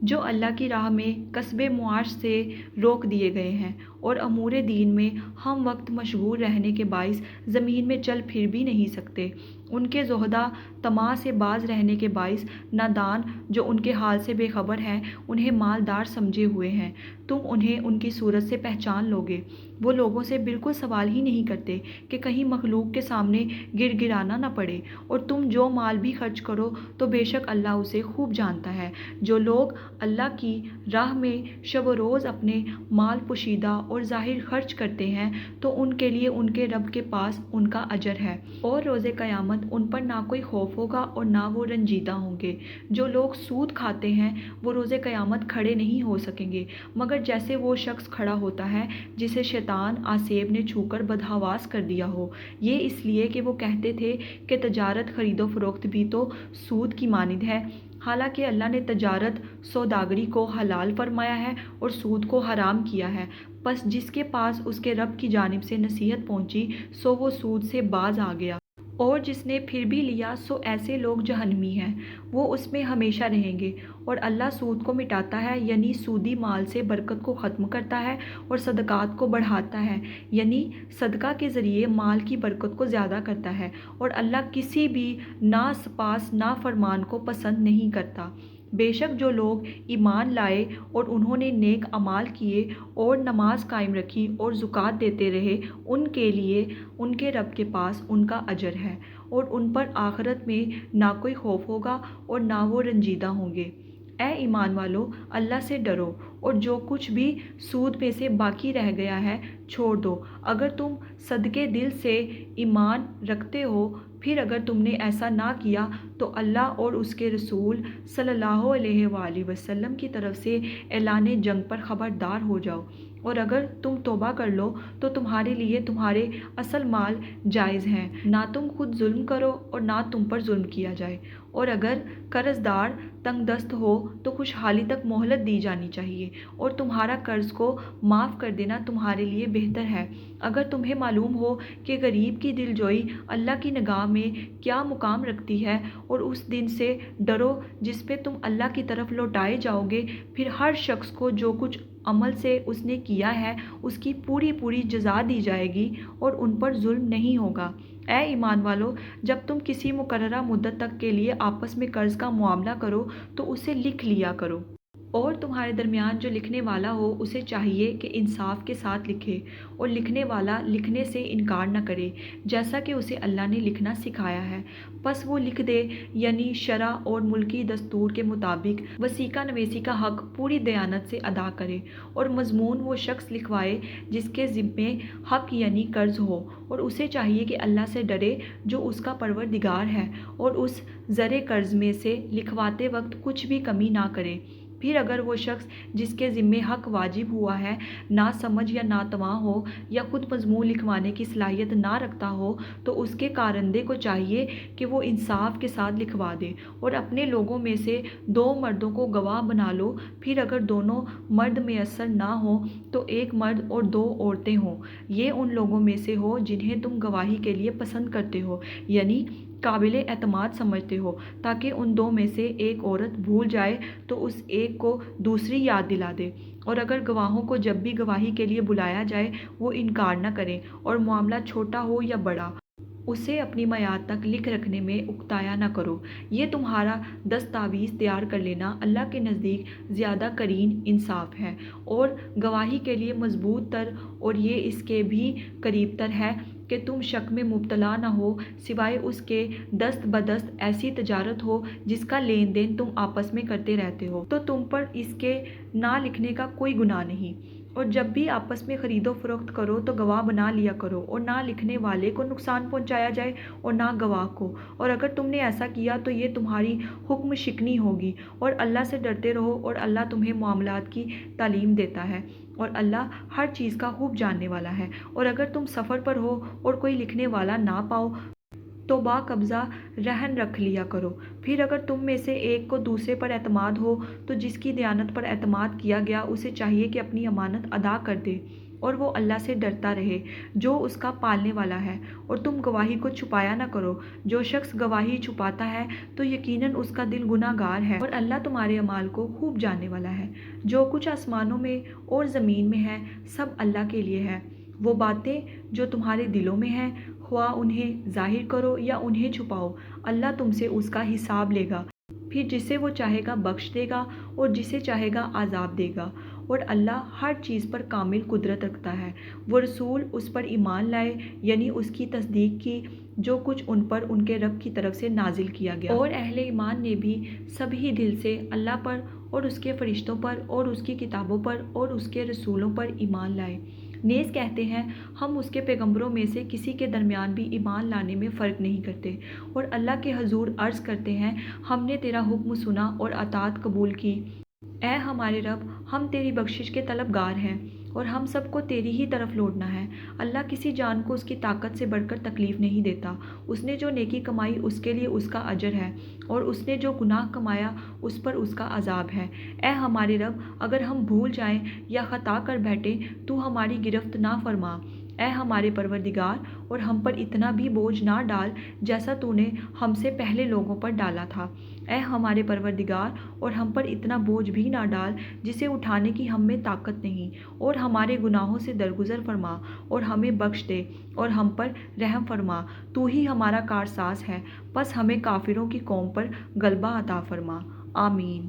جو اللہ کی راہ میں کسب معاش سے روک دیے گئے ہیں اور امور دین میں ہم وقت مشغول رہنے کے باعث زمین میں چل پھر بھی نہیں سکتے۔ ان کے زہدہ طمع سے باز رہنے کے باعث نادان جو ان کے حال سے بے خبر ہیں انہیں مالدار سمجھے ہوئے ہیں۔ تم انہیں ان کی صورت سے پہچان لوگے، وہ لوگوں سے بالکل سوال ہی نہیں کرتے کہ کہیں مخلوق کے سامنے گر گرانا نہ پڑے۔ اور تم جو مال بھی خرچ کرو تو بے شک اللہ اسے خوب جانتا ہے۔ جو لوگ اللہ کی راہ میں شب و روز اپنے مال پوشیدہ اور ظاہر خرچ کرتے ہیں تو ان کے لیے ان کے رب کے پاس ان کا اجر ہے، اور روز قیامت ان پر نہ کوئی خوف ہوگا اور نہ وہ رنجیدہ ہوں گے۔ جو لوگ سود کھاتے ہیں وہ روز قیامت کھڑے نہیں ہو سکیں گے مگر جیسے وہ شخص کھڑا ہوتا ہے جسے شیطان آسیب نے چھو کر بدحواس کر دیا ہو، یہ اس لیے کہ وہ کہتے تھے کہ تجارت خرید و فروخت بھی تو سود کی مانند ہے، حالانکہ اللہ نے تجارت سوداگری کو حلال فرمایا ہے اور سود کو حرام کیا ہے۔ پس جس کے پاس اس کے رب کی جانب سے نصیحت پہنچی سو وہ سود سے باز آ گیا اور جس نے پھر بھی لیا سو ایسے لوگ جہنمی ہیں، وہ اس میں ہمیشہ رہیں گے۔ اور اللہ سود کو مٹاتا ہے، یعنی سودی مال سے برکت کو ختم کرتا ہے، اور صدقات کو بڑھاتا ہے، یعنی صدقہ کے ذریعے مال کی برکت کو زیادہ کرتا ہے۔ اور اللہ کسی بھی ناسپاس نافرمان کو پسند نہیں کرتا۔ بے شک جو لوگ ایمان لائے اور انہوں نے نیک اعمال کیے اور نماز قائم رکھی اور زکوٰۃ دیتے رہے، ان کے لیے ان کے رب کے پاس ان کا اجر ہے، اور ان پر آخرت میں نہ کوئی خوف ہوگا اور نہ وہ رنجیدہ ہوں گے۔ اے ایمان والو، اللہ سے ڈرو، اور جو کچھ بھی سود میں سے باقی رہ گیا ہے چھوڑ دو، اگر تم صدقے دل سے ایمان رکھتے ہو۔ پھر اگر تم نے ایسا نہ کیا تو اللہ اور اس کے رسول صلی اللہ علیہ وآلہ وسلم کی طرف سے اعلان جنگ پر خبردار ہو جاؤ، اور اگر تم توبہ کر لو تو تمہارے لیے تمہارے اصل مال جائز ہیں، نہ تم خود ظلم کرو اور نہ تم پر ظلم کیا جائے۔ اور اگر قرض دار تنگ دست ہو تو خوشحالی تک مہلت دی جانی چاہیے، اور تمہارا قرض کو معاف کر دینا تمہارے لیے بہتر ہے۔ اگر تمہیں معلوم ہو کہ غریب کی دل جوئی اللہ کی نگاہ میں کیا مقام رکھتی ہے، اور اس دن سے ڈرو جس پہ تم اللہ کی طرف لوٹائے جاؤ گے، پھر ہر شخص کو جو کچھ عمل سے اس نے کیا ہے اس کی پوری پوری جزا دی جائے گی، اور ان پر ظلم نہیں ہوگا۔ اے ایمان والو، جب تم کسی مقررہ مدت تک کے لیے آپس میں قرض کا معاملہ کرو تو اسے لکھ لیا کرو، اور تمہارے درمیان جو لکھنے والا ہو اسے چاہیے کہ انصاف کے ساتھ لکھے، اور لکھنے والا لکھنے سے انکار نہ کرے جیسا کہ اسے اللہ نے لکھنا سکھایا ہے، بس وہ لکھ دے، یعنی شرع اور ملکی دستور کے مطابق وثیقہ نویسی کا حق پوری دیانت سے ادا کرے، اور مضمون وہ شخص لکھوائے جس کے ذمے حق یعنی قرض ہو، اور اسے چاہیے کہ اللہ سے ڈرے جو اس کا پروردگار ہے، اور اس زر قرض میں سے لکھواتے وقت کچھ بھی کمی نہ کرے۔ پھر اگر وہ شخص جس کے ذمے حق واجب ہوا ہے نا سمجھ یا ناتواں ہو، یا خود مضمون لکھوانے کی صلاحیت نہ رکھتا ہو، تو اس کے کارندے کو چاہیے کہ وہ انصاف کے ساتھ لکھوا دے، اور اپنے لوگوں میں سے 2 مردوں کو گواہ بنا لو۔ پھر اگر دونوں مرد میسر نہ ہوں تو 1 مرد اور 2 عورتیں ہوں، یہ ان لوگوں میں سے ہو جنہیں تم گواہی کے لیے پسند کرتے ہو، یعنی قابل اعتماد سمجھتے ہو، تاکہ ان 2 میں سے ایک عورت بھول جائے تو اس ایک کو دوسری یاد دلا دے۔ اور اگر گواہوں کو جب بھی گواہی کے لیے بلایا جائے وہ انکار نہ کریں، اور معاملہ چھوٹا ہو یا بڑا، اسے اپنی میعاد تک لکھ رکھنے میں اکتایا نہ کرو۔ یہ تمہارا دستاویز تیار کر لینا اللہ کے نزدیک زیادہ قرین انصاف ہے، اور گواہی کے لیے مضبوط تر، اور یہ اس کے بھی قریب تر ہے کہ تم شک میں مبتلا نہ ہو، سوائے اس کے دست بدست ایسی تجارت ہو جس کا لین دین تم آپس میں کرتے رہتے ہو، تو تم پر اس کے نہ لکھنے کا کوئی گناہ نہیں۔ اور جب بھی آپس میں خرید و فروخت کرو تو گواہ بنا لیا کرو، اور نہ لکھنے والے کو نقصان پہنچایا جائے اور نہ گواہ کو، اور اگر تم نے ایسا کیا تو یہ تمہاری حکم شکنی ہوگی۔ اور اللہ سے ڈرتے رہو، اور اللہ تمہیں معاملات کی تعلیم دیتا ہے، اور اللہ ہر چیز کا خوب جاننے والا ہے۔ اور اگر تم سفر پر ہو اور کوئی لکھنے والا نہ پاؤ تو با قبضہ رہن رکھ لیا کرو۔ پھر اگر تم میں سے ایک کو دوسرے پر اعتماد ہو تو جس کی دیانت پر اعتماد کیا گیا اسے چاہیے کہ اپنی امانت ادا کر دے، اور وہ اللہ سے ڈرتا رہے جو اس کا پالنے والا ہے، اور تم گواہی کو چھپایا نہ کرو۔ جو شخص گواہی چھپاتا ہے تو یقیناً اس کا دل گناہ گار ہے، اور اللہ تمہارے اعمال کو خوب جاننے والا ہے۔ جو کچھ آسمانوں میں اور زمین میں ہے سب اللہ کے لیے ہے۔ وہ باتیں جو تمہارے دلوں میں ہیں، خواہ انہیں ظاہر کرو یا انہیں چھپاؤ، اللہ تم سے اس کا حساب لے گا۔ پھر جسے وہ چاہے گا بخش دے گا اور جسے چاہے گا عذاب دے گا، اور اللہ ہر چیز پر کامل قدرت رکھتا ہے۔ وہ رسول اس پر ایمان لائے، یعنی اس کی تصدیق کی جو کچھ ان پر ان کے رب کی طرف سے نازل کیا گیا، اور اہل ایمان نے بھی سبھی دل سے اللہ پر اور اس کے فرشتوں پر اور اس کی کتابوں پر اور اس کے رسولوں پر ایمان لائے۔ نیز کہتے ہیں ہم اس کے پیغمبروں میں سے کسی کے درمیان بھی ایمان لانے میں فرق نہیں کرتے، اور اللہ کے حضور عرض کرتے ہیں ہم نے تیرا حکم سنا اور اطاعت قبول کی۔ اے ہمارے رب، ہم تیری بخشش کے طلبگار ہیں، اور ہم سب کو تیری ہی طرف لوٹنا ہے۔ اللہ کسی جان کو اس کی طاقت سے بڑھ کر تکلیف نہیں دیتا۔ اس نے جو نیکی کمائی اس کے لیے اس کا اجر ہے، اور اس نے جو گناہ کمایا اس پر اس کا عذاب ہے۔ اے ہمارے رب، اگر ہم بھول جائیں یا خطا کر بیٹھیں تو ہماری گرفت نہ فرما، اے ہمارے پروردگار، اور ہم پر اتنا بھی بوجھ نہ ڈال جیسا تو نے ہم سے پہلے لوگوں پر ڈالا تھا۔ اے ہمارے پروردگار، اور ہم پر اتنا بوجھ بھی نہ ڈال جسے اٹھانے کی ہم میں طاقت نہیں، اور ہمارے گناہوں سے درگزر فرما اور ہمیں بخش دے اور ہم پر رحم فرما۔ تو ہی ہمارا کارساز ہے، پس ہمیں کافروں کی قوم پر غلبہ عطا فرما۔ آمین۔